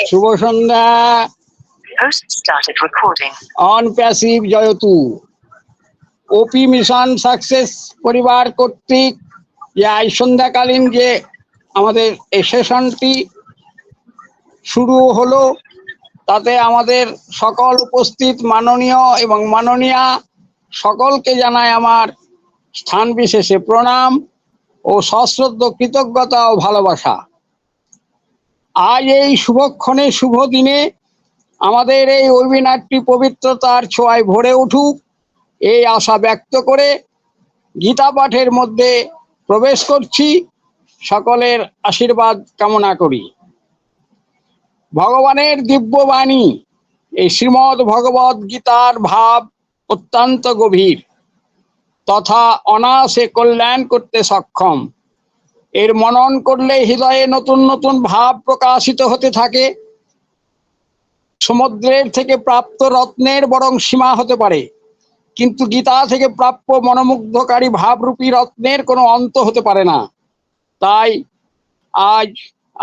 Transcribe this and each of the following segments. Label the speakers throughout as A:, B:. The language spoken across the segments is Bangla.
A: Shubho Sandhya. On passive Jayatu OP mission success পরিবার কর্তৃক যে আজ সন্ধ্যাকালীন যে আমাদের এই সেশনটি শুরু হলো, তাতে আমাদের সকল উপস্থিত মাননীয় এবং মাননীয়া সকলকে জানাই আমার স্থান বিশেষে প্রণাম ও সশ্রদ্ধ কৃতজ্ঞতা ও ভালোবাসা। আজ এই শুভক্ষণে শুভ দিনে আমাদের এই ওয়েবিনারটি পবিত্রতার ছোঁয়ায় ভরে উঠুক এই আশা ব্যক্ত করে গীতা পাঠের মধ্যে প্রবেশ করছি। সকলের আশীর্বাদ কামনা করি। ভগবানের দিব্যবাণী এই শ্রীমদ্ ভগবদ গীতার ভাব অত্যন্ত গভীর তথা অনায়াসে কল্যাণ করতে সক্ষম। এর মনন করলে হৃদয়ে নতুন নতুন ভাব প্রকাশিত হতে থাকে। সমুদ্রের থেকে প্রাপ্ত রত্নের বরং সীমা হতে পারে, কিন্তু গীতা থেকে প্রাপ্য মনোমুগ্ধকারী ভাবরূপী রত্নের কোনো অন্ত হতে পারে না। তাই আজ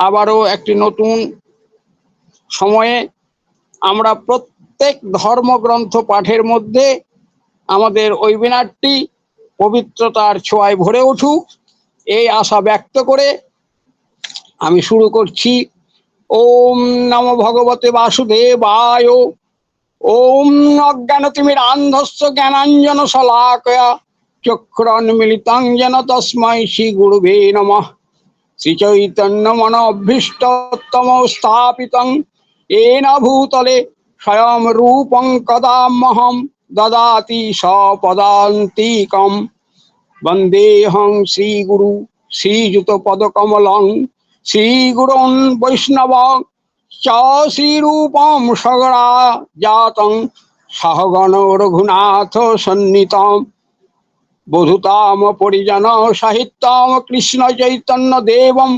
A: আবারও একটি নতুন সময়ে আমরা প্রত্যেক ধর্মগ্রন্থ পাঠের মধ্যে আমাদের ওয়েবিনারটি পবিত্রতার ছোঁয়ায় ভরে উঠুক এই আশা ব্যক্ত করে আমি শুরু করছি। ওম নমো ভগবতে বাসুদেবায়। ওম অজ্ঞানতিমিরান্ধস্য জ্ঞানাঞ্জন শলাকয়া চক্ষুরন্মিলিতং যেন তস্मै শ্রী গুরুবে নমঃ। শ্রীচৈতন্য মনোভীষ্টতম স্থাপিতং येन भूतले स्वयं रूपं कदामहं ददाति सपदान्तिकं। वन्देऽहं श्रीगुरु श्रीयुतपदकमलं श्रीगुरुन् वैष्णवं च श्रीरूपं सगराजातं सहगण रघुनाथ सन्नितं बोधुताम परिजन साहित्यं कृष्ण चैतन्य देवं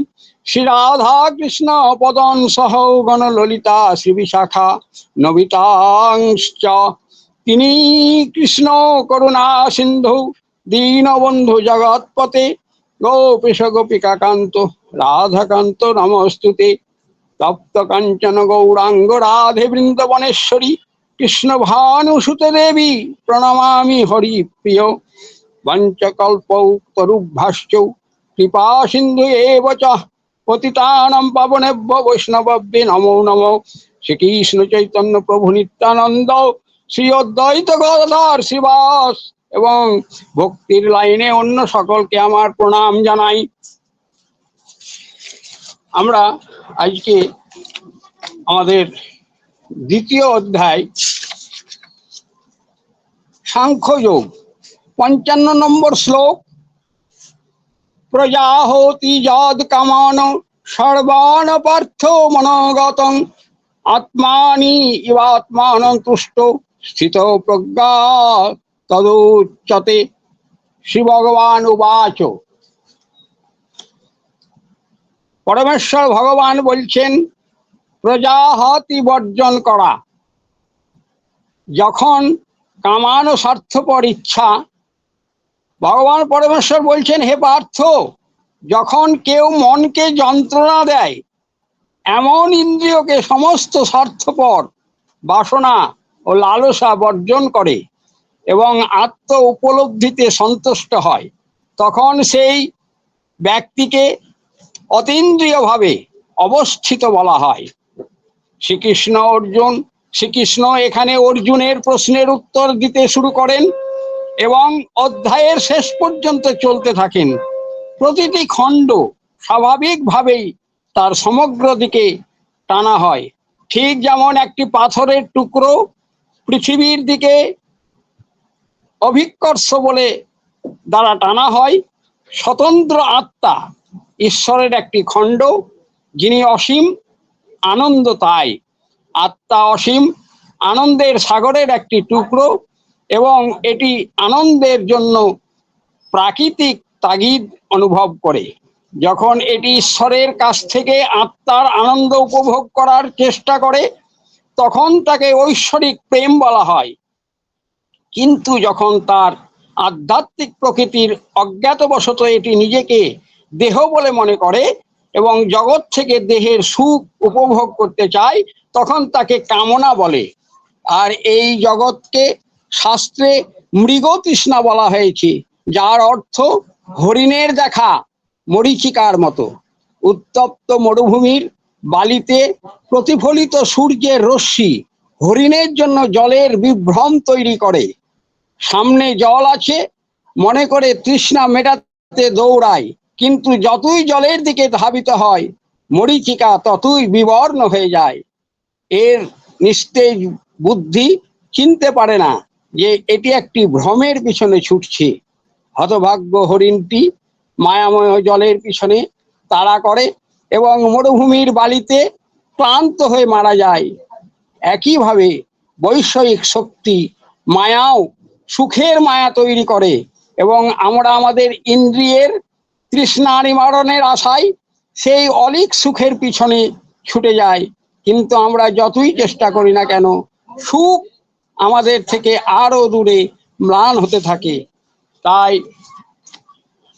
A: श्री राधा कृष्ण पदं सह गण ललिता श्री विशाखा नवितांश्च। तिनी कृष्ण करुणा सिंधु दीनबंधु जगत्पते गोपीश गोपिका कांत राधाकांत नमस्तुते। तप्त कांचन गौरांग राधे वृंदवनेश्वरी कृष्ण भानुसुते देवी प्रणमामि हरि प्रिय। वंचकल्पतरुभ्यश्च कृपा सिंधु एव च पतितानां पावनेभ्यो वैष्णवेभ्यो नमो नमो। श्रीकृष्ण चैतन्य प्रभु नित्यानंद श्री अद्वैत गदाधर श्रीवास এবং ভক্তির লাইনে অন্য সকলকে আমার প্রণাম জানাই। আমরা আজকে আমাদের দ্বিতীয় অধ্যায় সাংখ্যযোগ ৫৫ নম্বর শ্লোক। প্রজাহতি যদ কামান সর্বান পার্থ মনোগতং আত্মানি ইবাত্মানং তুষ্ট স্থিত প্রজ্ঞা তদুচ্যতে। শ্রী ভগবান উবাচ। পরমেশ্বর ভগবান বলছেন প্রজাহতি বর্জন করা। যখন কামান ও স্বার্থপর ইচ্ছা, ভগবান পরমেশ্বর বলছেন হে পার্থ, যখন কেউ মনকে যন্ত্রণা দেয়, এমন ইন্দ্রিয়কে সমস্ত স্বার্থপর বাসনা ও লালসা বর্জন করে এবং আত্ম উপলব্ধিতে সন্তুষ্ট হয়, তখন সেই ব্যক্তিকে অতীন্দ্রিয়ভাবে অবস্থিত বলা হয়। শ্রীকৃষ্ণ এখানে অর্জুনের প্রশ্নের উত্তর দিতে শুরু করেন এবং অধ্যায়ের শেষ পর্যন্ত চলতে থাকেন। প্রতিটি খণ্ড স্বাভাবিকভাবেই তার সমগ্র দিকে টানা হয়। ঠিক যেমন একটি পাথরের টুকরো পৃথিবীর দিকে অভিকর্ষ বলে দ্বারা টানা হয়, স্বতন্ত্র আত্মা ঈশ্বরের একটি খণ্ড, যিনি অসীম আনন্দ। তাই আত্মা অসীম আনন্দের সাগরের একটি টুকরো এবং এটি আনন্দের জন্য প্রাকৃতিক তাগিদ অনুভব করে। যখন এটি ঈশ্বরের কাছ থেকে আত্মার আনন্দ উপভোগ করার চেষ্টা করে, তখন তাকে ঐশ্বরিক প্রেম বলা হয়। কিন্তু যখন তার আধ্যাত্মিক প্রকৃতির অজ্ঞাতবশত এটি নিজেকে দেহ বলে মনে করে, এবং জগৎ থেকে দেহের সুখ উপভোগ করতে চায় তখন তাকে কামনা বলে। আর এই জগৎকে শাস্ত্রে মৃগতৃষ্ণা বলা হয়েছে, যার অর্থ হরিণের দেখা মরীচিকার মতো। উত্তপ্ত মরুভূমির বালিতে প্রতিফলিত সূর্যের রশ্মি হরিণের জন্য জলের বিভ্রম তৈরি করে। সামনে জল আছে মনে করে তৃষ্ণা মেটাতে দৌড়ায়, কিন্তু যতই জলের দিকে ধাবিত হয় মরীচিকা ততই বিবর্ণ হয়ে যায়। এর নিস্তেজ বুদ্ধি চিনতে পারে না যে এটি একটি ভ্রমের পিছনে ছুটছে। হতভাগ্য হরিণটি মায়াময় জলের পিছনে তাড়া করে এবং মরুভূমির বালিতে ক্লান্ত হয়ে মারা যায়। একইভাবে বৈষয়িক শক্তি মায়াও সুখের মায়া তৈরি করে এবং আমরা আমাদের ইন্দ্রিয়ের তৃষ্ণা নিবারণের আশায় সেই অলীক সুখের পিছনে ছুটে যায়। কিন্তু আমরা যতই চেষ্টা করি না কেন সুখ আমাদের থেকে আরো দূরে ম্লান হতে থাকে। তাই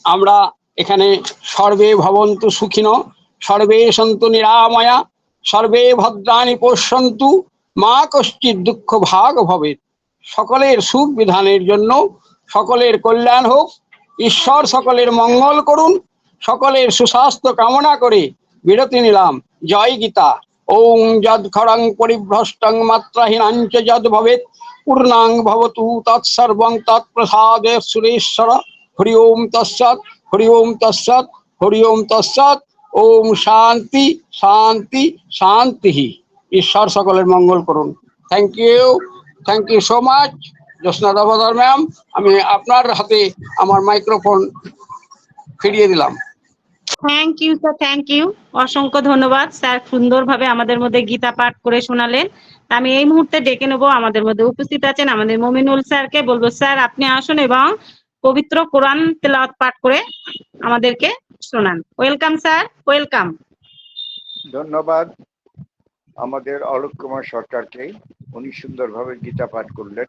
A: আমরা এখানে সর্বে ভবন্তু সুখিনো, সর্বে সন্তু নিরাময়া, সর্বে ভদ্রাণি পশ্যন্তু, মা কশ্চিৎ দুঃখ ভাগ ভবেৎ। সকলের সুখ বিধানের জন্য সকলের কল্যাণ হোক, ঈশ্বর সকলের মঙ্গল করুন, সকলের সুস্বাস্থ্য কামনা করে বিরতি নিলাম। জয় গীতা। ওং যদ খরং পরিভ্রষ্টং মাত্রাহীনাঞ্চ যদ ভবেৎ পূর্ণাং ভবতু তৎসর্বং তৎপ্রসাদে সুরেশ্বর। হরি ওম তৎসৎ, হরি ওম তৎসৎ, হরি ওম তৎসৎ। ওম শান্তি শান্তি শান্তি। ঈশ্বর সকলের মঙ্গল করুন। Thank you so much Jyotsna Damodar ma'am. আমি আপনার হাতে আমার মাইক্রোফোন ফিরিয়ে দিলাম।
B: Thank you sir, thank you, অসংখ্য ধন্যবাদ স্যার। সুন্দরভাবে আমাদের মধ্যে গীতা পাঠ করে শোনালেন। আমি এই মুহূর্তে ডেকে নেবো আমাদের মধ্যে উপস্থিত আছেন আমাদের মমিনুল স্যারকে। বলবো স্যার আপনি আসুন এবং পবিত্র কোরআন তেলাওয়াত পাঠ করে আমাদেরকে শোনান। Welcome sir, welcome.
C: ধন্যবাদ আমাদের অলোক কুমার সরকারকে, উনি সুন্দরভাবে গীতা পাঠ করলেন।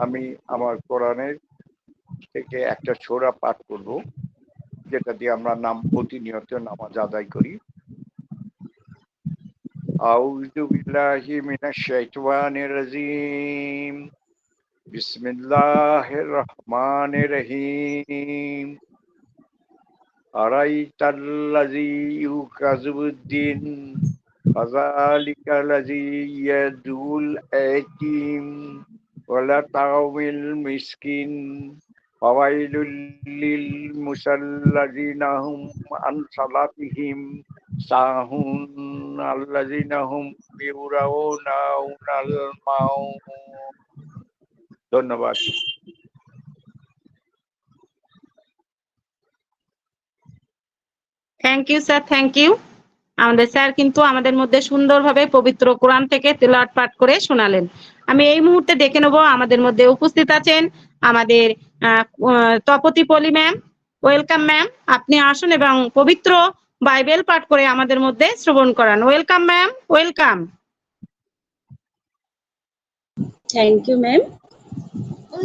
C: আমি আমার কোরআনের থেকে একটা সূরা পাঠ করব, যেটা দিয়ে আমরা প্রতিনিয়ত নামাজ আদায় করি। আউযু বিল্লাহি মিনাশ শাইতানির রাজিম, বিসমিল্লাহির রহমানির রহিম। আরাইতাল্লাযী ইউকাযিবুদ্দিন ফাযালিকাল্লাযী ইয়াদুল ইয়াতীম ওয়ালা তা'মিল মিসকিন ফাওয়াইলুল লিল মুসাল্লিযিনা হুম আন সালাতিহিম সাহুন আল্লাযিনা হুম ইউরাউনা ওয়াল মাউত। ধন্যবাদ।
B: Thank you sir, thank you. আমাদের স্যার কিন্তু আমাদের মধ্যে সুন্দরভাবে পবিত্র কোরআন থেকে তেলাওয়াত পাঠ করে শোনালেন। আমি এই মুহূর্তে ডেকে নেবো আমাদের মধ্যে উপস্থিত আছেন আমাদের তপতি পলি ম্যাম। ওয়েলকাম ম্যাম, আপনি আসুন এবং পবিত্র বাইবেল পাঠ করে আমাদের মধ্যে শ্রবণ করান। Welcome ma'am, welcome.
D: Thank you ma'am.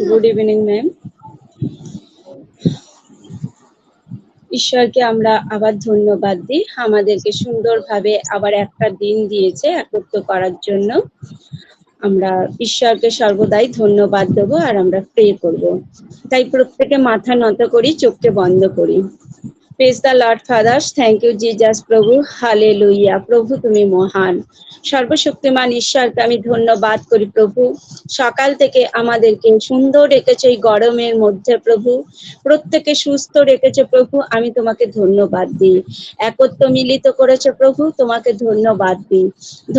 D: Good evening ma'am. ঈশ্বরকে আমরা আবার ধন্যবাদ দিই, আমাদেরকে সুন্দরভাবে আবার একটা দিন দিয়েছে একত্র করার জন্য। আমরা ঈশ্বরকে সর্বদাই ধন্যবাদ দেবো আর আমরা প্রে করব। তাই প্রত্যেকে মাথা নত করি, চোখকে বন্ধ করি। Praise the Lord fathers. Thank you Jesus প্রভু। হালেলুইয়া। প্রভু তুমি মহান, সর্বশক্তিমান ঈশ্বরকে আমি ধন্যবাদ করি প্রভু। সকাল থেকে আমাদেরকে সুন্দর রেখেছে এই গরমের মধ্যে প্রভু, প্রত্যেকে সুস্থ রেখেছে প্রভু। আমি তোমাকে ধন্যবাদ দিই। একত্র মিলিত করেছে প্রভু, তোমাকে ধন্যবাদ দিই।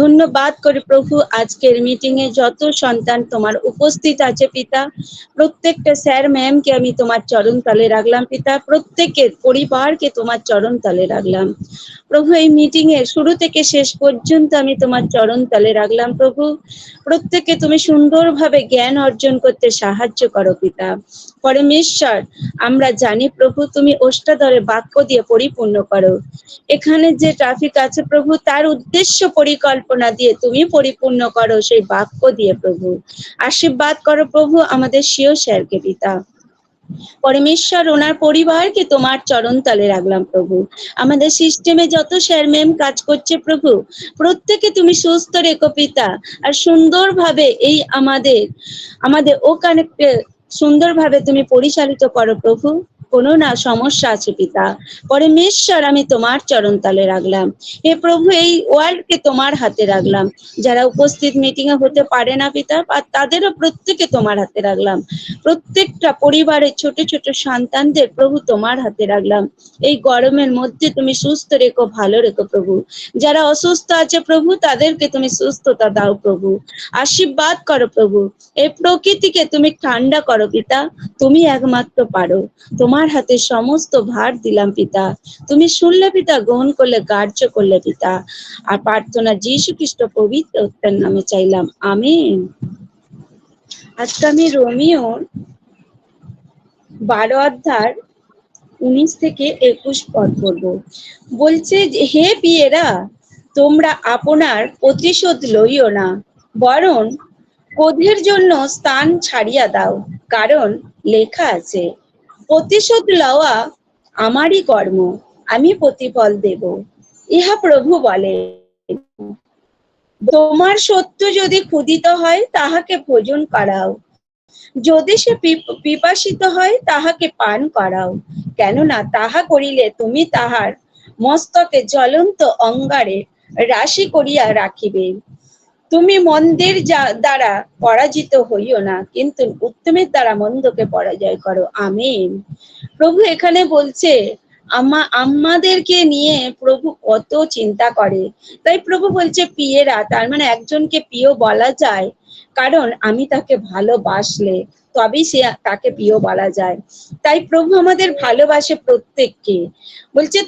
D: ধন্যবাদ করি প্রভু আজকের মিটিং এ যত সন্তান তোমার উপস্থিত আছে পিতা, প্রত্যেকটা স্যার ম্যামকে আমি তোমার চরণ তলে রাখলাম পিতা। প্রত্যেকের পরিবারকে তোমার চরণ তলে রাখলাম প্রভু। এই মিটিং এর শুরু থেকে শেষ পর্যন্ত আমি তোমার চরণ তলে রাখলাম প্রভু। প্রত্যেককে তুমি সুন্দরভাবে জ্ঞান অর্জন করতে সাহায্য করো পিতা। পরমেশ্বর, আমরা জানি প্রভু তুমি অষ্টাদরে বাক্য দিয়ে পরিপূর্ণ করো। এখানে যে ট্রাফিক আছে প্রভু, তার উদ্দেশ্য পরিকল্পনা দিয়ে তুমি পরিপূর্ণ করো সেই বাক্য দিয়ে প্রভু। আশীর্বাদ করো প্রভু আমাদের সিও স্যারকে পিতা। পরমেশ্বর ওনার পরিবারকে তোমার চরণ তলে রাখলাম প্রভু। আমাদের সিস্টেমে যত স্যার ম্যাম কাজ করছে প্রভু, প্রত্যেকে তুমি সুস্থ রেখো পিতা, আর সুন্দরভাবে এই আমাদের আমাদের ওখানে সুন্দরভাবে তুমি পরিচালিত করো প্রভু। কোনো না সমস্যা আছে পিতা, পরমেশ্বর আমি তোমার চরণ তলে রাখলাম। হে প্রভু, এই ওয়ার্ল্ডকে তোমার হাতে রাখলাম। যারা উপস্থিত মিটিং এ হতে পারে না পিতা, আর তাদেরও প্রত্যেকে তোমার হাতে রাখলাম। প্রত্যেকটা পরিবারের ছোট ছোট সন্তানদের প্রভু তোমার হাতে রাখলাম। এই গরমের মধ্যে তুমি সুস্থ রেখো, ভালো রেখো প্রভু। যারা অসুস্থ আছে প্রভু, তাদেরকে তুমি সুস্থতা দাও প্রভু, আশীর্বাদ করো প্রভু। এই প্রকৃতিকে তুমি ঠান্ডা করো পিতা, তুমি একমাত্র পারো। তোমার হাতে সমস্ত ভার দিলাম পিতা, তুমি শুনলে পিতা, গ্রহণ করলে, কার্য করলে পিতা। আর প্রার্থনা যীশু খ্রিস্ট পবিত্র উত্তর নামে চাইলাম, আমিন। আজকে আমি রোমিওর 12 অধ্যায় 19 থেকে 21 পদ পড়বো। বলছে যে, হে প্রিয়েরা, তোমরা আপনার প্রতিশোধ লইও না, বরং ক্রোধের জন্য স্থান ছাড়িয়া দাও, কারণ লেখা আছে, প্রতিশোধ লওয়া আমারই কর্ম, আমি প্রতিফল দেব, ইহা প্রভু বলে। তোমার শত্রু যদি ক্ষুধিত হয়, তাহাকে ভোজন করাও, যদি সে পিপাসিত হয়, তাহাকে পান করাও, কেননা তাহা করিলে তুমি তাহার মস্তকে জ্বলন্ত অঙ্গারে রাশি করিয়া রাখিবে। তুমি মন্দের দ্বারা পরাজিত হইও না, কিন্তু উত্তমের দ্বারা মন্দকে পরাজয় করো, আমিন। প্রভু এখানে বলছে আমাদেরকে নিয়ে প্রভু কত চিন্তা করে। তাই প্রভু বলছে প্রিয়েরা, তার মানে একজনকে প্রিয় বলা যায়, কারণ আমি তাকে ভালোবাসলে তবেই সে তাকে প্রিয় বলা যায়। তাই প্রভু আমাদের ভালোবাসে প্রত্যেককে। বলছে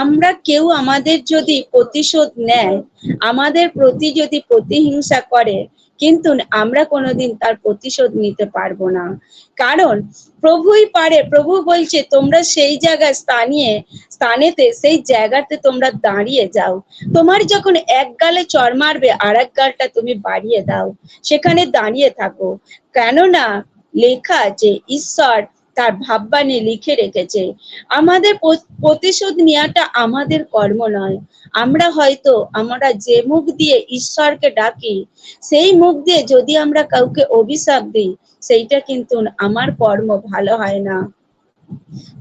D: আমরা কেউ আমাদের যদি প্রতিশোধ নেয়, আমাদের প্রতি যদি প্রতিহিংসা করে, কিন্তু আমরা কোনোদিন তার প্রতিশোধ নিতে পারবো না, কারণ প্রভুই পারে। প্রভু বলছে তোমরা সেই জায়গায় স্থানেতে সেই জায়গাতে তোমরা দাঁড়িয়ে যাও। তোমার যখন এক গালে চড় মারবে, আর এক গালটা তুমি বাড়িয়ে দাও, সেখানে দাঁড়িয়ে থাকো, কেননা লেখা আছে, ঈশ্বর তার ভাববাণী লিখে রেখেছে, আমাদের প্রতিশোধ নেওয়াটা আমাদের কর্ম নয়। আমরা যে মুখ দিয়ে ঈশ্বরকে ডাকি, সেই মুখ দিয়ে যদি আমরা কাউকে অভিশাপ দিই, সেইটা কিন্তু আমার কর্ম ভালো হয় না।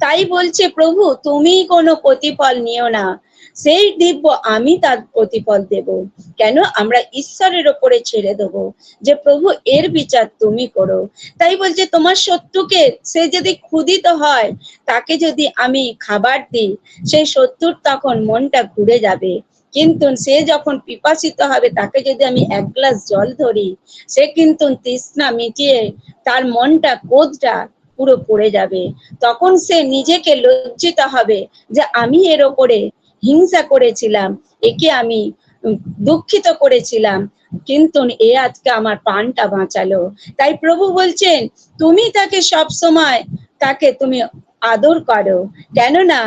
D: তাই বলছে প্রভু, তুমি কোনো প্রতিফল নিও না, সেই দিব্য আমি তার প্রতিফল দেব। কেন? আমরা ঈশ্বরের ওপরে ছেড়ে দেব, যে প্রভু এর বিচার তুমি করো। তাই বলছে তোমার শত্রুকে, সে যদি ক্ষুধিত হয়, তাকে যদি আমি খাবার দিই, সেই শত্রুর তখন মনটা ঘুরে যাবে, কিন্তু সে যখন পিপাসিত হবে, তাকে যদি আমি এক গ্লাস জল ধরি, সে কিন্তু তৃষ্ণা মিটিয়ে তার মনটা, ক্রোধটা পুরো পড়ে যাবে। তখন সে নিজেকে লজ্জিত হবে যে আমি এর ওপরে হিংসা করেছিলাম, একে আমি দুঃখিত করেছিলাম, কিন্তু এ আজকে আমার প্রাণটা বাঁচালো। তাই প্রভু বলছেন তুমি তাকে সব সময় তাকে তুমি আদর করো, কেননা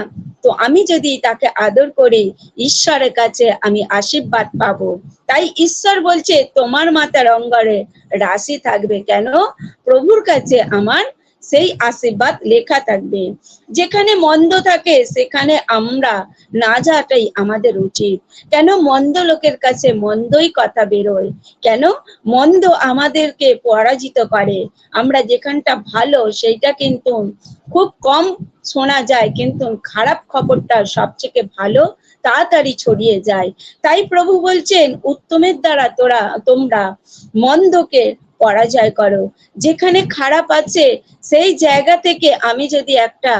D: তো আমি যদি তাকে আদর করি, ঈশ্বরের কাছে আমি আশীর্বাদ পাবো। তাই ঈশ্বর বলছে তোমার মাথার অঙ্গারে রাশি থাকবে, কেন? প্রভুর কাছে আমার সেই আশীর্বাদ লেখা থাকবে। যেখানে মন্দ থাকে সেখানে আমরা না যাওয়াটাই আমাদের উচিত। কেন? মন্দ লোকের কাছে মন্দই কথা বেরোয়, কেন? মন্দ আমাদেরকে পরাজিত করে। আমরা যেখানটা ভালো সেইটা কিন্তু খুব কম শোনা যায়, কিন্তু খারাপ খবরটা সবথেকে ভালো তাড়াতাড়ি ছড়িয়ে যায়। তাই প্রভু বলছেন উত্তমের দ্বারা তোমরা মন্দকে পরাজয় করো। যেখানে খারাপ আছে সেই জায়গা থেকে আমি যদি একটা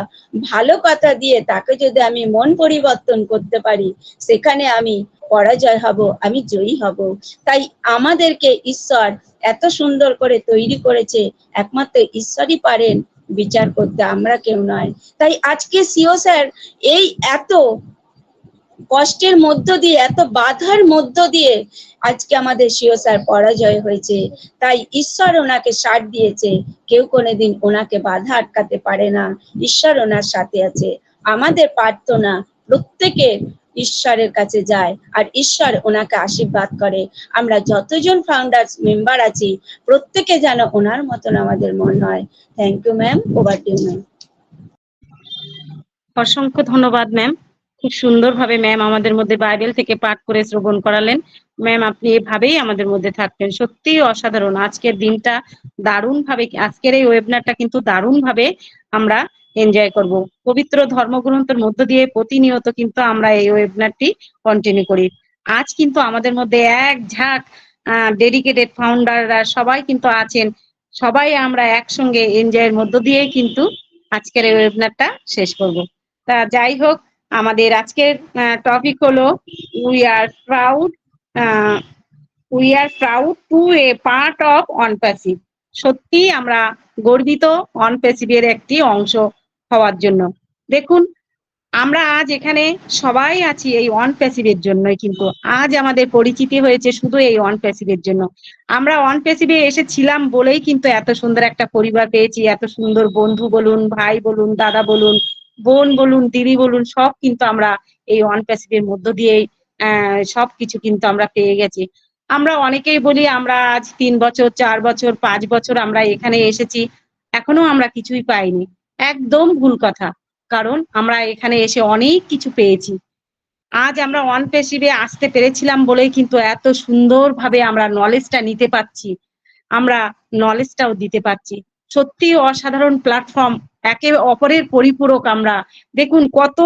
D: ভালো কথা দিয়ে তাকে যদি আমি মন পরিবর্তন করতে পারি, সেখানে আমি পরাজয় হব, আমি জয়ী হব। তাই আমাদেরকে ঈশ্বর এত সুন্দর করে তৈরি করেছে, একমাত্র ঈশ্বরই পারেন বিচার করতে, আমরা কেউ নয়। তাই আজকে সিও স্যার এই এত কষ্টের মধ্য দিয়ে, এত বাধার মধ্য দিয়ে আজকে আমাদের সিও স্যার পরাজয় হয়েছে। তাই ঈশ্বর ওনাকে সাথ দিয়েছে, কেউ কোনোদিন ওনাকে বাধা আটকাতে পারে না। ঈশ্বর ওনার সাথে আছে। আমাদের প্রার্থনা প্রত্যেকের ঈশ্বরের কাছে যায় আর ঈশ্বর ওনাকে আশীর্বাদ করে। আমরা যতজন ফাউন্ডার্স মেম্বার আছি প্রত্যেকে যেন ওনার মতন আমাদের মন হয়। Thank you ma'am, over to you ma'am.
B: অসংখ্য ধন্যবাদ ম্যাম। খুব সুন্দরভাবে ম্যাম আমাদের মধ্যে বাইবেল থেকে পাঠ করে শ্রবণ করালেন। ম্যাম আপনি এভাবেই আমাদের মধ্যে থাকবেন। সত্যিই অসাধারণ আজকের দিনটা, দারুণভাবে আজকের এই ওয়েবিনারটা কিন্তু দারুণভাবে আমরা এনজয় করব। পবিত্র ধর্মগ্রন্থের মধ্য দিয়ে প্রতিনিয়ত কিন্তু আমরা এই ওয়েবিনারটি কন্টিনিউ করি। আজ কিন্তু আমাদের মধ্যে এক ঝাঁক ডেডিকেটেড ফাউন্ডাররা সবাই কিন্তু আছেন। সবাই আমরা একসঙ্গে এনজয়ের মধ্য দিয়েই কিন্তু আজকের এই ওয়েবিনারটা শেষ করব। তা যাই হোক, আমাদের আজকের টপিক হলো we are proud to a part of Onpassive. সত্যি আমরা গর্বিত অনপ্যাসিভের একটি অংশ হওয়ার জন্য। দেখুন, আমরা আজ এখানে সবাই আছি এই অনপ্যাসিভের জন্যই, কিন্তু আজ আমাদের পরিচিতি হয়েছে শুধু এই অনপ্যাসিভের জন্য। আমরা অনপ্যাসিভে এসেছিলাম বলেই কিন্তু এত সুন্দর একটা পরিবার পেয়েছি, এত সুন্দর বন্ধু বলুন, ভাই বলুন, দাদা বলুন, বোন বলুন, দিদি বলুন, সব কিন্তু আমরা এই অনপ্যাসিভের মধ্য দিয়েই সবকিছু কিন্তু আমরা পেয়ে গেছি। আমরা অনেকেই বলি আমরা আজ 3 বছর, 4 বছর, 5 বছর আমরা এখানে এসেছি, এখনো আমরা কিছুই পাইনি। একদম ভুল কথা। কারণ আমরা এখানে এসে অনেক কিছু পেয়েছি। আজ আমরা অনপ্যাসিভে আসতে পেরেছিলাম বলেই কিন্তু এত সুন্দরভাবে আমরা নলেজটা নিতে পারছি, আমরা নলেজটাও দিতে পারছি। সত্যি অসাধারণ প্ল্যাটফর্ম, একে অপরের পরিপূরক আমরা। দেখুন, কত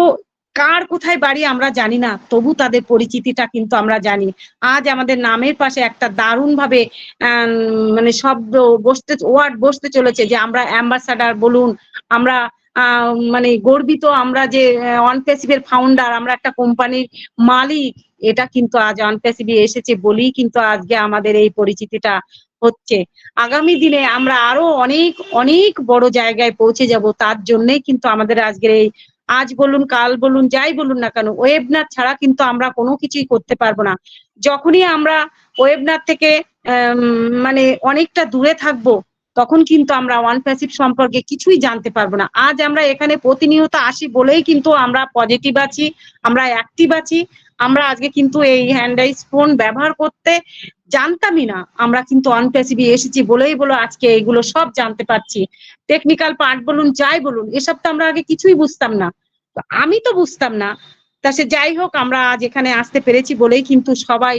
B: কার কোথায় বাড়ি আমরা জানি না, তবু তাদের পরিচিতিটা কিন্তু আমরা জানি। আজ আমাদের নামের পাশে একটা দারুণভাবে মানে শব্দ ওয়ার্ড বসতে চলেছে যে আমরা অ্যাম্বাসাডার বলুন, আমরা মানে গর্বিত আমরা যে অনপ্যাসিভের ফাউন্ডার, আমরা একটা কোম্পানির মালিক। এটা কিন্তু আজ অনপ্যাসিভে এসেছে বলেই কিন্তু আজকে আমাদের এই পরিচিতিটা হচ্ছে। আগামী দিনে আমরা আরো অনেক অনেক বড় জায়গায় পৌঁছে যাব, তার জন্যই কিন্তু আমাদের আজকের এই আজ বলুন, কাল বলুন, যাই বলুন না কেন, ওয়েবিনার ছাড়া কিন্তু আমরা কোনো কিছুই করতে পারবো না। যখনই আমরা ওয়েবিনার থেকে মানে অনেকটা দূরে থাকবো, তখন কিন্তু আমরা অনপ্যাসিভ সম্পর্কে কিছুই জানতে পারবো না। আজ আমরা এখানে প্রতিনিয়ত আসি বলেই কিন্তু আমরা পজিটিভ আছি, আমরা অ্যাক্টিভ আছি। আমরা আজকে কিন্তু এই হ্যান্ড রাইজ ফোন ব্যবহার করতে জানতামই না, আমরা কিন্তু অনপ্যাসিভে এসেছি বলেই বলো আজকে এগুলো সব জানতে পারছি। টেকনিক্যাল পার্ট বলুন, যাই বলুন, এসব তো আমরা আগে কিছুই বুঝতাম না। তো আমি তো বুঝতাম না। তা সে যাই হোক, আমরা আজ এখানে আসতে পেরেছি বলেই কিন্তু সবাই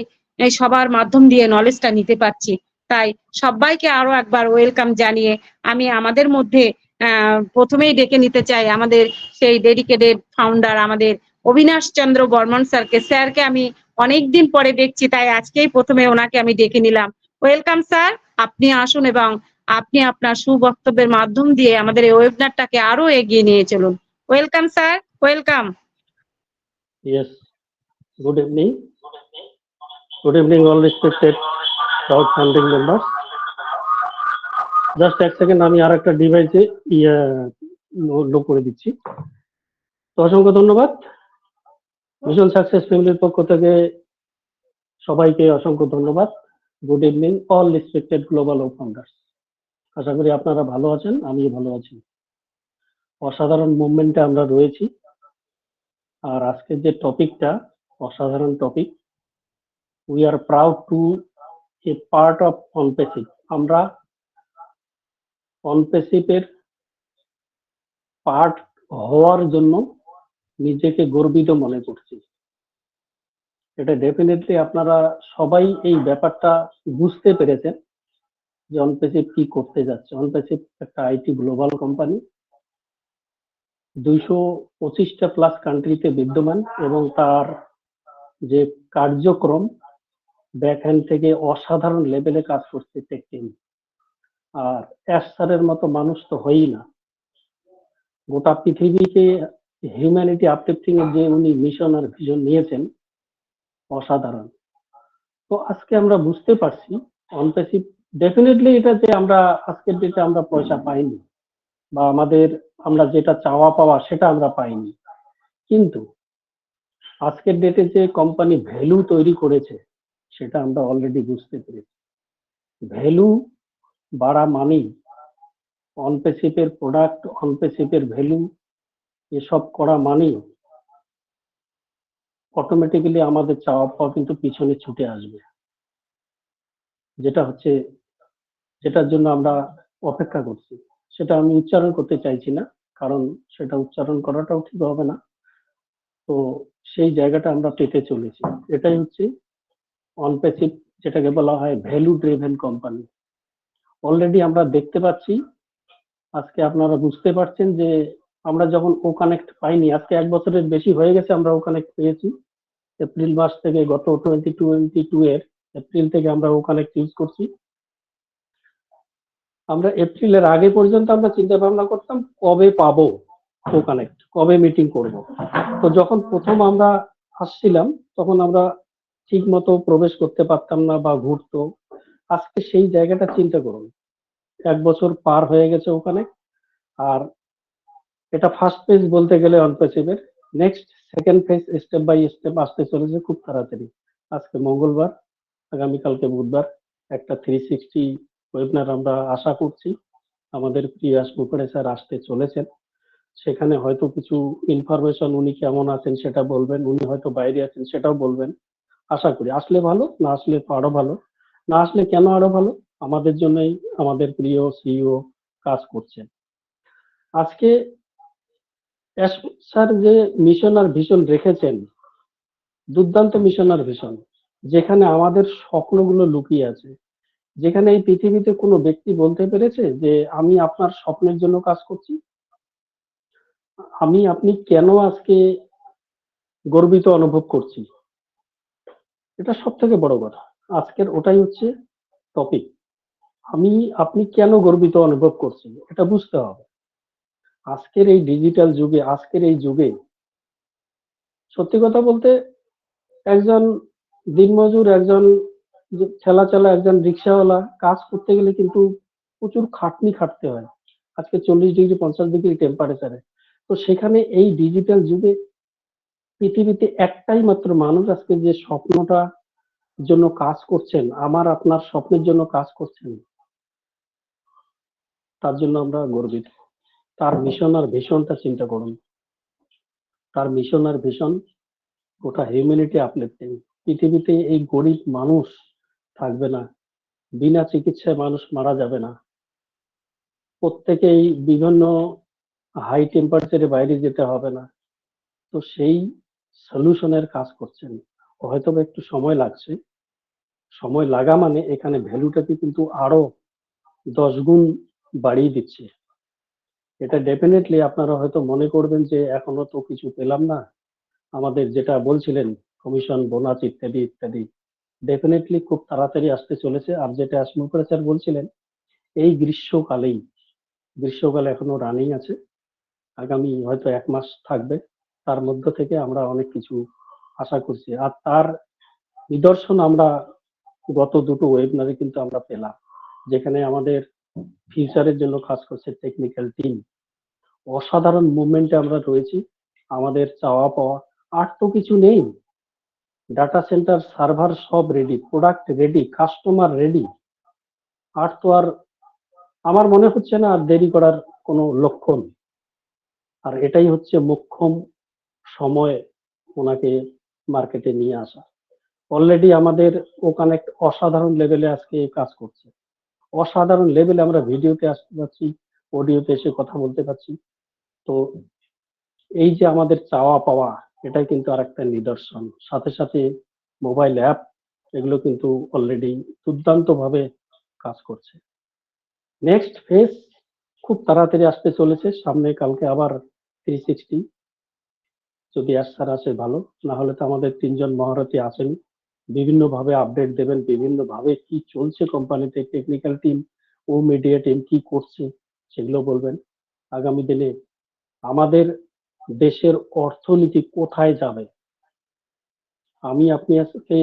B: সবার মাধ্যম দিয়ে নলেজটা নিতে পারছি। তাই সবাইকে আরো একবার ওয়েলকাম জানিয়ে আমি আমাদের মধ্যে প্রথমেই ডেকে নিতে চাই আমাদের সেই ডেডিকেটেড ফাউন্ডার, আমাদের অবিনাশ চন্দ্র বর্মন স্যারকে। স্যারকে আমি অনেকদিন পরে দেখছি, তাই আজকেই প্রথমে ওনাকে আমি ডেকে নিলাম। ওয়েলকাম স্যার, আপনি আসুন এবং আপনি আপনার সুবক্তব্যের মাধ্যম দিয়ে আমাদের এই ওয়েবিনারটাকে আরো এগিয়ে নিয়ে চলুন। Welcome sir, welcome.
E: Yes, good evening. Good evening, all respected crowd funding members. Just এক সেকেন্ড, আমি আর একটা ডিভাইসে লো করে দিচ্ছি। তো অসংখ্য ধন্যবাদ। মিশন সাকসেস ফ্যামিলির পক্ষ থেকে সবাইকে অসংখ্য ধন্যবাদ। Good evening all respected global founders. আশা করি আপনারা ভালো আছেন, আমিও ভালো আছি। অসাধারণ মুভমেন্টে আমরা রয়েছি। আর আজকের যে টপিকটা অসাধারণ topic, we are proud to a part of Onpassive. আমরা অনপ্যাসিভের পার্ট হওয়ার জন্য নিজেকে গর্বিত মনে করছি। এটা ডেফিনেটলি আপনারা সবাই এই ব্যাপারটা বুঝতে পেরেছেন যে অনপ্যাসিভ কি করতে যাচ্ছে। অনপ্যাসিভ একটা আইটি গ্লোবাল কোম্পানি, 225টা প্লাস কান্ট্রিতে বিদ্যমান এবং তার যে কার্যক্রম ব্যাক হ্যান্ড থেকে অসাধারণ লেভেলে কাজ করছে টেক টিম। আর অ্যাশ স্যারের মতো মানুষ তো হয়ই না। গোটা পৃথিবীকে হিউম্যানিটি আপলিফটিং এর যে উনি মিশন আর ভিশন নিয়েছেন, অসাধারণ। তো আজকে আমরা বুঝতে পারছি অনপ্যাসিভ ডেফিনেটলি এটা যে আমরা আজকের ডেটে আমরা পয়সা পাইনি বা আমরা যেটা চাওয়া পাওয়া সেটা আমরা পাইনি, কিন্তু আজকের ডেটে যে কোম্পানি ভ্যালু তৈরি করেছে সেটা আমরা অলরেডি বুঝতে পেরেছি। ভ্যালু বাড়া মানেই অনপ্যাসিভের প্রোডাক্ট, অনপ্যাসিভের ভ্যালু এসব করা মানেই অটোমেটিক্যালি আমাদের চাওয়া পাওয়া কিন্তু পিছনে ছুটে আসবে, যেটা হচ্ছে যেটার জন্য আমরা অপেক্ষা করছি। সেটা আমি উচ্চারণ করতে চাইছি না, কারণ সেটা উচ্চারণ করাটাও ঠিক হবে না। তো সেই জায়গাটা আমরা পেতে চলেছি। এটাই হচ্ছে অনপ্যাসিভ, যেটাকে বলা হয় ভ্যালু ড্রিভেন কোম্পানি। অলরেডি আমরা দেখতে পাচ্ছি, আজকে আপনারা বুঝতে পারছেন যে আমরা যখন ও কানেক্ট পাইনি, আজকে 1 বছরের বেশি হয়ে গেছে আমরা ও কানেক্ট পেয়েছি। এপ্রিল মাস থেকে, গত 2022 এর এপ্রিল থেকে আমরা ও কানেক্ট ইউজ করছি। আমরা এপ্রিলের আগে পর্যন্ত আমরা চিন্তা ভাবনা করতাম কবে পাবো ও কানেক্ট, কবে মিটিং করব। তো যখন প্রথম আমরা আসছিলাম তখন আমরা ঠিক মতো প্রবেশ করতে পারতাম না বা ঘুরতো। আজকে সেই জায়গাটা চিন্তা করুন, 1 বছর পার হয়ে গেছে ওখানে। আর এটা ফার্স্ট ফেজ বলতে গেলে অনপ্যাসিভের। Next second phase step by step আসতে চলেছে খুব তাড়াতাড়ি। আজকে মঙ্গলবার, আগামীকালকে বুধবার একটা 360 ওয়েবিনার আমরা আশা করছি। আমাদের প্রিয়াস মুখোড়ে স্যার আসতে চলেছেন। সেখানে হয়তো কিছু ইনফরমেশন, উনি কেমন আছেন সেটা বলবেন, উনি হয়তো বাইরে আছেন সেটাও বলবেন। আশা করি আসলে ভালো, না আসলে তো আরো ভালো। না আসলে কেন আরো ভালো, আমাদের জন্যই আমাদের প্রিয় সিইও কাজ করছেন। আজকে স্যার যে মিশন আর ভিশন রেখেছেন, দুর্দান্ত মিশন আর ভিশন, যেখানে আমাদের স্বপ্নগুলো লুকিয়ে আছে, যেখানে এই পৃথিবীতে কোনো ব্যক্তি বলতে পেরেছে যে আমি আপনার স্বপ্নের জন্য কাজ করছি। আমি আপনি কেন আজকে গর্বিত অনুভব করছি, এটা সব থেকে বড় কথা। আজকের ওটাই হচ্ছে টপিক। আমি আপনি কেন গর্বিত অনুভব করছি এটা বুঝতে হবে। আজকের এই ডিজিটাল যুগে, আজকের এই যুগে সত্যি কথা বলতে, একজন দিনমজুর, একজন ঠেলা চালা, একজন রিক্সাওয়ালা কাজ করতে গেলে কিন্তু প্রচুর খাটনি খাটতে হয় আজকে 40 ডিগ্রি 50 ডিগ্রি টেম্পারেচারে। তো সেখানে এই ডিজিটাল যুগে পৃথিবীতে একটাই মাত্র মানুষ আজকে যে স্বপ্নটা জন্য কাজ করছেন, আমার আপনার স্বপ্নের জন্য কাজ করছেন, তার জন্য আমরা গর্বিত। তার মিশন আর ভিশনটা চিন্তা করুন। তার মিশন আর ভিশন গোটা হিউম্যানিটি আপলিফটিং। পৃথিবীতে এই গরিব মানুষ থাকবে না, বিনা চিকিৎসায় মানুষ মারা যাবে না, প্রত্যেকেই বিভিন্ন হাই টেম্পারেচারে বাইরে যেতে হবে না। তো সেই সলিউশনের কাজ করছেন। হয়তো বা একটু সময় লাগছে, সময় লাগা মানে এখানে ভ্যালুটাকে কিন্তু আরো 10 গুণ বাড়িয়ে দিচ্ছে। এটা ডেফিনেটলি আপনারা হয়তো মনে করবেন যে এখনো তো কিছু পেলাম না, আমাদের যেটা বলছিলেন কমিশন, বোনাস ইত্যাদি ইত্যাদি, ডেফিনেটলি খুব তাড়াতাড়ি আসতে চলেছে। আর যেটা আসমুখর স্যার বলছিলেন, এই গ্রীষ্মকালেই, গ্রীষ্মকাল এখনো রানিং আছে, আগামী হয়তো 1 মাস থাকবে, তার মধ্য থেকে আমরা অনেক কিছু আশা করছি। আর তার নিদর্শন আমরা গত দুটো ওয়েবিনারে কিন্তু আমরা পেলাম, যেখানে আমাদের ফিউচারের জন্য কাজ করছে টেকনিক্যাল টিম। অসাধারণ মুভমেন্টে আমরা রয়েছি। আমাদের চাওয়া পাওয়া আর তো কিছু নেই, ডাটা সেন্টার সার্ভার সব ready, product ready, customer ready. আর তো আর আমার মনে হচ্ছে না আর দেরি করার কোনো লক্ষণ। আর এটাই হচ্ছে মোক্ষম সময় ওনাকে মার্কেটে নিয়ে আসা। অলরেডি আমাদের ও কানেক্ট অসাধারণ লেভেলে আজকে কাজ করছে। অসাধারণ লেভেলে আমরা ভিডিওতে আসতে পারছি, অডিওতে এসে কথা বলতে পারছি। তো এই যে আমাদের চাওয়া পাওয়া, এটাই কিন্তু আর একটা নিদর্শন। সাথে সাথে মোবাইল অ্যাপ, এগুলো কিন্তু অলরেডি দুর্দান্ত ভাবে কাজ করছে। নেক্সট ফেজ খুব তাড়াতাড়ি আসতে চলেছে সামনে, কালকে আবার 360, যদি স্যার আসে ভালো, না হলে তো আমাদের 3 জন মহারথী আছেন, বিভিন্ন ভাবে আপডেট দেবেন, বিভিন্ন ভাবে কি চলছে কোম্পানিতে, টেকনিক্যাল টিম ও মিডিয়া টিম কি করছে সেগুলো বলবেন। আগামী দিনে আমাদের দেশের অর্থনীতি কোথায় যাবে, আমি আপনি আজকে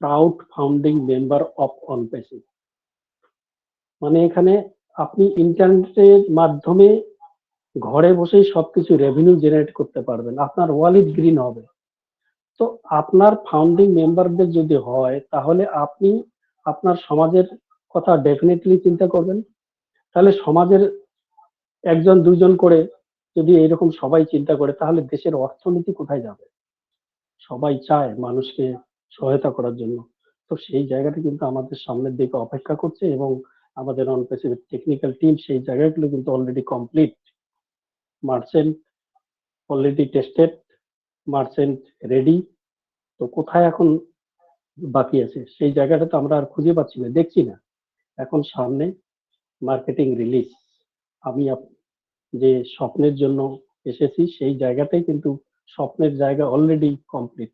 E: প্রাউড ফাউন্ডিং মেম্বার অফ অনপ্যাসিভ। মানে এখানে আপনি ইন্টারনেটের মাধ্যমে ঘরে বসেই সবকিছু রেভিনিউ জেনারেট করতে পারবেন, আপনার ওয়ালেট গ্রিন হবে। তো আপনার ফাউন্ডিং মেম্বারদের যদি হয়, তাহলে আপনি আপনার সমাজের কথা ডেফিনেটলি চিন্তা করবেন। তাহলে সমাজের 1 জন 2 জন করে যদি এরকম সবাই চিন্তা করে, তাহলে দেশের অর্থনীতি কোথায় যাবে? সবাই চায় মানুষকে সহায়তা করার জন্য। তো সেই জায়গাটা কিন্তু আমাদের সামনের দিকে অপেক্ষা করছে এবং আমাদের নন প্যাসিফিক টেকনিক্যাল টিম সেই জায়গাগুলো কিন্তু already complete. Merchant already tested, merchant ready. তো কোথায় এখন বাকি আছে সেই জায়গাটা তো আমরা আর খুঁজে পাচ্ছি না, দেখছি না। এখন সামনে মার্কেটিং রিলিজ। আমি যে স্বপ্নের জন্য এসেছি সেই জায়গাটাই কিন্তু স্বপ্নের জায়গা অলরেডি কমপ্লিট।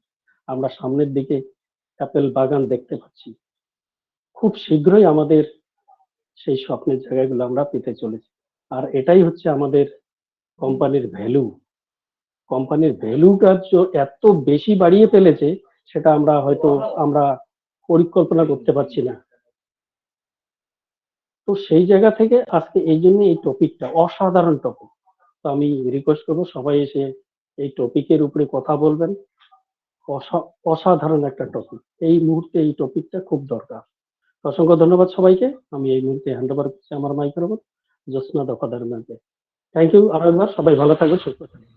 E: আমরা সামনের দিকে অ্যাপেল বাগান দেখতে পাচ্ছি। খুব শীঘ্রই আমাদের সেই স্বপ্নের জায়গাগুলো আমরা পেতে চলেছি। আর এটাই হচ্ছে আমাদের কোম্পানির ভ্যালু। কোম্পানির ভ্যালুটা এত বেশি বাড়িয়ে ফেলেছে সেটা আমরা হয়তো আমরা পরিকল্পনা করতে পারছি না। তো সেই জায়গা থেকে আজকে এই জন্য এই টপিকটা অসাধারণ টপিক। তো আমি রিকোয়েস্ট করবো সবাই এসে এই টপিকের উপরে কথা বলবেন। অসাধারণ একটা টপিক, এই মুহূর্তে এই টপিকটা খুব দরকার। অসংখ্য ধন্যবাদ সবাইকে। আমি এই মুহূর্তে হ্যান্ড ওভার করছি আমার মাইক্রোফোন জ্যোৎস্না দফাদার ম্যামকে। থ্যাংক ইউ আরো একবার। সবাই ভালো থাকবেন, সুস্থ থাকবেন।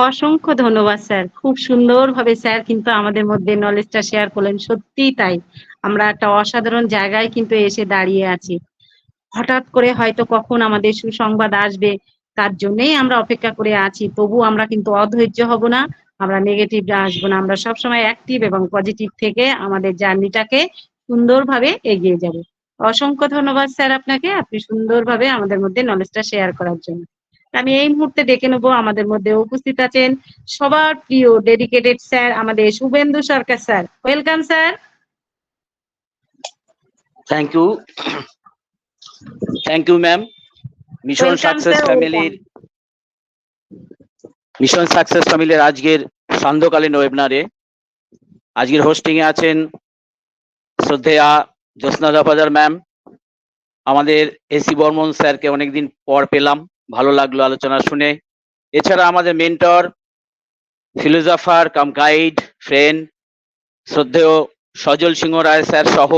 B: অসংখ্য ধন্যবাদ স্যার, খুব সুন্দরভাবে স্যার কিন্তু আমাদের মধ্যে নলেজটা শেয়ার করলেন। সত্যিই তাই, আমরা একটা অসাধারণ জায়গায় কিন্তু এসে দাঁড়িয়ে আছি। হঠাৎ করে হয়তো কখন আমাদের সুসংবাদ আসবে তার জন্যই আমরা অপেক্ষা করে আছি। তবু আমরা কিন্তু অধৈর্য হব না, আমরা নেগেটিভ আসবো না, আমরা সবসময় অ্যাক্টিভ এবং পজিটিভ থেকে আমাদের জার্নিটাকে সুন্দরভাবে এগিয়ে যাব। অসংখ্য ধন্যবাদ স্যার আপনাকে, আপনি সুন্দরভাবে আমাদের মধ্যে নলেজটা শেয়ার করার জন্য। আমি এই মুহূর্তে ডেকে নেবো, আমাদের মধ্যে উপস্থিত আছেন সবার প্রিয় ডেডিকেটেড স্যার, আমাদের Shubhendu Sarkar sir. Welcome sir.
F: Thank you, thank you ma'am. Mission success ফ্যামিলির আজকের সান্ধ্যকালীন ওয়েবিনারে আজকের হোস্টিং এ আছেন শ্রদ্ধেয়া জ্যোৎস্না দফাদার ম্যাম। আমাদের এসি বর্মন স্যারকে অনেকদিন পর পেলাম, ভালো লাগলো আলোচনা শুনে। এছাড়া আমাদের মেন্টর, ফিলোজফার কাম গাইড, ফ্রেন্ড শ্রদ্ধেয় সজল সিংহ রায় স্যার সহ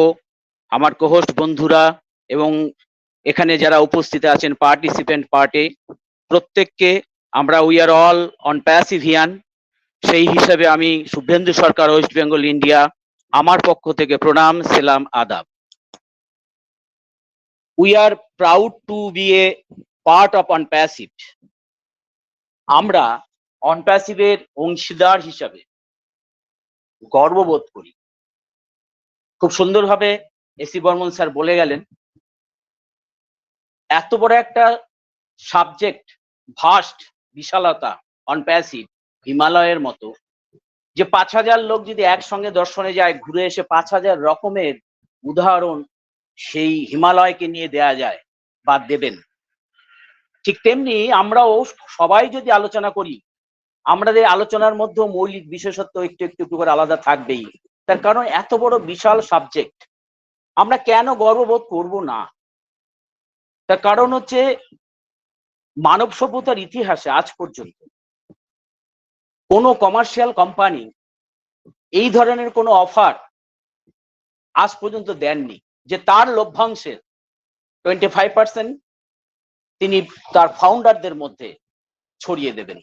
F: আমার কোহোস্ট বন্ধুরা এবং এখানে যারা উপস্থিত আছেন পার্টিসিপেন্ট পার্টে, প্রত্যেককে আমরা we are all Onpassivian, সেই হিসাবে আমি Shubhendu Sarkar, West Bengal, India, আমার পক্ষ থেকে প্রণাম, সালাম, আদাব। We are proud to be a part of Onpassive. আমরা অনপ্যাসিভের অংশীদার হিসাবে গর্ববোধ করি। খুব সুন্দরভাবে এসি বর্মন স্যার বলে গেলেন, এত বড় একটা সাবজেক্ট, ভাস্ট, বিশালতা, অনপ্যাসিভ, হিমালয়ের মতো, যে ৫,০০০ লোক যদি একসঙ্গে দর্শনে যায়, ঘুরে এসে ৫,০০০ রকমের উদাহরণ সেই হিমালয়কে নিয়ে দেয়া যায় বা দেবেন। ঠিক তেমনি আমরাও সবাই যদি আলোচনা করি, আমাদের আলোচনার মধ্যে মৌলিক বিশেষত্ব একটু একটু করে আলাদা থাকবেই। তার কারণ এত বড় বিশাল সাবজেক্ট, আমরা কেন গর্ববোধ করব না? তার কারণ হচ্ছে মানব সভ্যতার ইতিহাসে আজ পর্যন্ত কোনো কমার্শিয়াল কোম্পানি এই ধরনের কোনো অফার আজ পর্যন্ত দেননি যে তার লভ্যাংশের 25% তিনি তার ফাউন্ডারদের মধ্যে ছড়িয়ে দেবেন।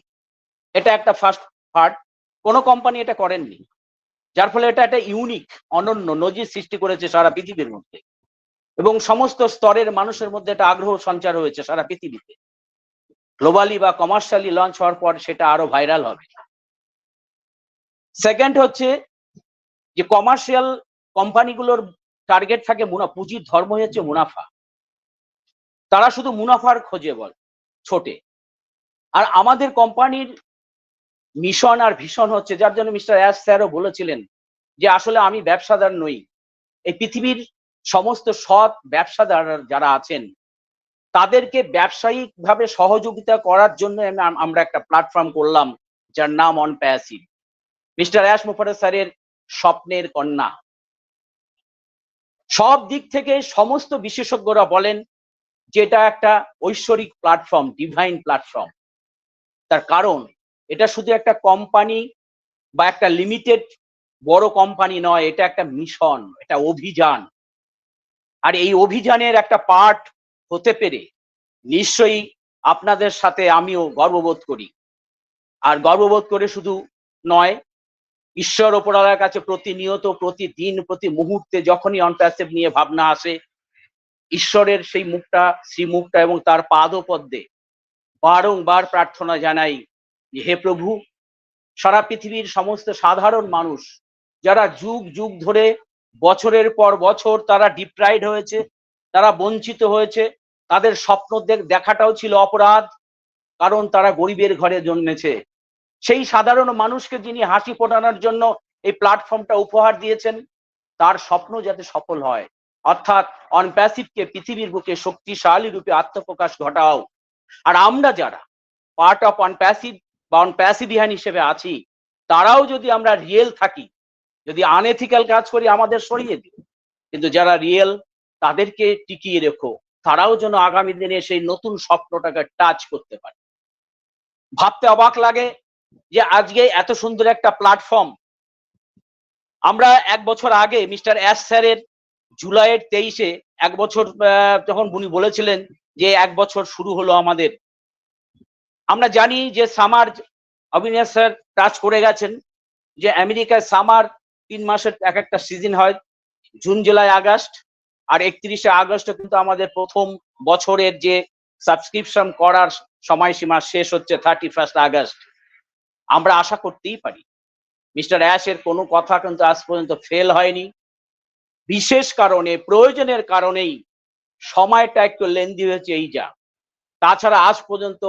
F: এটা একটা ফার্স্ট পার্ট, কোনো কোম্পানি এটা করেননি, যার ফলে এটা একটা ইউনিক, অনন্য নজির সৃষ্টি করেছে সারা পৃথিবীর মধ্যে এবং সমস্ত স্তরের মানুষের মধ্যে একটা আগ্রহ সঞ্চার হয়েছে সারা পৃথিবীতে। গ্লোবালি বা কমার্শিয়ালি লঞ্চ হওয়ার পর সেটা আরো ভাইরাল হবে। সেকেন্ড হচ্ছে যে কমার্শিয়াল কোম্পানিগুলোর টার্গেট থাকে পুঁজির ধর্ম হচ্ছে মুনাফা, তারা শুধু মুনাফার খোঁজে ছোটে। আর আমাদের কোম্পানির মিশন আর ভীষণ হচ্ছে, যার জন্য মিস্টার অ্যাশ স্যারও বলেছিলেন যে আসলে আমি ব্যবসাদার নই, এই পৃথিবীর সমস্ত সৎ ব্যবসাদার যারা আছেন তাদেরকে ব্যবসায়িক ভাবে সহযোগিতা করার জন্য আমরা একটা প্ল্যাটফর্ম করলাম যার নাম অনপ্যাসিভ। মিস্টার অ্যাশ মুফাররস স্যারের স্বপ্নের কন্যা। সব দিক থেকে সমস্ত বিশেষজ্ঞরা বলেন যে এটা একটা ঐশ্বরিক প্ল্যাটফর্ম, ডিভাইন প্ল্যাটফর্ম। তার কারণ এটা শুধু একটা কোম্পানি বা একটা লিমিটেড বড় কোম্পানি নয়, এটা একটা মিশন, এটা অভিযান। আর এই অভিযানের একটা পার্ট হতে পেরে নিশ্চয়ই আপনাদের সাথে আমিও গর্ববোধ করি। আর গর্ববোধ করে শুধু নয়। ঈশ্বর ওপরওয়ালার কাছে প্রতিনিয়ত, প্রতিদিন, প্রতি মুহূর্তে যখনই অনপ্যাসিভ নিয়ে ভাবনা আসে, ঈশ্বরের সেই মুখটা, শ্রীমুখটা এবং তার পাদপদ্মে বারংবার প্রার্থনা জানাই যে হে প্রভু, সারা পৃথিবীর সমস্ত সাধারণ মানুষ যারা যুগ যুগ ধরে বছরের পর বছর তারা ডিপ্রাইড হয়েছে, তারা বঞ্চিত হয়েছে, তাদের স্বপ্ন দেখাটাও ছিল অপরাধ, কারণ তারা গরিবের ঘরে জন্মেছে। সেই সাধারণ মানুষকে যিনি হাসি ফোটানোর জন্য এই প্ল্যাটফর্মটা উপহার দিয়েছেন, তার স্বপ্ন যাতে সফল হয়, অর্থাৎ অনপ্যাসিভকে পৃথিবীর বুকে শক্তিশালী রূপে আত্মপ্রকাশ ঘটাও। আর আমরা যারা পার্ট অফ অনপ্যাসিভ বা অনপ্যাসিভিয়ান হিসেবে আছি, তারাও যদি আমরা রিয়েল থাকি, যদি আনএথিক্যাল কাজ করি আমাদের সরিয়ে দিও, কিন্তু যারা রিয়েল তাদেরকে টিকিয়ে রেখো, তারাও যেন আগামী দিনে সেই নতুন স্বপ্নটাকে টাচ করতে পারে। ভাবতে অবাক লাগে যে আজকে এত সুন্দর একটা প্ল্যাটফর্ম, আমরা 1 বছর আগে মিস্টার অ্যাশ স্যারের জুলাইয়ের 23-এ 1 বছর যখন উনি বলেছিলেন যে 1 বছর শুরু হলো আমাদের, আমরা জানি যে সামার অবিনাশ স্যার টাচ করে গেছেন যে আমেরিকায় সামার 3 মাসের এক একটা সিজন হয়, জুন জুলাই আগস্ট, আর 31শে আগস্ট কিন্তু আমাদের প্রথম বছরের যে সাবস্ক্রিপশন করার সময়সীমা শেষ হচ্ছে 31 আগস্ট। আমরা আশা করতেই পারি মিস্টার অ্যাশের কোনো কথা কিন্তু আজ পর্যন্ত ফেল হয়নি। বিশেষ কারণে, প্রয়োজনের কারণেই সময়টা একটু লেন্দি হয়েছে এই যা। তাছাড়া আজ পর্যন্ত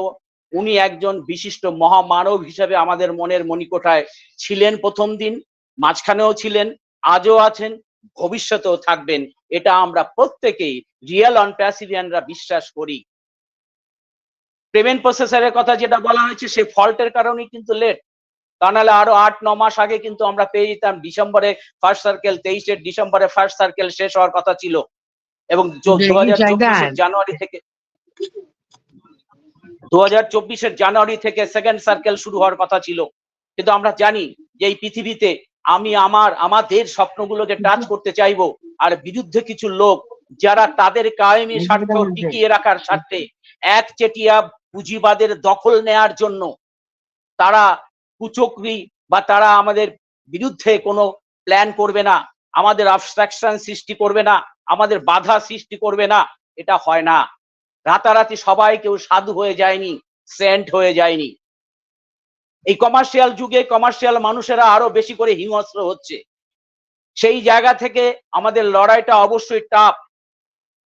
F: উনি একজন বিশিষ্ট মহামানব হিসেবে আমাদের মনের মণিকোঠায় ছিলেন, প্রথম দিন, মাঝখানেও ছিলেন, আজও আছেন, ভবিষ্যতেও থাকবেন। এটা আমরা প্রত্যেকেই রিয়েল অনপ্যাসিভিয়ানরা বিশ্বাস করি। পেমেন্ট প্রসেসরের কথা যেটা বলা হয়েছে, সে ফল্টের কারণেই কিন্তু লেট, তা নাহলে আরো 8-9 মাস আগে কিন্তু আমরা পেয়ে যেতাম। ডিসেম্বরে ফার্স্ট সার্কেল, 23-এর ডিসেম্বরে ফার্স্ট সার্কেল শেষ হওয়ার কথা ছিল, এবং 2024-এর জানুয়ারি থেকে সেকেন্ড সার্কেল শুরু হওয়ার কথা ছিল। কিন্তু আমরা জানি যে এই পৃথিবীতে আমি আমাদের স্বপ্নগুলোকে টাচ করতে চাইবো, আর বিরুদ্ধে কিছু লোক যারা তাদের কায়েমি স্বার্থ টিকিয়ে রাখার স্বার্থে একচেটিয়া পুঁজিবাদের দখল নেয়ার জন্য তারা কুচক্রি বা তারা আমাদের বিরুদ্ধে কোনো প্ল্যান করবে না, আমাদের অবস্ট্রাকশন সৃষ্টি করবে না, আমাদের বাধা সৃষ্টি করবে না। এটা হয় না। রাতারাতি সবাই কেউ সাধু হয়ে যায়নি, সেন্ট হয়ে যায়নি। এই কমার্শিয়াল যুগে কমার্শিয়াল মানুষেরা আরো বেশি করে হিংস্র হচ্ছে। সেই জায়গা থেকে আমাদের লড়াইটা অবশ্যই টাফ।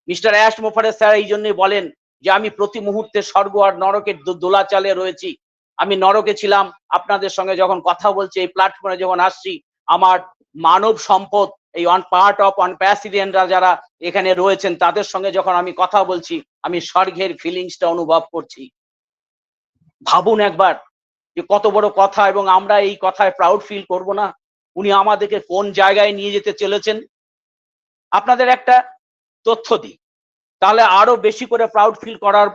F: মিস্টার অ্যাশ মোফারেজ স্যার এই জন্যই বলেন যে আমি প্রতি মুহূর্তে স্বর্গ আর নরকের দোলাচালে রয়েছি। আমি নরকে ছিলাম, আপনাদের সঙ্গে যখন কথা বলছি, এই প্ল্যাটফর্মে যখন আসছি, আমার মানব সম্পদ এই পার্ট অফ অনপ্যাসিভিয়ানরা যারা এখানে রয়েছেন তাদের সঙ্গে যখন আমি কথা বলছি, আমি স্বর্গের ফিলিংসটা অনুভব করছি। ভাবুন একবার যে কত বড় কথা, এবং আমরা এই কথায় প্রাউড ফিল করব না? উনি আমাদেরকে কোন জায়গায় নিয়ে যেতে চলেছেন। আপনাদের একটা তথ্য দিই, তাহলে আরো বেশি করে প্রাউড ফিল করার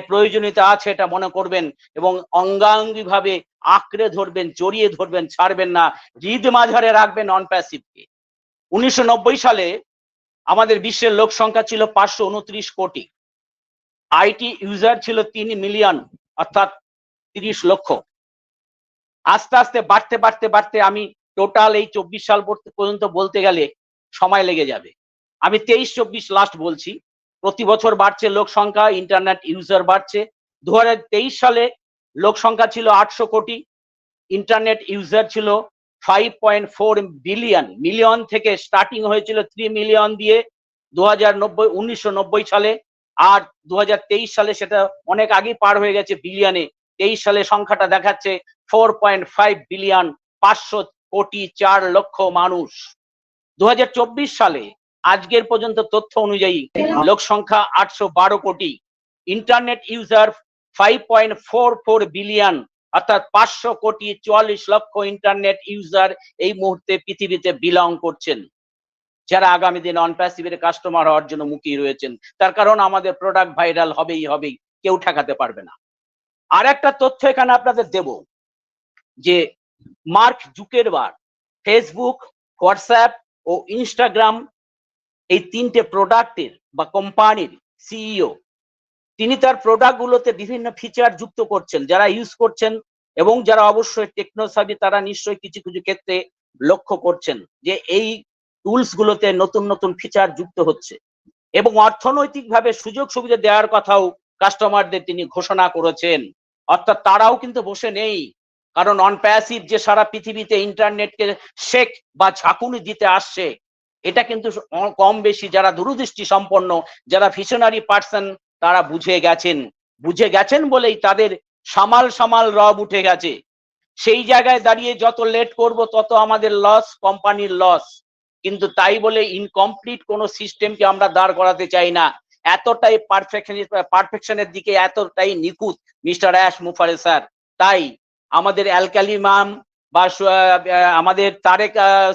F: প্রয়োজনীয়তা আছে এটা মনে করবেন, এবং অঙ্গাঙ্গি ভাবে আঁকড়ে ধরবেন, জড়িয়ে ধরবেন, ছাড়বেন না, হৃদ মাঝারে রাখবেন অনপ্যাসিভকে। 1990 সালে আমাদের বিশ্বের লোক সংখ্যা ছিল 529 কোটি, আইটি ইউজার ছিল 3 মিলিয়ন, অর্থাৎ 30 লক্ষ। আস্তে আস্তে বাড়তে বাড়তে বাড়তে আমি টোটাল এই 24 সাল পর্যন্ত বলতে গেলে সময় লেগে যাবে। আমি 23-24 লাস্ট বলছি। প্রতি বছর বাড়ছে লোক সংখ্যা, ইন্টারনেট ইউজার বাড়ছে। 2023 সালে লোক সংখ্যা ছিল 800 কোটি, ইন্টারনেট ইউজার ছিল 5.4 বিলিয়ন। মিলিয়ন থেকে স্টার্টিং হয়েছিল 3 মিলিয়ন দিয়ে 1990 সালে, আর 2023 সালে সেটা অনেক আগে পার হয়ে গেছে বিলিয়নে। 23 সালে সংখ্যাটা দেখাচ্ছে 4.5 বিলিয়ন, 500 কোটি 4 লক্ষ মানুষ। 2024 সালে আজকের পর্যন্ত তথ্য অনুযায়ী লোক সংখ্যা 812 কোটি, ইন্টারনেট ইউজার 5.44 বিলিয়ন, অর্থাৎ 500 কোটি 44 লক্ষ ইন্টারনেট ইউজার এই মুহূর্তে পৃথিবীতে বিলং করছেন, যারা আগামী দিনে অনপ্যাসিভের কাস্টমার হওয়ার জন্য মুখিয়ে রয়েছেন। তার কারণ আমাদের প্রোডাক্ট ভাইরাল হবেই হবে, কেউ ঠেকাতে পারবে না। আর একটা তথ্য এখানে আপনাদের দেব যে মার্ক জুকারবার্গ ফেসবুক, হোয়াটসঅ্যাপ ও ইনস্টাগ্রাম এই 3টে প্রোডাক্টের বা কোম্পানির সিইও, তিনি তার প্রোডাক্ট গুলোতে বিভিন্ন ফিচার যুক্ত করছেন। যারা ইউজ করছেন এবং যারা অবশ্যই টেকনোসাভি তারা নিশ্চয়ই কিছু কিছু ক্ষেত্রে লক্ষ্য করছেন যে এই টুলস গুলোতে নতুন নতুন ফিচার যুক্ত হচ্ছে এবং অর্থনৈতিকভাবে সুযোগ সুবিধা দেওয়ার কথাও কাস্টমারদের তিনি ঘোষণা করেছেন। অর্থাৎ তারাও কিন্তু বসে নেই, কারণ অন প্যাসিভ যে সারা পৃথিবীতে ইন্টারনেটকে শেক বা ঝাঁকুনি দিতে আসছে, এটা কিন্তু কম বেশি যারা দূরদৃষ্টি সম্পন্ন, যারা ভিশনারি পার্সন, তারা বুঝে গেছেন বলেই তাদের সামাল সামাল রব উঠে গেছে। সেই জায়গায় দাঁড়িয়ে যত লেট করব তত আমাদের লস, কোম্পানির লস। কিন্তু তাই বলে ইনকমপ্লিট কোনো সিস্টেমকে আমরা দাঁড় করাতে চাই না। এতটাই পারফেকশনের দিকে এতটাই নিখুঁত মিস্টার অ্যাশ মুফারে স্যার। তাই আমাদের অ্যালকালি ম্যাম বা আমাদের তারেক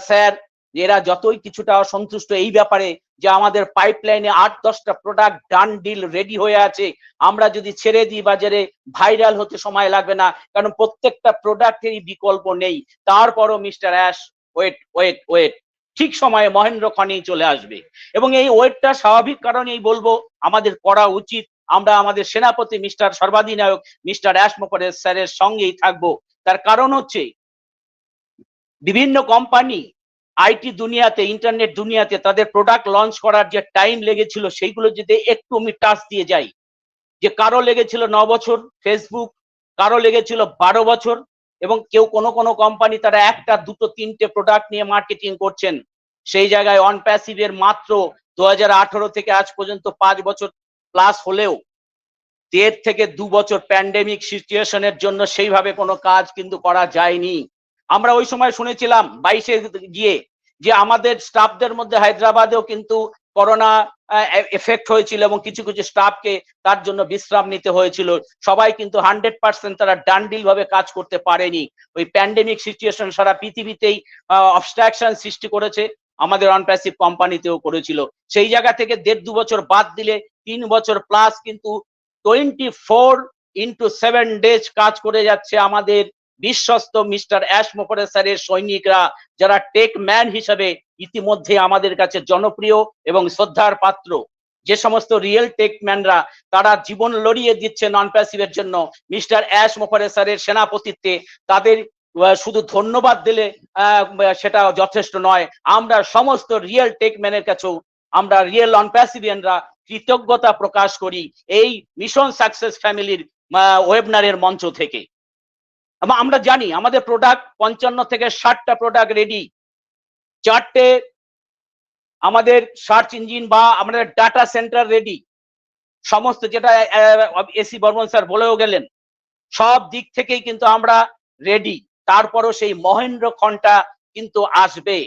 F: স্যার, এরা যতই কিছুটা অসন্তুষ্ট এই ব্যাপারে যে আমাদের পাইপলাইনে 8-10টা প্রোডাক্ট ডান ডিল রেডি হয়ে আছে, আমরা যদি ছেড়ে দিই বাজারে ভাইরাল হতে সময় লাগবে না, কারণ প্রত্যেকটা প্রোডাক্টেরই বিকল্প নেই। তারপরও মিস্টার অ্যাশ ওয়েট, ঠিক সময়ে মহেন্দ্র খনি চলে আসবে। এবং এই ওয়েটটা স্বাভাবিক কারণেই বলবো আমাদের করা উচিত। আমরা আমাদের সেনাপতি মিস্টার সর্বাধিনায়ক মিস্টার অ্যাশ মুফারেজ স্যারের সঙ্গেই থাকবো। তার কারণ হচ্ছে বিভিন্ন কোম্পানি আইটি দুনিয়াতে, ইন্টারনেট দুনিয়াতে তাদের প্রোডাক্ট লঞ্চ করার যে টাইম লেগেছিল সেইগুলো যদি একটু আমি টাচ দিয়ে যাই, যে কারো লেগেছিল 9 বছর ফেসবুক, কারো লেগেছিল 12 বছর, এবং কেউ কোনো কোম্পানি তারা 1টা 2টো 3টে প্রোডাক্ট নিয়ে মার্কেটিং করছেন। সেই জায়গায় অন প্যাসিভের মাত্র 2018 থেকে আজ পর্যন্ত 5 বছর প্লাস হলেও 1.5 থেকে 2 বছর প্যান্ডেমিক সিচুয়েশনের জন্য সেইভাবে কোনো কাজ কিন্তু করা যায়নি। আমরা ওই সময় শুনেছিলাম 22-এ গিয়ে যে আমাদের স্টাফদের মধ্যে হায়দ্রাবাদেও কিন্তু করোনা এফেক্ট হয়েছিল এবং কিছু কিছু স্টাফকে তার জন্য বিশ্রাম নিতে হয়েছিল। সবাই কিন্তু 100% তারা ডান্ডিল ভাবে কাজ করতে পারেনি। ওই প্যান্ডেমিক সিচুয়েশন সারা পৃথিবীতেই অবস্ট্রাকশন সৃষ্টি করেছে, আমাদের অনপ্যাসিভ কোম্পানিতেও করেছিল। সেই জায়গা থেকে 1.5-2 বছর বাদ দিলে 3 বছর প্লাস কিন্তু 24x7 ডেজ কাজ করে যাচ্ছে আমাদের বিশ্বস্ত মিস্টার অ্যাশ মুফারে স্যারের সৈনিকরা, যারা টেক ম্যান হিসেবে ইতিমধ্যে আমাদের কাছে জনপ্রিয় এবং শ্রদ্ধার পাত্র। যে সমস্ত রিয়েল টেক ম্যানরা তারা জীবন লড়িয়ে দিচ্ছে নন প্যাসিভের জন্য মিস্টার অ্যাশ মুফারে স্যারের সেনাপতিত্বে, তাদের শুধু ধন্যবাদ দিলে সেটা যথেষ্ট নয়। আমরা সমস্ত রিয়েল টেক ম্যানের কাছেও আমরা রিয়েল নন প্যাসিভিয়ানরা কৃতজ্ঞতা প্রকাশ করি এই মিশন সাকসেস ফ্যামিলির ওয়েবিনারের মঞ্চ থেকে। আমরা জানি আমাদের প্রোডাক্ট 55 থেকে 60টা প্রোডাক্ট রেডি, 4টে আমাদের সার্চ ইঞ্জিন বা আমাদের ডাটা সেন্টার রেডি, সমস্ত যেটা এসি বর্মন স্যার বলেও গেলেন, সব দিক থেকেই কিন্তু আমরা রেডি। তারপরও সেই মহেন্দ্র খনটা কিন্তু আসবে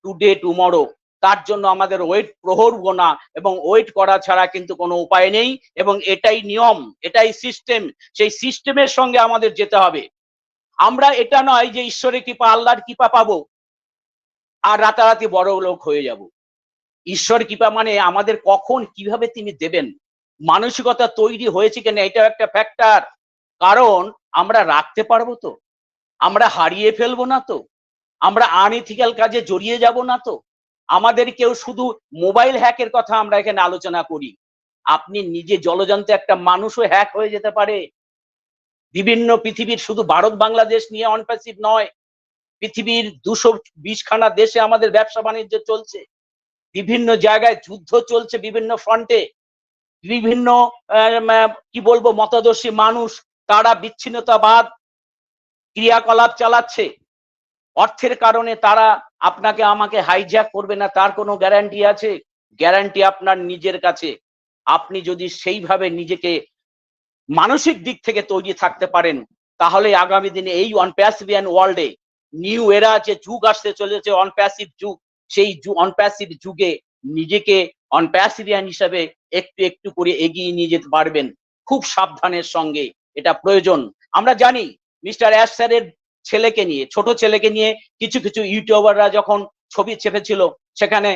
F: টুডে টুমরো। তার জন্য আমাদের ওয়েট প্রহরব না, এবং ওয়েট করা ছাড়া কিন্তু কোনো উপায় নেই। এবং এটাই নিয়ম, এটাই সিস্টেম, সেই সিস্টেমের সঙ্গে আমাদের যেতে হবে। আমরা এটা নয় যে ঈশ্বরের কৃপা, আল্লাহর কৃপা পাবো আর রাতারাতি বড় লোক হয়ে যাব। ঈশ্বর কৃপা মানে আমাদের কখন কিভাবে তিনি দেবেন, মানসিকতা তৈরি হয়েছে কিনা, এটা একটা ফ্যাক্টর। কারণ আমরা রাখতে পারবো তো, আমরা হারিয়ে ফেলবো না তো, আমরা আনইথিক্যাল কাজে জড়িয়ে যাব না তো। আমাদের কেউ শুধু মোবাইল হ্যাকের কথা আমরা এখানে আলোচনা করি, আপনি নিজে জলযন্ত্রে একটা মানুষও হ্যাক হয়ে যেতে পারে। বিভিন্ন পৃথিবীর শুধু ভারত বাংলাদেশ নিয়ে অনপ্যাসিভ নয়, পৃথিবীর 220খানা দেশে আমাদের ব্যবসা বাণিজ্য চলছে, বিভিন্ন জায়গায় যুদ্ধ চলছে, বিভিন্ন ফ্রন্টে বিভিন্ন কি বলবো মতাদর্শী মানুষ তারা বিচ্ছিন্নতাবাদ ক্রিয়াকলাপ চালাচ্ছে। অর্থের কারণে তারা আপনাকে আমাকে হাইজ্যাক করবে না তার কোনো গ্যারান্টি আছে? গ্যারান্টি আপনার নিজের কাছে। আপনি যদি সেইভাবে নিজেকে মানসিক দিক থেকে তৈরি থাকতে পারেন, তাহলে আগামী দিনে এই অনপ্যাসিভিয়ান ওয়ার্ল্ডে নিউ এরা যে যুগ আসতে চলেছে, অনপ্যাসিভ যুগ, সেই অনপ্যাসিভ যুগে নিজেকে অনপ্যাসিভিয়ান হিসাবে একটু একটু করে এগিয়ে নিয়ে যেতে পারবেন, খুব সাবধানের সঙ্গে। এটা প্রয়োজন। আমরা জানি মিস্টার অ্যাশ স্যারের ছেলেকে নিয়ে, ছোট ছেলেকে নিয়ে কিছু কিছু ইউটিউবাররা যখন ছবি ছেপেছিল, সেখানে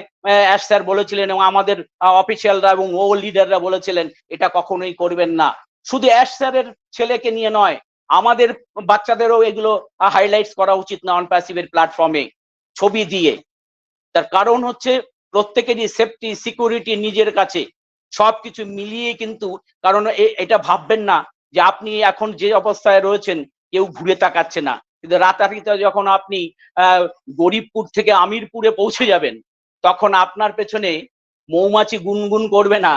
F: অ্যাশ স্যার বলেছিলেন এবং আমাদের অফিসিয়ালরা এবং ও লিডাররা বলেছিলেন এটা কখনোই করবেন না। শুধু অ্যাশ স্যারের ছেলেকে নিয়ে নয়, আমাদের বাচ্চাদেরও এগুলো হাইলাইটস করা উচিত না অনপ্যাসিভের প্ল্যাটফর্মে ছবি দিয়ে। তার কারণ হচ্ছে প্রত্যেকেরই সেফটি সিকিউরিটি নিজের কাছে, সবকিছু মিলিয়ে কিন্তু। কারণ এটা ভাববেন না যে আপনি এখন যে অবস্থায় রয়েছেন কেউ ঘুরে তাকাচ্ছে না। কিন্তু রাতারাতি যখন আপনি গরিবপুর থেকে আমিরপুরে পৌঁছে যাবেন, তখন আপনার পেছনে মৌমাছি গুনগুন করবে না,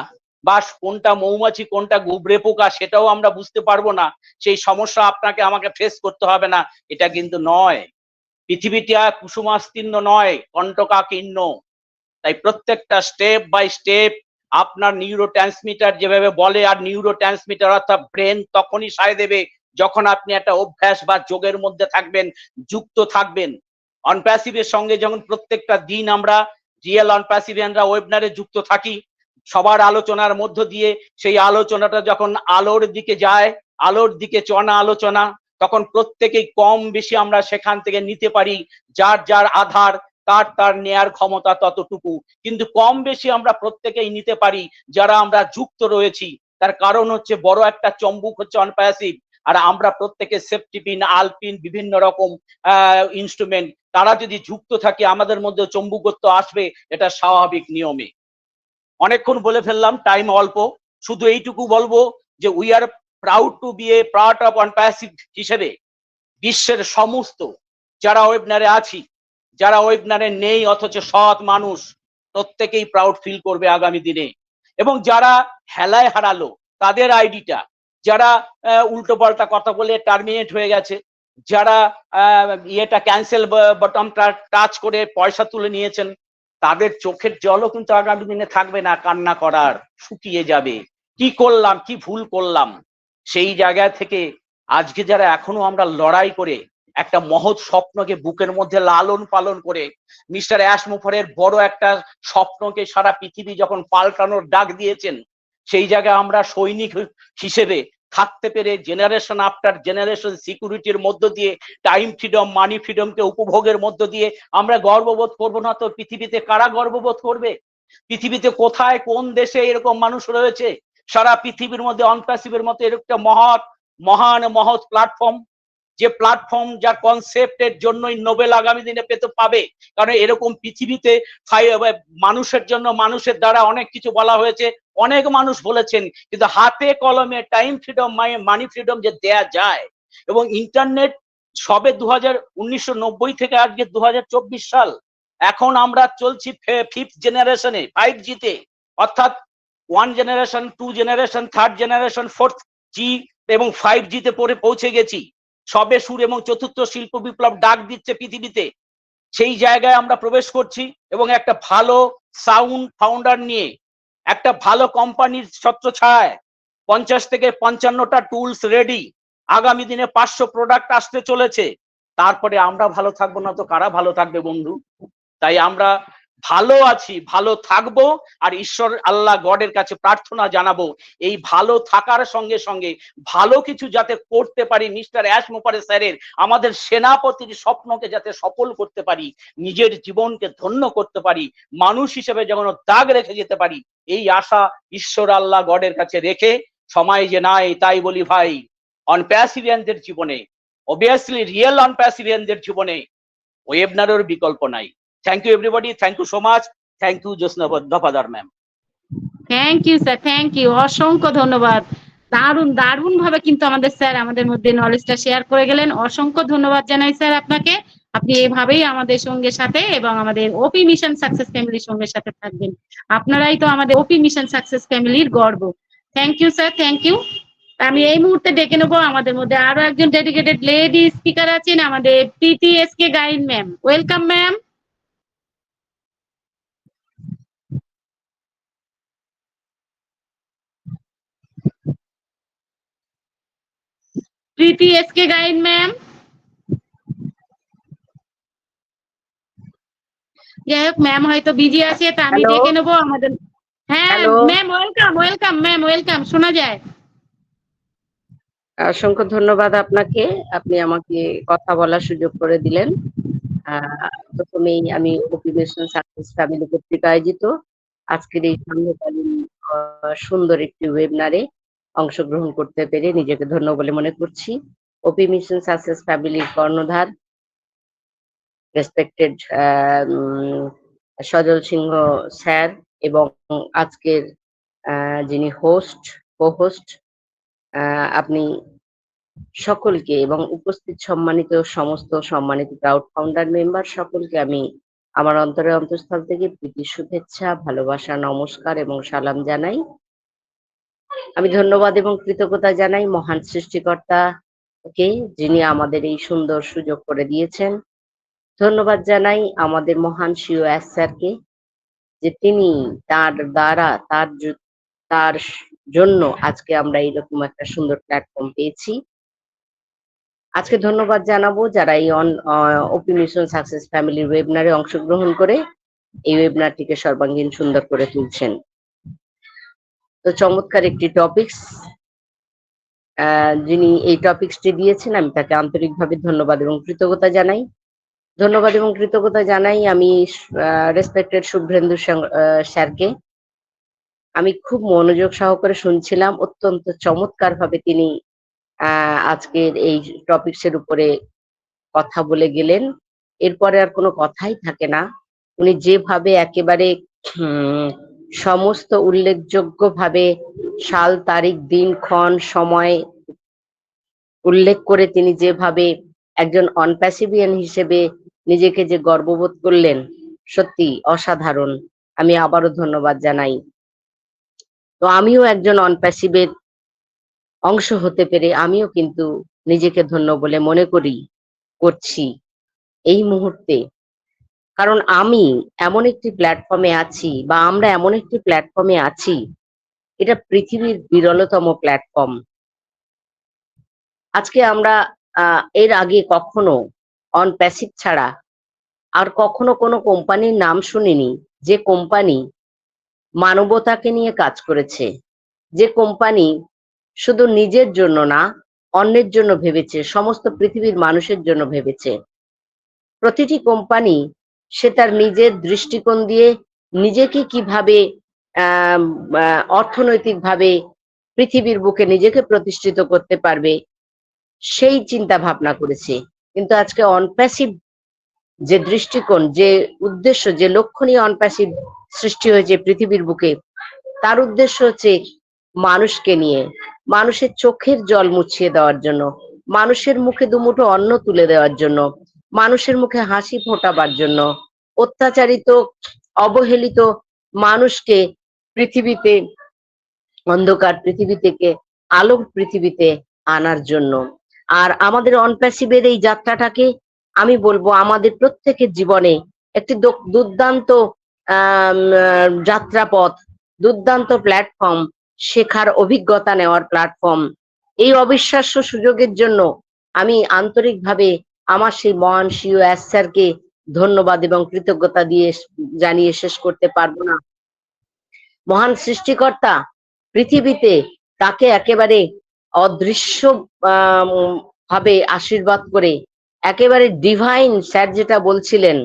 F: বা কোনটা মৌমাছি কোনটা গুবরে পোকা সেটাও আমরা বুঝতে পারবো না। সেই সমস্যা আপনাকে আমাকে ফেস করতে হবে না, এটা কিন্তু নয়। পৃথিবীটা কুসুমাস্তীর্ণ নয়, কণ্টকাকীর্ণ। তাই প্রত্যেকটা স্টেপ বাই স্টেপ আপনার নিউরো ট্রান্সমিটার যেভাবে বলে, আর নিউরো ট্রান্সমিটার অর্থাৎ ব্রেন তখনই সায় দেবে যখন আপনি একটা অভ্যাস বা যোগের মধ্যে থাকবেন, যুক্ত থাকবেন। অনপ্যাসিভের সঙ্গে যখন প্রত্যেকটা দিন আমরা রিয়েল অনপ্যাসিভিয়ানরা ওয়েবিনারে যুক্ত থাকি, সবার আলোচনার মধ্য দিয়ে সেই আলোচনাটা যখন আলোর দিকে যায়, আলোর দিকে চনা আলোচনা, তখন প্রত্যেকেই কম বেশি আমরা সেখান থেকে নিতে পারি। যার যার আধার তার তার নেয়ার ক্ষমতা ততটুকু, কিন্তু কম বেশি আমরা প্রত্যেকেই নিতে পারি যারা আমরা যুক্ত রয়েছি। তার কারণ হচ্ছে বড় একটা চম্বুক হচ্ছে অনপ্যাসিভ, আর আমরা প্রত্যেকে সেফটি পিন, আলপিন, বিভিন্ন রকম ইনস্ট্রুমেন্ট, তারা যদি যুক্ত থাকে আমাদের মধ্যে চম্বুকত্ব আসবে, এটা স্বাভাবিক নিয়মে। অনেকক্ষণ বলে ফেললাম, টাইম অল্প। শুধু এইটুকু বলবো যে we are proud to be a part of Onpassive হিসেবে বিশ্বের সমস্ত যারা ওয়েবিনারে আছি, যারা ওয়েবিনারে নেই অথচ সৎ মানুষ, প্রত্যেকেই প্রাউড ফিল করবে আগামী দিনে। এবং যারা হেলায় হারালো তাদের আইডিটা, যারা উল্টো পাল্টা কথা বলে টার্মিনেট হয়ে গেছে, যারা ইয়েটা ক্যান্সেল বটনটা টাচ করে পয়সা তুলে নিয়েছেন, তাদের চোখের জলও কিন্তু আগামী দিনে থাকবে না, কান্না করার, শুকিয়ে যাবে। কি করলাম, কি ভুল করলাম। সেই জায়গা থেকে আজকে যারা এখনো আমরা লড়াই করে একটা মহৎ স্বপ্নকে বুকের মধ্যে লালন পালন করে, মিস্টার অ্যাশমোফারের বড় একটা স্বপ্নকে সারা পৃথিবী যখন পাল্টানোর ডাক দিয়েছেন, সেই জায়গায় আমরা সৈনিক হিসেবে থাকতে পেরে জেনারেশন আফটার জেনারেশন সিকিউরিটির মধ্য দিয়ে, টাইম ফ্রিডম, মানি ফ্রিডমকে উপভোগের মধ্য দিয়ে আমরা গর্ববোধ করবো না তো পৃথিবীতে কারা গর্ববোধ করবে? পৃথিবীতে কোথায় কোন দেশে এরকম মানুষ রয়েছে? সারা পৃথিবীর মধ্যে অনপ্যাসিভের মতো এরকম একটা মহান মহৎ প্ল্যাটফর্ম, যে প্ল্যাটফর্ম যার কনসেপ্টের জন্যই নোবেল আগামী দিনে পেতে পাবে। কারণ এরকম পৃথিবীতে মানুষের জন্য, মানুষের দ্বারা অনেক কিছু বলা হয়েছে, অনেক মানুষ বলেছেন, কিন্তু হাতে কলমে টাইম ফ্রিডম, মানি ফ্রিডম যে দেয়া যায়। এবং ইন্টারনেট সবে 1990 থেকে আজকে 2024 সাল, এখন আমরা চলছি 5th জেনারেশনে, 5G-তে, অর্থাৎ 1 generation, 2 generation, 3rd generation, 4th G এবং 5G-তে পৌঁছে গেছি। সবে সুর এবং চতুর্থ শিল্প বিপ্লব ডাক দিচ্ছে পৃথিবীতে। সেই জায়গায় আমরা প্রবেশ করছি এবং একটা ভালো সাউন্ড ফাউন্ডার নিয়ে, একটা ভালো কোম্পানির ছত্রছায়ায় 50 থেকে 55টা টুলস রেডি, আগামী দিনে 500 প্রোডাক্ট আসতে চলেছে। তারপরে আমরা ভালো থাকবো না তো কারা ভালো থাকবে বন্ধু? তাই আমরা ভালো আছি, ভালো থাকবো, আর ঈশ্বর আল্লাহ গডের কাছে প্রার্থনা জানাবো এই ভালো থাকার সঙ্গে সঙ্গে ভালো কিছু যাতে করতে পারি, মিস্টার অ্যাশমোফারে স্যারের আমাদের সেনাপতির স্বপ্নকে যাতে সফল করতে পারি, নিজের জীবনকে ধন্য করতে পারি, মানুষ হিসেবে যেমন দাগ রেখে যেতে পারি, এই আশা ঈশ্বর আল্লাহ গডের কাছে রেখে, সময় যে নাই তাই বলি ভাই, অনপ্যাসিভিয়ানদের জীবনে, অবভিয়াসলি রিয়েল অনপ্যাসিভিয়ানদের জীবনে ওয়েবিনারের বিকল্প নাই। Thank you everybody, thank you so much, thank you Josna Dafadar ma'am.
B: Thank you sir, thank you, অসংখ্য ধন্যবাদ। দারুণ ভাবে কিন্তু আমাদের স্যার আমাদের মধ্যে নলেজটা শেয়ার করে গেলেন। অসংখ্য ধন্যবাদ জানাই স্যার আপনাকে। আপনি এভাবেই আমাদের সঙ্গে সাথে এবং আমাদের ওপি মিশন সাকসেস ফ্যামিলির সঙ্গে সাথে থাকবেন। আপনারাই তো আমাদের ওপি মিশন সাকসেস ফ্যামিলির গর্ব। Thank you sir, thank you. আমি এই মুহূর্তে ডেকে নেবো আমাদের মধ্যে আরো একজন ডেডিকেটেড লেডি স্পিকার আছেন, আমাদের PTSK Gain ma'am. Welcome ma'am. PTSK Gain ma'am. যাই হোক, ম্যাম হয়তো বিজি আছে, তা আমি
G: Hello?
B: ডেকে নেবো আমাদের। হ্যাঁ
G: Hello?
B: Ma'am, welcome welcome ma'am, welcome, শোনা যায়।
G: অসংখ্য ধন্যবাদ আপনাকে, আপনি আমাকে কথা বলার সুযোগ করে দিলেন। প্রথমেই আমি ওপি মিশন সাকসেস ফ্যামিলি কর্তৃক আয়োজিত আজকের এই সান্ধ্যকালীন সুন্দর একটি ওয়েবিনারে অংশগ্রহণ করতে পেরে নিজেকে ধন্য বলে মনে করছি। ওপি মিশন সাকসেস ফ্যামিলির কর্ণধার রেসপেক্টেড সজল সিংহ স্যার এবং আজকের যিনি কো হোস্ট, আপনি সকলকে এবং উপস্থিত সম্মানিত সমস্ত সম্মানিত প্রাউড ফাউন্ডার মেম্বার সকলকে আমি আমার অন্তরের অন্তঃস্থল থেকে প্রীতি শুভেচ্ছা, ভালোবাসা, নমস্কার এবং সালাম জানাই। আমি ধন্যবাদ এবং কৃতজ্ঞতা জানাই মহান সৃষ্টিকর্তাকে, যিনি আমাদের এই সুন্দর সুযোগ করে দিয়েছেন। ধন্যবাদ জানাই আমাদের মহান সিওএস স্যারকে, যে তিনি তার দ্বারা তার জন্য আজকে আমরা এইরকম একটা সুন্দর প্ল্যাটফর্ম পেয়েছি। আজকে ধন্যবাদ জানাবো যারা এই ওপি মিশন সাকসেস ফ্যামিলির ওয়েবিনারে অংশগ্রহণ করে এই ওয়েবিনারটিকে সর্বাঙ্গীন সুন্দর করে তুলছেন। তো চমৎকার একটি টপিকস, যিনি এই টপিকসটি দিয়েছেন আমি তাকে আন্তরিকভাবে ধন্যবাদ এবং কৃতজ্ঞতা জানাই। ধন্যবাদ এবং কৃতজ্ঞতা জানাই আমি রেসপেক্টেড শুভ্রেন্দু স্যারকে। আমি খুব মনোযোগ সহকারে শুনছিলাম, অত্যন্ত চমৎকার ভাবে তিনি আজকের এই টপিকসের উপরে কথা বলে গেলেন। এরপরে আর কোনো কথাই থাকে না। উনি যেভাবে একেবারে সমস্ত উল্লেখযোগ্য ভাবে সাল, তারিখ, দিন, ক্ষণ, সময় উল্লেখ করে তিনি যেভাবে একজন অনপ্যাসিভিয়ান হিসেবে নিজেকে যে গর্ববোধ করলেন, সত্যি অসাধারণ। আমি আবারও ধন্যবাদ জানাই। তো আমিও একজন অনপ্যাসিভের অংশ হতে পেরে আমিও কিন্তু নিজেকে ধন্য বলে মনে করছি এই মুহূর্তে। কারণ আমি এমন একটি প্ল্যাটফর্মে আছি, বা আমরা এমন একটি প্ল্যাটফর্মে আছি, এটা পৃথিবীর বিরলতম প্ল্যাটফর্ম। আজকে আমরা এর আগে কখনো অনপ্যাসিভ ছাড়া আর কখনো কোনো কোম্পানির নাম শুনিনি যে কোম্পানি মানবতাকে নিয়ে কাজ করেছে, যে কোম্পানি শুধু নিজের জন্য না অন্যের জন্য ভেবেছে, সমস্ত পৃথিবীর মানুষের জন্য ভেবেছে। প্রতিটি কোম্পানি সে তার নিজের দৃষ্টিকোণ দিয়ে নিজেকে কিভাবে অর্থনৈতিকভাবে পৃথিবীর বুকে নিজেকে প্রতিষ্ঠিত করতে পারবে সেই চিন্তা ভাবনা করেছে। কিন্তু আজকে অনপ্যাসিভ যে দৃষ্টিকোণ, যে উদ্দেশ্য, যে লক্ষ্য নিয়ে অনপ্যাসিভ সৃষ্টি হয়েছে পৃথিবীর বুকে, তার উদ্দেশ্য হচ্ছে মানুষকে নিয়ে, মানুষের চোখের জল মুছিয়ে দেওয়ার জন্য, মানুষের মুখে দুমুঠো অন্ন তুলে দেওয়ার জন্য, মানুষের মুখে হাসি ফোটাবার জন্য, অত্যাচারিত অবহেলিত মানুষকে পৃথিবীতে, অন্ধকার পৃথিবী থেকে আলোক পৃথিবীতে আনার জন্য। আর আমাদের অনপ্যাসিভের এই যাত্রাটাকে আমি বলবো আমাদের প্রত্যেকের জীবনে একটি দুর্দান্ত যাত্রাপথ, দুর্দান্ত প্ল্যাটফর্ম, শেখার অভিজ্ঞতা নেওয়ার প্ল্যাটফর্ম। এই অবিশ্বাস্য সুযোগের জন্য আমি আন্তরিকভাবে আমার সেই মহান সিওএস স্যারকে ধন্যবাদ এবং কৃতজ্ঞতা দিয়ে জানিয়ে শেষ করতে পারবো না। মহান সৃষ্টিকর্তা পৃথিবীতে তাকে একেবারে অদৃশ্য ভাবে আশীর্বাদ করে, একেবারে ডিভাইন স্যার যেটা বলছিলেন,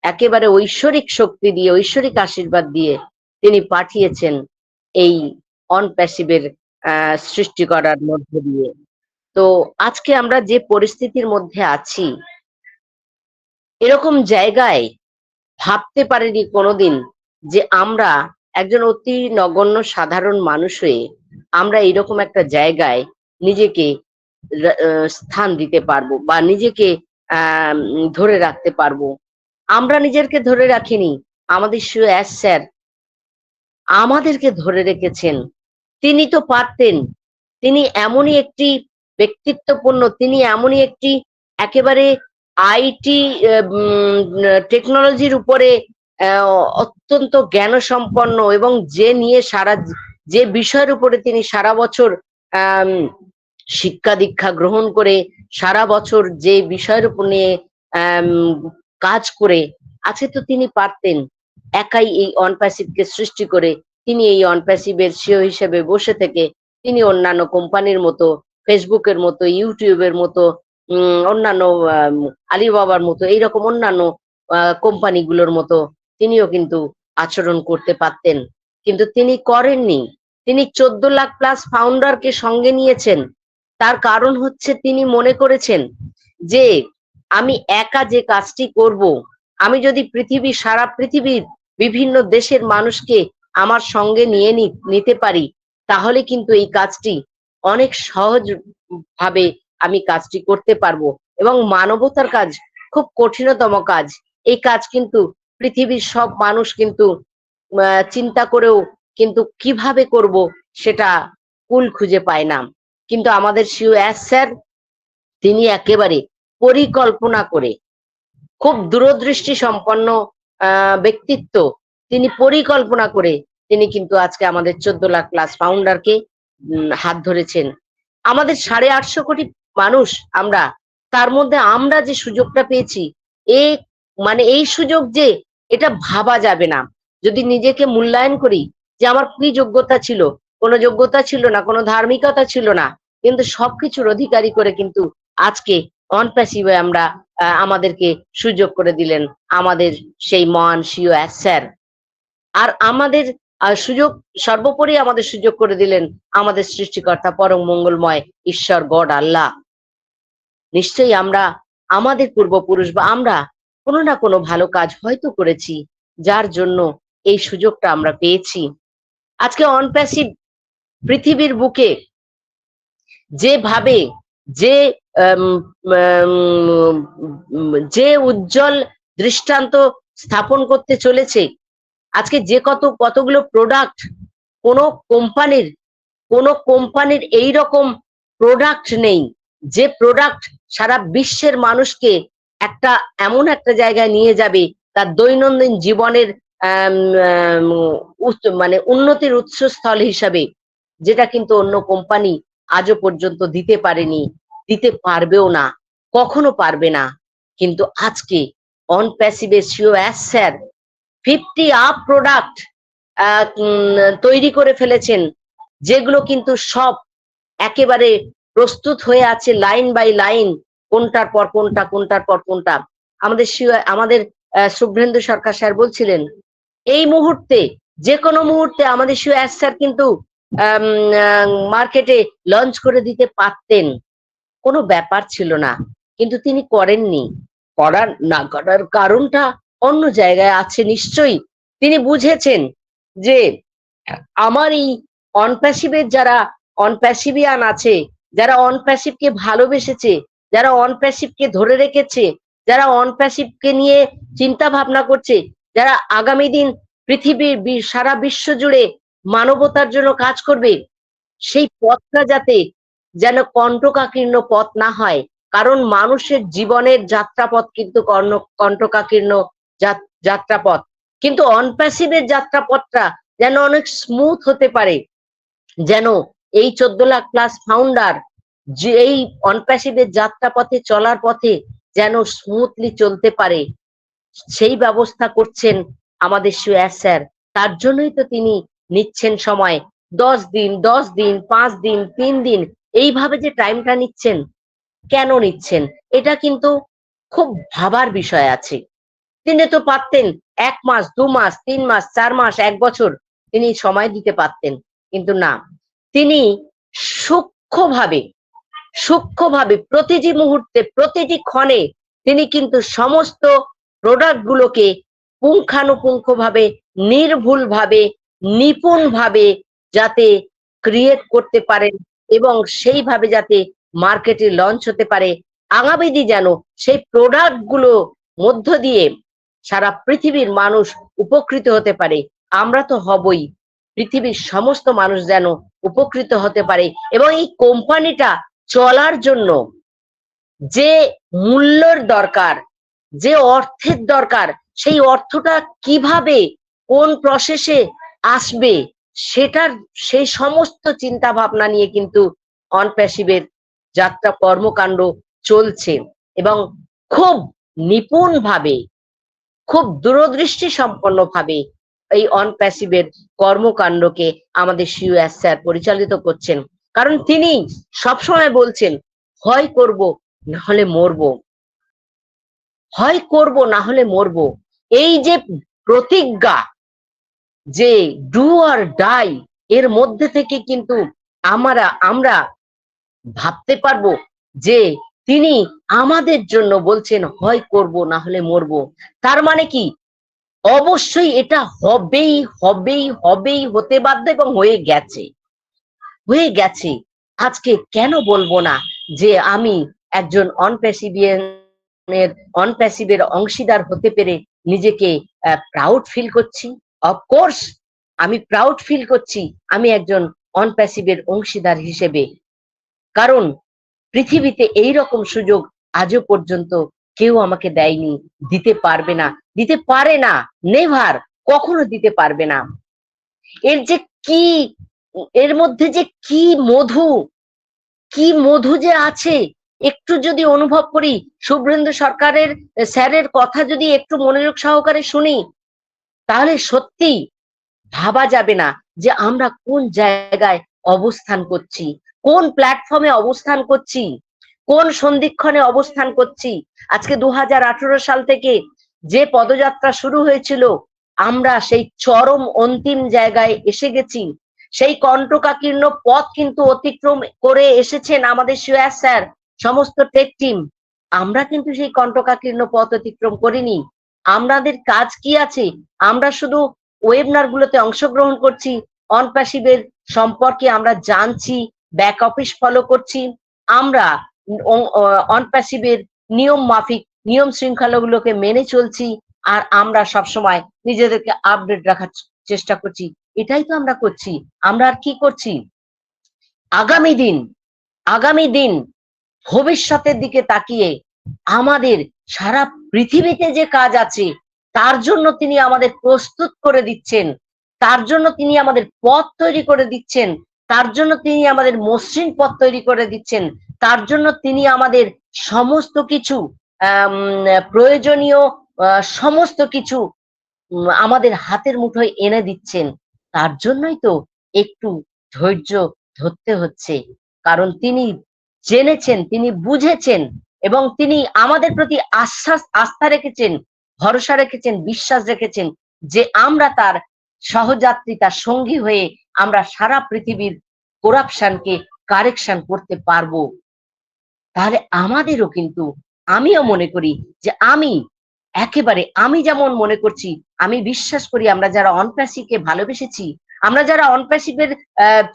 G: একেবারে ঐশ্বরিক শক্তি দিয়ে, ঐশ্বরিক আশীর্বাদ দিয়ে তিনি পাঠিয়েছেন এই অনপ্যাসিভের সৃষ্টি করার মধ্য দিয়ে। তো আজকে আমরা যে পরিস্থিতির মধ্যে আছি, এরকম জায়গায় ভাবতে পারিনি কোনোদিন যে আমরা একজন অতি নগণ্য সাধারণ মানুষ হয়ে আমরা এরকম একটা জায়গায় নিজেকে স্থান দিতে পারবো বা নিজেকে ধরে রাখতে পারবো। আমরা নিজেকে ধরে রাখিনি, আমাদের সিওএস স্যার আমাদেরকে ধরে রেখেছেন। তিনি তো পারতেন, তিনি এমনই একটি ব্যক্তিত্বপূর্ণ, তিনি এমনই একটি একেবারে আইটি টেকনোলজির উপরে অত্যন্ত জ্ঞান সম্পন্ন, এবং যে বিষয়ের উপরে তিনি সারা বছর শিক্ষা দীক্ষা গ্রহণ করে সারা বছর যে বিষয়ের উপর নিয়ে কাজ করে আছে, তো তিনি পারতেন একাই এই অনপ্যাসিভকে সৃষ্টি করে তিনি এই অনপ্যাসিভের সিও হিসেবে বসে থেকে তিনি অন্যান্য কোম্পানির মতো, ফেসবুকের মতো, ইউটিউবের মতো, অন্যান্য আলিবাবার মতো, এইরকম অন্যান্য কোম্পানিগুলোর মতো তিনিও কিন্তু আচরণ করতে পারতেন। কিন্তু তিনি করেননি। তিনি 14 লাখ প্লাস ফাউন্ডারকে সঙ্গে নিয়েছেন। তার কারণ হচ্ছে তিনি মনে করেছেন যে আমি একা যে কাজটি করব, আমি যদি সারা পৃথিবীর বিভিন্ন দেশের মানুষকে আমার সঙ্গে নিয়ে নিতে পারি, তাহলে কিন্তু এই কাজটি অনেক সহজ ভাবে আমি কাজটি করতে পারবো। এবং মানবতার কাজ খুব কঠিনতম কাজ। এই কাজ কিন্তু পৃথিবীর সব মানুষ কিন্তু চিন্তা করেও কিন্তু কিভাবে করব সেটা কুল খুঁজে পায় না। কিন্তু আমাদের সিওএস স্যার তিনি একেবারে পরিকল্পনা করে, খুব দূরদৃষ্টি সম্পন্ন ব্যক্তিত্ব, তিনি পরিকল্পনা করে তিনি কিন্তু আজকে আমাদের 14 লাখ প্লাস ফাউন্ডারকে হাত ধরেছেন। আমাদের 850 কোটি মানুষ আমরা, তার মধ্যে আমরা যে সুযোগটা পেয়েছি, এই সুযোগ যে এটা ভাবা যাবে না। যদি নিজেকে মূল্যায়ন করি যে আমার কি যোগ্যতা ছিল, কোনো যোগ্যতা ছিল না, কোনো ধার্মিকতা ছিল না, কিন্তু সবকিছুর অধিকারী করে কিন্তু আজকে অনপ্যাসিভে আমরা আমাদেরকে সুযোগ করে দিলেন আমাদের সেই মহান সিওএস স্যার। আর আমাদের সুযোগ সর্বোপরি আমাদের সুযোগ করে দিলেন আমাদের সৃষ্টিকর্তা পরম মঙ্গলময় ঈশ্বর গড আল্লাহ। নিশ্চয়ই আমরা আমাদের পূর্বপুরুষ বা আমরা কোনো না কোনো ভালো কাজ হয়তো করেছি, যার জন্য এই সুযোগটা আমরা পেয়েছি। আজকে অনপ্যাসিভ পৃথিবীর বুকে যেভাবে যে উজ্জ্বল দৃষ্টান্ত স্থাপন করতে চলেছে, আজকে যে কতগুলো প্রোডাক্ট, কোনো কোম্পানির এইরকম প্রোডাক্ট নেই যে প্রোডাক্ট সারা বিশ্বের মানুষকে এমন একটা জায়গায় নিয়ে যাবে তার দৈনন্দিন জীবনের মানে উন্নতির উৎসস্থল হিসাবে, যেটা কিন্তু অন্য কোম্পানি আজও পর্যন্ত দিতে পারেনি, দিতে পারবেও না, কখনো পারবে না। কিন্তু আজকে অনপ্যাসিভের সিওএস স্যার 50 আপ প্রোডাক্ট তৈরি করে ফেলেছেন, যেগুলো কিন্তু সব একেবারে প্রস্তুত হয়ে আছে লাইন বাই লাইন, কোনটার পর কোনটা, কোনটার পর কোনটা। আমাদের শুভ্রেন্দু সরকার স্যার বলছিলেন এই মুহূর্তে, যে কোনো মুহূর্তে আমাদের সিওএস স্যার কিন্তু মার্কেটে লঞ্চ করে দিতে পারতেন, কোনো ব্যাপার ছিল না, কিন্তু তিনি করেননি। করার কারণটা অন্য জায়গায় আছে নিশ্চয়ই। তিনি বুঝেছেন যে আমার এই অনপ্যাসিভের যারা অনপ্যাসিভিয়ান আছে, যারা অনপ্যাসিভকে ভালোবেসেছে, যারা অনপ্যাসিভকে ধরে রেখেছে, যারা অনপ্যাসিভকে নিয়ে চিন্তা ভাবনা করছে, যারা আগামী দিন পৃথিবীর সারা বিশ্ব জুড়ে মানবতার জন্য কাজ করবে, সেই পথটা যেন কণ্টকাকীর্ণ পথ না হয়। কারণ মানুষের জীবনের যাত্রাপথ কিন্তু কণ্টকাকীর্ণ যাত্রাপথ, কিন্তু অনপ্যাসিভের যাত্রাপথটা যেন অনেক স্মুথ হতে পারে, যেন এই 14 লাখ প্লাস ফাউন্ডার যে এই অনপ্যাসিভের যাত্রাপথে চলার পথে যেন স্মুথলি চলতে পারে, সেই ব্যবস্থা করছেন আমাদের সিওএস স্যার। তার জন্যই তো তিনি নিচ্ছেন সময় 10 দিন, 5 দিন, 3 দিন, এইভাবে যে টাইমটা নিচ্ছেন, কেন নিচ্ছেন এটা কিন্তু খুব ভাবার বিষয় আছে। তিনি তো পারতেন 1 মাস, 2 মাস, 3 মাস, 4 মাস, 1 বছর তিনি সময় দিতে পারতেন, কিন্তু না, তিনি সূক্ষ্মভাবে প্রতিটি মুহূর্তে, প্রতিটি ক্ষণে তিনি কিন্তু সমস্ত প্রোডাক্ট গুলোকে পুঙ্খানুপুঙ্খভাবে, নির্ভুলভাবে, নিপুণভাবে যাতে ক্রিয়েট করতে পারেন এবং সেইভাবে যাতে মার্কেটে লঞ্চ হতে পারে, আগামী দিন যেন সেই প্রোডাক্ট গুলো মধ্য দিয়ে সারা পৃথিবীর মানুষ উপকৃত হতে পারে। আমরা তো হবই, পৃথিবীর সমস্ত মানুষ যেন উপকৃত হতে পারে। এবং এই কোম্পানিটা চলার জন্য যে মূল্যের দরকার, যে অর্থের দরকার, সেই অর্থটা কিভাবে কোন প্রসেসে আসবে, সেই সমস্ত চিন্তা ভাবনা নিয়ে কিন্তু অনপ্যাসিভের যাত্রা কর্মকাণ্ড চলছে। এবং খুব নিপুণভাবে, খুব দূরদৃষ্টি সম্পন্ন ভাবে এই অনপ্যাসিভের কর্মকাণ্ডকে আমাদের সিওএস স্যার পরিচালিত করছেন। কারণ তিনি সবসময় বলছেন, হয় করব না হলে মরবো, হয় করব না হলে মরবো। এই যে প্রতিজ্ঞা, যে ডু অর ডাই, এর মধ্যে থেকে কিন্তু আমরা ভাবতে পারবো যে তিনি আমাদের জন্য বলছেন হয় করব না হলে মরবো। তার মানে কি, অবশ্যই এটা হবেই হবেই হবেই, হতে বাধ্য এবং হয়ে গেছে। আজকে কেন বলবো না, যে আমি একজন অনপ্যাসিভের অংশীদার হতে পেরে নিজেকে প্রাউড ফিল করছি। অফকোর্স আমি প্রাউড ফিল করছি আমি একজন অনপ্যাসিভের অংশীদার হিসেবে, কারণ পৃথিবীতে এই রকম সুযোগ আজও পর্যন্ত কেউ আমাকে দেয়নি, দিতে পারবে না, দিতে পারে না, নেভার, কখনো দিতে পারবে না। এর যে কি, এর মধ্যে যে কি মধু যে আছে, একটু যদি অনুভব করি, শুভ্রেন্দু সরকারের স্যারের কথা যদি একটু মনোযোগ সহকারে শুনি, তাহলে সত্যি ভাবা যাবে না যে আমরা কোন জায়গায় অবস্থান করছি, কোন প্ল্যাটফর্মে অবস্থান করছি, কোন সন্ধিক্ষণে অবস্থান করছি। আজকে 2018 সাল থেকে যে পদযাত্রা শুরু হয়েছিল, আমরা সেই চরম অন্তিম জায়গায় এসে গেছি। সেই কণ্টকাকীর্ণ পথ কিন্তু অতিক্রম করে এসেছেন আমাদের সুয়াস স্যার, সমস্ত টেক টিম। আমরা কিন্তু সেই কণ্টকাকীর্ণ পথ অতিক্রম করিনি। আমাদের কাজ কি আছে? আমরা শুধু ওয়েবিনার গুলোতে অংশগ্রহণ করছি, অনপ্যাসিভের সম্পর্কে আমরা জানছি, ব্যাক অফিস ফলো করছি, আমরা অনপ্যাসিভের নিয়ম মাফিক নিয়ম শৃঙ্খলাগুলোকে মেনে চলছি, আর আমরা সবসময় নিজেদেরকে আপডেট রাখার চেষ্টা করছি। এটাই তো আমরা করছি। আমরা আর কি করছি? আগামী দিন ভবিষ্যতের দিকে তাকিয়ে আমাদের সারা পৃথিবীতে যে কাজ আছে তার জন্য তিনি আমাদের প্রস্তুত করে দিচ্ছেন, তার জন্য তিনি আমাদের পথ তৈরি করে দিচ্ছেন, তার জন্য তিনি আমাদের মসৃণ পথ তৈরি করে দিচ্ছেন, তার জন্য তিনি আমাদের সমস্ত কিছু প্রয়োজনীয় সমস্ত কিছু আমাদের হাতের মুঠোয় এনে দিচ্ছেন। তার জন্যই তো একটু ধৈর্য ধরতে হচ্ছে, কারণ তিনি জেনেছেন, তিনি বুঝেছেন, এবং তিনি আমাদের প্রতি আস্থা রেখেছেন, ভরসা রেখেছেন, বিশ্বাস রেখেছেন যে আমরা তার সহযাত্রী, তার সঙ্গী হয়ে আমরা সারা পৃথিবীর করাপশনকে কারেকশন করতে পারবো। তাহলে আমাদেরও কিন্তু, আমিও মনে করি যে আমি যেমন মনে করছি, আমি বিশ্বাস করি আমরা যারা অনপ্যাসিভকে ভালোবেসেছি, আমরা যারা অনপ্যাসিভের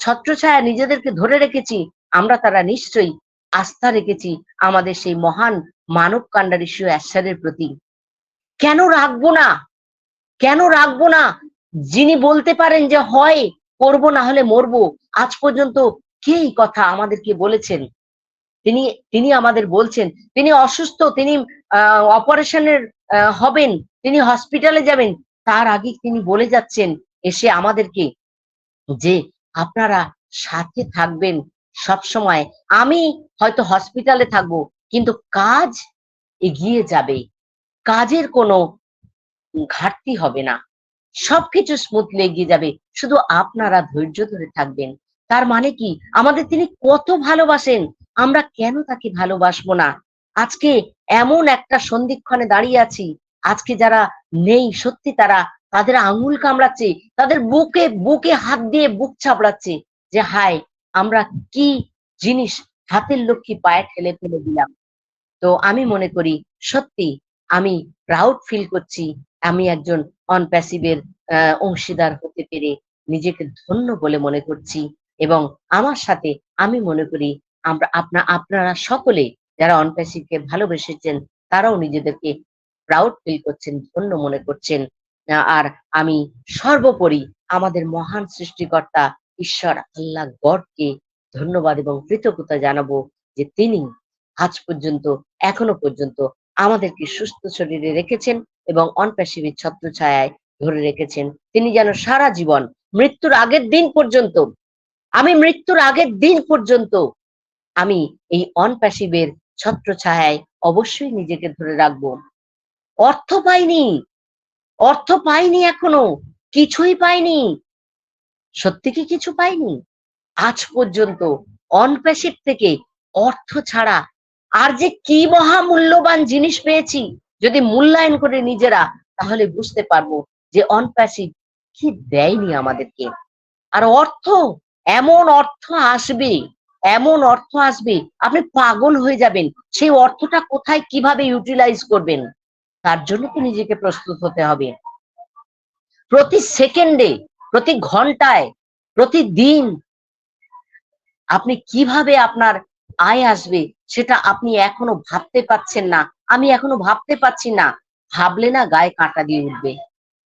G: ছত্রছায়া নিজেদেরকে ধরে রেখেছি, আমরা তারা নিশ্চয়ই আস্থা রেখেছি আমাদের সেই মহান মানব কাণ্ডারী সুয়াস স্যারের প্রতি। কেন রাখবো না? যিনি বলতে পারেন যে হয় করবো না হলে মরবো, আজ পর্যন্ত কে এই কথা আমাদেরকে বলেছেন? তিনি আমাদের বলছেন, তিনি অসুস্থ, তিনি অপারেশনের হবেন, তিনি হসপিটালে যাবেন, তার আগে তিনি বলে যাচ্ছেন এসে আমাদেরকে যে আপনারা সাথে থাকবেন সব সময়। আমি হয়তো হসপিটালে থাকবো, কিন্তু কাজ এগিয়ে যাবে, কাজের কোনো ঘাটতি হবে না, সবকিছু স্মুথলি এগিয়ে যাবে, শুধু আপনারা ধৈর্য ধরে থাকবেন। তার মানে কি? আমাদের তিনি কত ভালোবাসেন, আমরা কেন তাকে ভালোবাসবো না? আজকে এমন একটা সন্ধিক্ষণে দাঁড়িয়ে আছি, আজকে যারা নেই সত্যি তাদের আঙুল কামড়াচ্ছে, তাদের বুকে হাত দিয়ে বুক চাপড়াচ্ছে যে হায়, আমরা কি জিনিস হাতের লক্ষ্মী পায়ে ঠেলে ফেলে দিলাম। তো আমি মনে করি সত্যি আমি প্রাউড ফিল করছি, আমি একজন অনপ্যাসিভের অংশীদার হতে পেরে নিজেকে ধন্য বলে মনে করছি। এবং আমার সাথে আমি মনে করি আপনারা সকলে যারা অনপ্যাসিভকে ভালোবেসেছেন তারাও নিজেদেরকে প্রাউড ফিল করছেন, ধন্য মনে করছেন। আর আমি সর্বোপরি আমাদের মহান সৃষ্টিকর্তা ঈশ্বর আল্লাহ গডকে ধন্যবাদ এবং কৃতজ্ঞতা জানাবো যে তিনি আজ পর্যন্ত, এখনো পর্যন্ত আমাদেরকে সুস্থ শরীরে রেখেছেন এবং অনপ্যাসিভের ছত্রছায়ায় ধরে রেখেছেন। তিনি যেন সারা জীবন মৃত্যুর আগের দিন পর্যন্ত আমি এই অনপ্যাসিভের ছত্রছায়ায় অবশ্যই নিজেকে ধরে রাখবো। অর্থ পাইনি, এখনো কিছুই পাইনি, সত্যি কি কিছু পাইনি? আজ পর্যন্ত অনপ্যাসিভ থেকে অর্থ ছাড়া আর যে কি মহামূল্যবান জিনিস পেয়েছি, যদি মূল্যায়ন করে নিজেরা, তাহলে বুঝতে পারবো যে অনপ্যাসিভ কি দেয়নি আমাদেরকে। আর এমন অর্থ আসবে আপনি পাগল হয়ে যাবেন। সেই অর্থটা কোথায় কিভাবে ইউটিলাইজ করবেন, তার জন্য তো নিজেকে প্রস্তুত হতে হবে। প্রতি সেকেন্ডে, প্রতি ঘন্টায়, প্রতিদিন আপনি কিভাবে আপনার আয় আসবে সেটা আপনি এখনো ভাবতে পারছেন না, আমি এখনো ভাবতে পারছি না, ভাবলে না গায়ে কাঁটা দিয়ে উঠবে।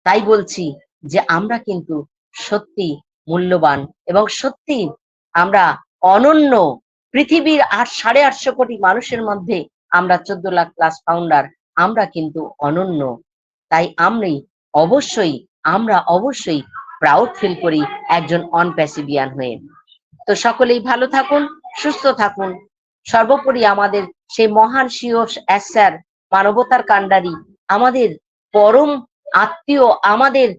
G: তাই বলছি যে আমরা কিন্তু সত্যি মূল্যবান এবং সত্যি আমরা অনন্য। পৃথিবীর 8.5 কোটি মানুষের মধ্যে আমরা 14 লাখ প্লাস ফাউন্ডার, আমরা কিন্তু অনন্য। তাই আমরা অবশ্যই প্রাউড ফিল করি একজন অন প্যাসিভিয়ান হয়ে। তো সকলেই ভালো থাকুন, সুস্থ থাকুন। সর্বোপরি আমাদের সেই মহান সিও স্যার, মানবতার কাণ্ডারি, আমাদের পরম আত্মীয়, আমাদের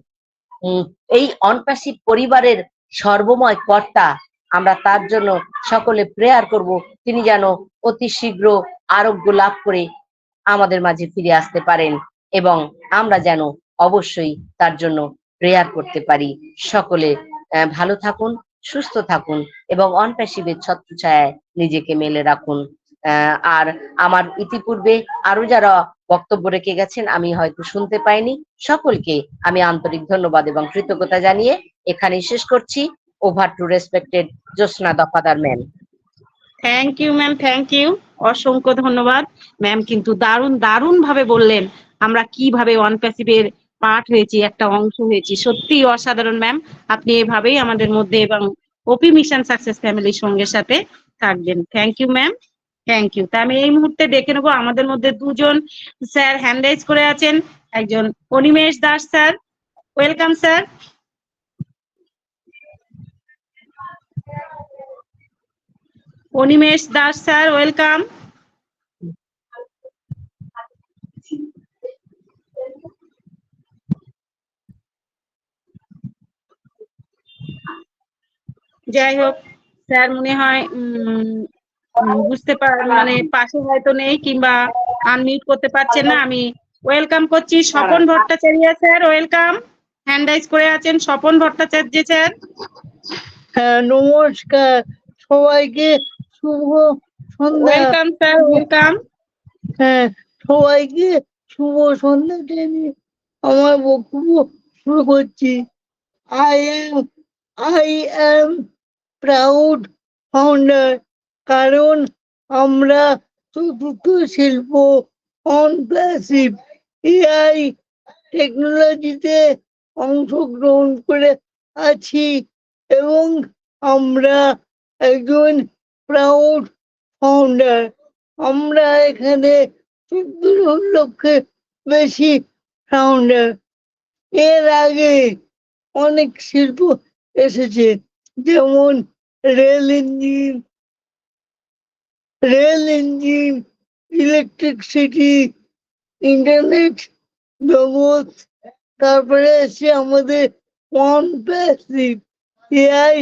G: উম, এই অনপ্যাসিভ পরিবারের সর্বময় কর্তা, আমরা তার জন্য সকলে প্রেয়ার করব তিনি যেন অতি শীঘ্র আরোগ্য লাভ করে আমাদের মাঝে ফিরে আসতে পারেন এবং আমরা যেন অবশ্যই তার জন্য প্রেয়ার করতে পারি। সকলে ভালো থাকুন, সুস্থ থাকুন এবং অনপ্যাসিভের ছত্রছায়ায় নিজেকে মেলে রাখুন। আর আমার ইতিপূর্বে আরো যারা বক্তব্য রেখে গেছেন আমি হয়তো শুনতে পাইনি, সকলকে আমি আন্তরিক ধন্যবাদ এবং কৃতজ্ঞতা জানিয়ে এখানেই শেষ করছি। Over to respected Jyotsna Dafadar ma'am.
B: Thank you ma'am, thank you, অসংখ্য ধন্যবাদ। ম্যাম কিন্তু দারুণ দারুণ ভাবে বললেন আমরা কিভাবে ওয়ান প্যাসিভের পার্ট হয়েছি, একটা অংশ হয়েছি। সত্যি অসাধারণ ম্যাম, আপনি এভাবেই আমাদের মধ্যে এবং ওপি মিশন সাকসেস ফ্যামিলির সঙ্গে সাথে থাকবেন। Thank you ma'am, thank you. তা আমি এই মুহূর্তে দেখে নেবো আমাদের মধ্যে দুজন স্যার হ্যান্ড রাইজ করে আছেন। একজন Animesh Das sir, welcome sir. Animesh Das sir, welcome. যাই হোক, স্যার মনে হয় বুঝতে মানে পাশে হয়তো নেই কিংবা আনমিউট করতে পারছেন না। আমি ওয়েলকাম করছি Swapan Bhattacharya sir, welcome. Hand raise করে আছেন স্বপন ভট্টাচার্য স্যার।
H: হ্যাঁ, নমস্কার সবাইকে, শুভ সন্ধ্যা।
B: Welcome sir, welcome.
H: হ্যাঁ, সবাইকে শুভ সন্ধ্যা জানিয়ে আমার বক্তব্য শুরু করছি। I am proud founder, কারণ আমরা চতুর্থ শিল্প অনপ্যাসিভ এআই টেকনোলজিতে অংশগ্রহণ করে আছি এবং আমরা একজন প্রাউড ফাউন্ডার। আমরা এখানে 14 লক্ষের বেশি ফাউন্ডার। এর আগে অনেক শিল্প এসেছে, যেমন রেল ইঞ্জিন, ইলেকট্রিসিটি, ইন্টারনেট জগৎ। তারপরে এসে আমাদের on passive AI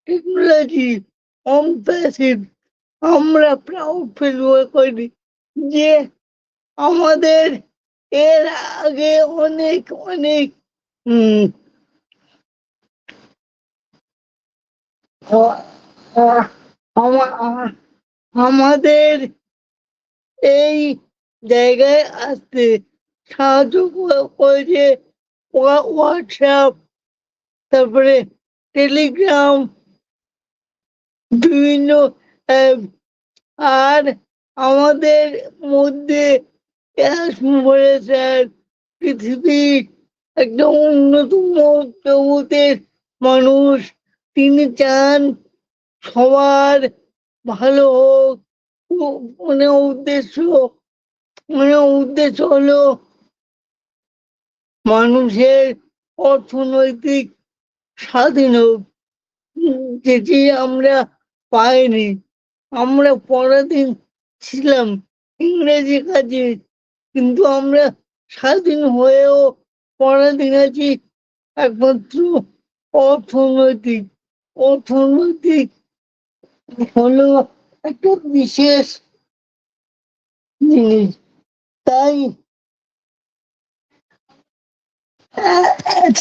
H: technology, on passive. আমরা প্রাউড ফিল করি যে আমাদের এর আগে অনেক আমাদের এই জায়গায় আসতে সাহায্য করেছে হোয়াটসঅ্যাপ, তারপরে টেলিগ্রাম, বিভিন্ন অ্যাপ। আর আমাদের মধ্যে স্যার পৃথিবীর একটা অন্যতম জগতের মানুষ। তিনি চান সবার ভালো হোক। উদ্দেশ্য হলো মানুষের অর্থনৈতিক স্বাধীন হোক, যেটি আমরা পাইনি। আমরা পরাধীন ছিলাম ইংরেজি কাজে, কিন্তু আমরা স্বাধীন হয়েও পরাধীন আছি একমাত্র অর্থনৈতিক হলো একটা বিশেষ জিনিস। তাই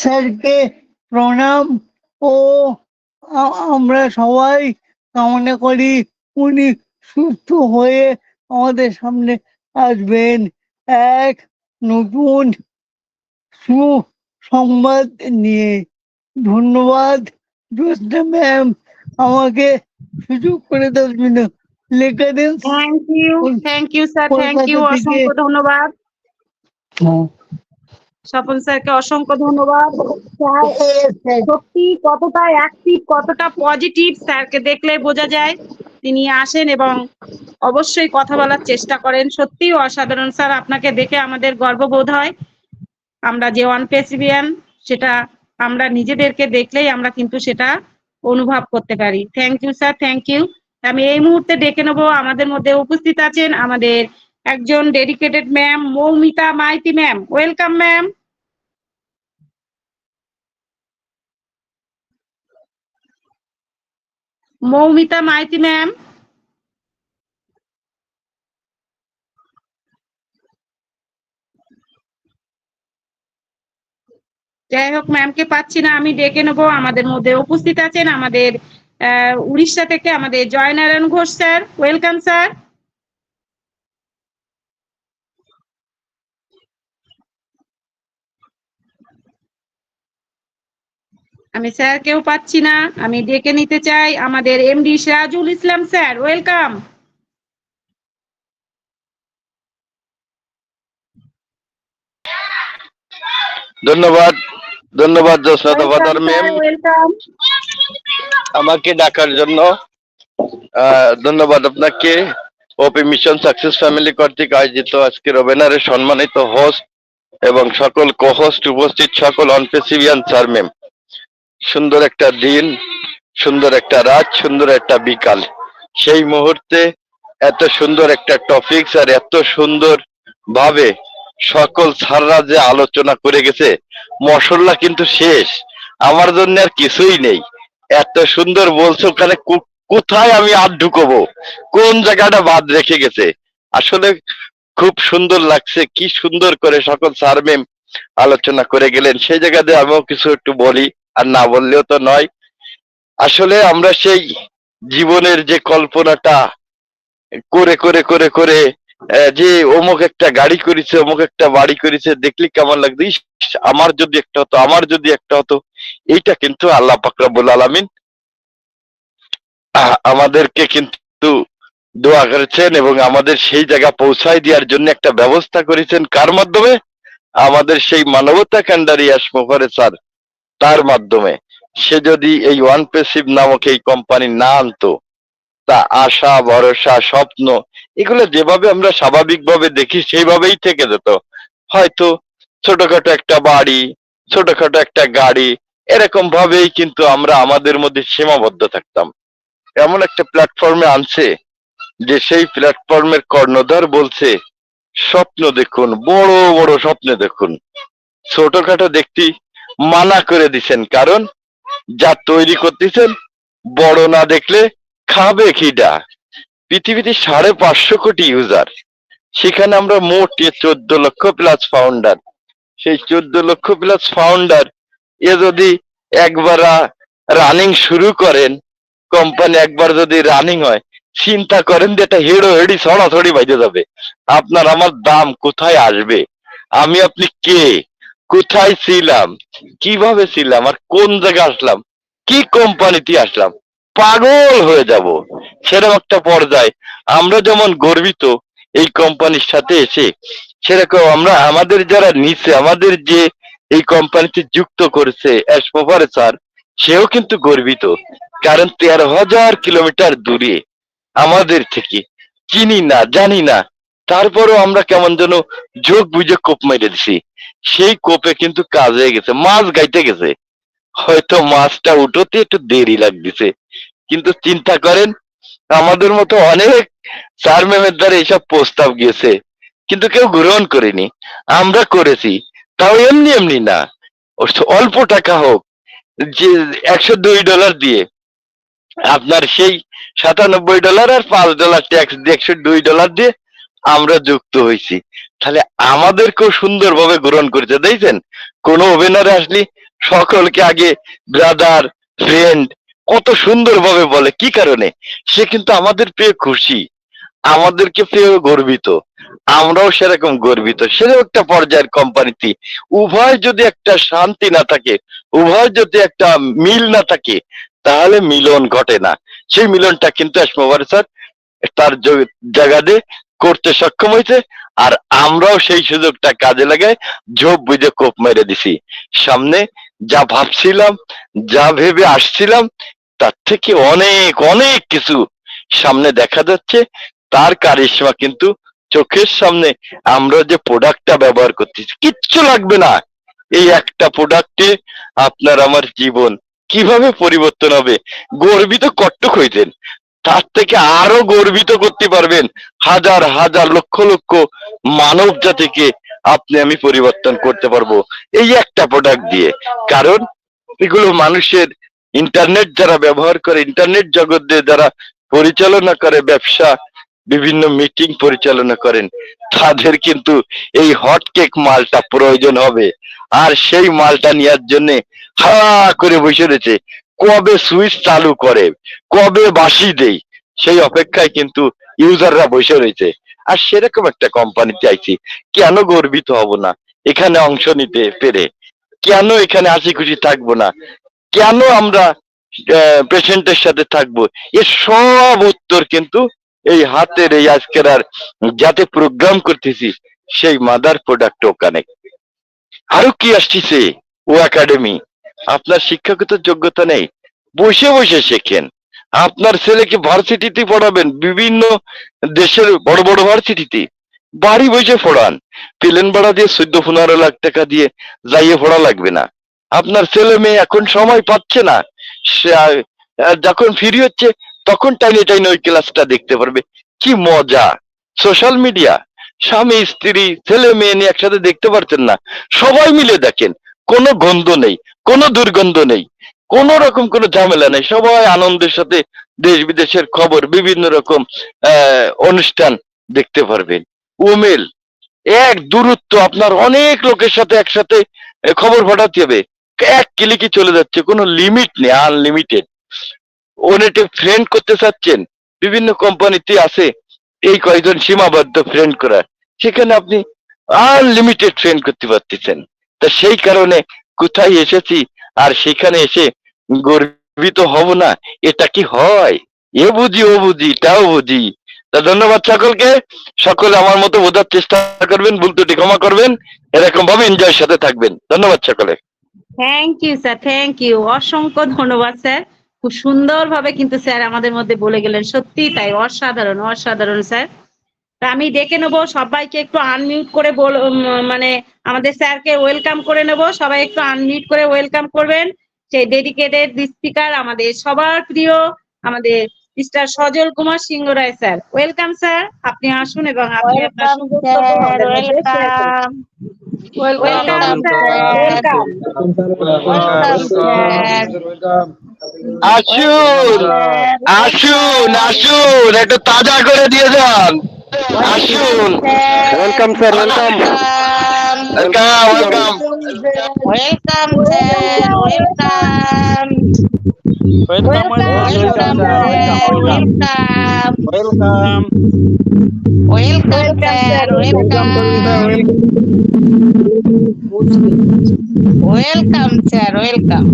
H: স্যারকে প্রণাম ও আমরা সবাই কামনা করি উনি সুস্থ হয়ে আমাদের সামনে আসবেন এক নতুন সুসংবাদ নিয়ে। ধন্যবাদ জ্যোৎস্না ম্যাম আমাকে সুযোগ করে দেওয়ার জন্য। লিখে দিন
B: thank you sir, thank you,
H: Kolkata থেকে।
B: অসংখ্য ধন্যবাদ।
H: হ্যাঁ।
B: স্বপন স্যারকে অসংখ্য ধন্যবাদ। স্যার সত্যি কতটা অ্যাক্টিভ, কতটা পজিটিভ, স্যারকে দেখলে বোঝা যায়। তিনি আসেন এবং অবশ্যই কথা বলার চেষ্টা করেন। সত্যিই অসাধারণ স্যার, আপনাকে দেখে আমাদের গর্ববোধ হয়। আমরা যে ওয়ান পেসিভিয়ান, সেটা আমরা নিজেদেরকে দেখলেই আমরা কিন্তু সেটা অনুভব করতে পারি। Thank you sir, thank you. আমি এই মুহূর্তে ডেকে নেবো, আমাদের মধ্যে উপস্থিত আছেন আমাদের একজন dedicated ma'am, Moumita Maiti ma'am. Welcome ma'am. Moumita Maiti ma'am. যাই হোক, ম্যামকে পাচ্ছি না, আমি ডেকে নেবো। আমাদের মধ্যে উপস্থিত আছেন আমাদের উড়িষ্যা থেকে আমাদের Joynarayan Ghosh sir. Welcome sir. আমি স্যারকেও পাচ্ছি না, আমি ডেকে নিতে চাই আমাদের MD Sirajul Islam sir. Welcome.
I: ধন্যবাদ, ধন্যবাদ জ্যোৎস্না দফাদার ম্যাম
B: ওয়েলকাম।
I: আমাকে ডাকার জন্য। ধন্যবাদ আপনাকে। ওপি মিশন সাকসেস ফ্যামিলি কর্তৃক আয়োজিত আজকের ওয়েবিনারে সম্মানিত হোস্ট এবং সকল কো-হোস্ট, উপস্থিত সকল অনপেসিভিয়ান স্যার ম্যাম। সুন্দর একটা দিন, সুন্দর একটা রাত, সুন্দর একটা বিকাল। সেই মুহূর্তে এত সুন্দর একটা টপিকস আর এত সুন্দর ভাবে সকল স্যাররা যে আলোচনা করে গেছে, মশলা কিন্তু শেষ, আমার জন্য আর কিছুই নেই। এত সুন্দর বলছো, ওখানে কোথায় আমি আর ঢুকবো, কোন জায়গাটা বাদ রেখে গেছে। আসলে খুব সুন্দর লাগছে, কি সুন্দর করে সকল স্যার ম্যাম আলোচনা করে গেলেন। সেই জায়গাতে আমিও কিছু একটু বলি, আর না বললেও তো নয়। আসলে আমরা সেই জীবনের যে কল্পনাটা করে করে করে করে যে অমুক একটা গাড়ি করেছে, অমুক একটা বাড়ি করেছে, দেখলে কেমন লাগবে, ইস, আমার যদি একটা হতো, আমার যদি একটা হতো। এইটা কিন্তু আল্লাহ পাক রব্বুল আলামিন আমাদেরকে কিন্তু দোয়া করেছেন এবং আমাদের সেই জায়গা পৌঁছায় দেওয়ার জন্য একটা ব্যবস্থা করেছেন। কার মাধ্যমে? আমাদের সেই মানবতা কান্ডারি মোফারে স্যার, তার মাধ্যমে। সে যদি এই ওয়ান পেসিভ নামক এই কোম্পানি না আনতো, তা আশা, ভরসা, স্বপ্ন, এগুলো যেভাবে আমরা স্বাভাবিকভাবে দেখি সেইভাবেই থেকে যেত। হয়তো ছোটখাটো একটা বাড়ি, ছোটখাটো একটা গাড়ি, এরকম ভাবেই কিন্তু আমরা আমাদের মধ্যে সীমাবদ্ধ থাকতাম। এমন একটা প্ল্যাটফর্মে আনছে যে সেই প্ল্যাটফর্মের কর্ণধার বলছে, স্বপ্ন দেখুন, বড় বড় স্বপ্ন দেখুন, ছোটখাটো দেখতে মানা করে দিছেন। কারণ যা তৈরি করতেছেন, বড় না দেখলে খাবে খিডা। পৃথিবীতে 550 কোটি ইউজার, সেখানে আমরা মোট 14 লক্ষ প্লাস ফাউন্ডার। সেই 14 লক্ষ প্লাস ফাউন্ডার এ যদি একবার রানিং শুরু করেন, কোম্পানি একবার যদি রানিং হয়, চিন্তা করেন যে এটা হেড়ো হেড়ি ছড়াছড়ি বাইরে যাবে। আপনার আমার দাম কোথায় আসবে? আমি আপনি কে, কোথায় ছিলাম, কিভাবে ছিলাম, আর কোন জায়গায় আসলাম, কি কোম্পানিতে আসলাম, পাগল হয়ে যাব। সেরকম একটা পর্যায়ে আমরা যেমন গর্বিত এই কোম্পানির সাথে এসে, সেরকম আমরা আমাদের যারা নিচে, আমাদের যে এই কোম্পানিতে যুক্ত করেছে অ্যাশমোভারে স্যার, সেও কিন্তু গর্বিত। কারণ 13,000 কিলোমিটার দূরে আমাদের থেকে, চিনি না, জানি না, তারপরও আমরা কেমন যেন যোগ বুঝে কোপ মেরে দিছি। সেই কোপে কিন্তু কাজ হয়ে গেছে, মাছ গাইতে গেছে। হয়তো মাছটা উঠোতে একটু দেরি লাগতেছে, কিন্তু চিন্তা করেন, আমাদের মতো অনেক স্যার ম্যামের দ্বারা এইসব প্রস্তাব গিয়েছে, কিন্তু কেউ গ্রহণ করেনি। আমরা করেছি, তাও এমনি এমনি না, অল্প টাকা হোক, যে $102 দিয়ে আপনার সেই $97 আর $5 ট্যাক্স দিয়ে $102 দিয়ে আমরা যুক্ত হয়েছি। তাহলে আমাদেরকেও সুন্দরভাবে গ্রহণ করেছে। দেখছেন, কোন ওভেনারে আসলে সকলকে আগে ব্রাদার, ফ্রেন্ড, কত সুন্দরভাবে বলে। কি কারণে? সে কিন্তু আমাদের পেয়ে খুশি, আমাদেরকে পেয়ে গর্বিত, আমরাও সেরকম গর্বিত। সেরকম একটা পর্যায়ের কোম্পানিতে উভয় যদি একটা শান্তি না থাকে, উভয় যদি একটা মিল না থাকে, তাহলে মিলন ঘটে না। সেই মিলনটা কিন্তু অ্যাশমোভারে স্যার তার জায়গাতে করতে সক্ষম হয়েছে। আর আমরাও সেই সুযোগটা কাজে লাগায় ঝোপ বুঝে কোপ মেরে দিছি। সামনে যা ভাবছিলাম, যা ভেবে আসছিলাম, তার থেকে অনেক অনেক কিছু সামনে দেখা যাচ্ছে। তার কারিশমা কিন্তু চোখের সামনে। আমরা যে প্রোডাক্টটা ব্যবহার করতেছি, কিচ্ছু লাগবে না। এই একটা প্রোডাক্টে আপনার আমার জীবন কিভাবে পরিবর্তন হবে, গর্বিত কট্টক হইতেন, তার থেকে আরো গর্বিত করতে পারবেন হাজার হাজার লক্ষ লক্ষ মানব জাতিকে আপনি আমি পরিবর্তন করতে পারবো এই একটা প্রোডাক্ট দিয়ে। কারণ এগুলো মানুষের, ইন্টারনেট যারা ব্যবহার করে, ইন্টারনেট জগৎ দিয়ে যারা পরিচালনা করে ব্যবসা, বিভিন্ন মিটিং পরিচালনা করেন, তাদের কিন্তু এই হট কেক মালটা প্রয়োজন হবে। আর সেই মালটা নেওয়ার জন্য হা করে বসে রয়েছে, কবে সুইচ চালু করে, কবে বাঁশি দেই, সেই অপেক্ষায় কিন্তু ইউজাররা বসে রয়েছে। আর সেরকম একটা কোম্পানি চাইছি, কেন গর্বিত হব না এখানে অংশ নিতে পেরে? কেন এখানে হাসি খুশি থাকবো না? কেন আমরা পেশেন্টের সাথে থাকবো? এর সব উত্তর কিন্তু এই হাতের এই আজকের আর যাতে প্রোগ্রাম করতেছি সেই মাদার প্রোডাক্ট ওখানে। আরো কি আসছে, ও একাডেমি। আপনার শিক্ষাগত যোগ্যতা নেই, বসে বসে শেখেন। আপনার ছেলেকে ভার্সিটিতে পড়াবেন, বিভিন্ন দেশের বড় বড় ভার্সিটিতে বাড়ি বসে পড়ান। প্লেন ভাড়া দিয়ে 14-15 লাখ টাকা দিয়ে যাইয়ে পড়া লাগবে না। আপনার ছেলে মেয়ে এখন সময় পাচ্ছে না, সে যখন ফ্রি হচ্ছে তখন টাইনে টাইনে ওই ক্লাসটা দেখতে পারবে। কি মজা! সোশ্যাল মিডিয়া, স্বামী স্ত্রী ছেলে মেয়ে নিয়ে একসাথে দেখতে পারছেন না, সবাই মিলে দেখেন। কোনো গন্ধ নেই, কোনো দুর্গন্ধ নেই, কোন রকম কোনো ঝামেলা নেই, সবাই আনন্দের সাথে দেশ বিদেশের খবর, বিভিন্ন রকম অনুষ্ঠান দেখতে পারবেন। ওমেল এক দূরত্ব, আপনার অনেক লোকের সাথে একসাথে খবর পাঠাতে হবে, এক ক্লিকে চলে যাচ্ছে, কোনো লিমিট নেই, আনলিমিটেড। ওনেটে ফ্রেন্ড করতে চাচ্ছেন, বিভিন্ন কোম্পানিতে আছে এই কয়েকজন সীমাবদ্ধ ফ্রেন্ড করার, সেখানে আপনি আনলিমিটেড ফ্রেন্ড করতে পারতেছেন। তা সেই কারণে কোথায় এসেছি আর সেখানে এসে গর্বিত হব না, এটা কি হয়? এ বুঝি ও বুঝি তাও বুঝি। তা ধন্যবাদ সকলকে। সকলে আমার মতো বোঝার চেষ্টা করবেন, ভুল ত্রুটি ক্ষমা করবেন, এরকম ভাবে এনজয়ের সাথে থাকবেন। ধন্যবাদ সকলে।
B: Thank you sir, thank you, অসংখ্য ধন্যবাদ স্যার। খুব সুন্দরভাবে কিন্তু স্যার আমাদের মধ্যে বলে গেলেন, সত্যি তাই, অসাধারণ অসাধারণ স্যার। তা আমি ডেকে নেবো সবাইকে, একটু আনমিউট করে মানে আমাদের স্যারকে ওয়েলকাম করে নেব। সবাই একটু আনমিউট করে ওয়েলকাম করবেন সেই ডেডিকেটেড স্পিকার, আমাদের সবার প্রিয়, আমাদের মিস্টার সজল কুমার সিংহ রায় স্যার। ওয়েলকাম স্যার, আপনি আসুন এবং আপনি আপনার সুবক্তব্য আমাদের মধ্যে শেয়ার করুন। Welcome sir, welcome.
I: আসুন আসুন আসুন, একটু তাজা করে দিয়ে যান। আসুন, welcome sir, welcome welcome welcome
G: welcome sir, welcome
B: welcome
G: welcome sir, welcome
A: welcome.
G: Welcome sir, welcome welcome sir, welcome.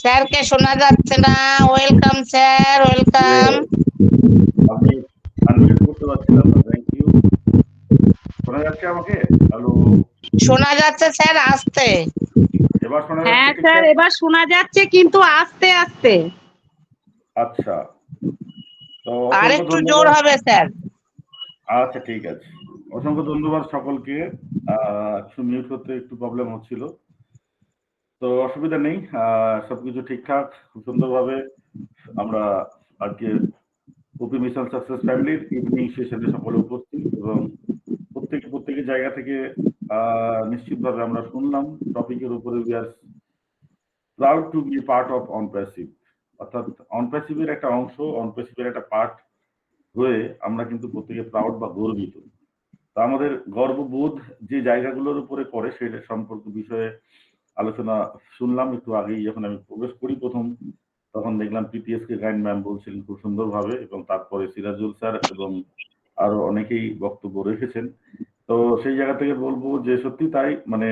G: স্যারকে শোনা যাচ্ছে না। Welcome sir, welcome.
J: আমি আনমিউট করতে পারছিলাম না, থ্যাংক ইউ। শোনা যাচ্ছে আমাকে? হ্যালো,
G: শোনা যাচ্ছে স্যার, আসতে।
J: এবার শোনা
B: হ্যাঁ
J: যাচ্ছে
B: স্যার,
J: ঠিকঠাক?
B: এবার শোনা যাচ্ছে কিন্তু আস্তে আস্তে।
J: আচ্ছা, তো
G: আর
J: অসংখ্য
G: একটু জোর
J: ধন্যবাদ।
G: হবে স্যার।
J: আচ্ছা ঠিক আছে, অসংখ্য ধন্যবাদ সকলকে। একটু মিউট করতে একটু প্রবলেম হচ্ছিল, তো অসুবিধা নেই, সবকিছু ঠিকঠাক খুব সুন্দরভাবে আমরা আজকে ওপি মিশন সাকসেস ফ্যামিলির ইভিনিং সেশনে সকলে উপস্থিত, এবং প্রত্যেকের জায়গা থেকে নিশ্চিতভাবে আমরা শুনলাম টপিকের উপরে। We are proud to be part of Onpassive, অর্থাৎ অনপ্যাসিভের একটা অংশ, অনপ্যাসিভের একটা পার্ট হয়ে আমরা কিন্তু প্রত্যেকে প্রাউড বা গর্বিত। তা আমাদের গর্ববোধ যে জায়গাগুলোর উপরে করে সেটা সম্পর্কে বিষয়ে আলোচনা শুনলাম একটু আগেই। যখন আমি প্রবেশ করি প্রথম, তখন দেখলাম পিটিএস কে গাইড ম্যাম বলছিলেন খুব সুন্দরভাবে, এবং তারপরে সিরাজুল স্যার এবং আরো অনেকেই বক্তব্য রেখেছেন। তো সেই জায়গা থেকে বলবো যে সত্যি তাই, মানে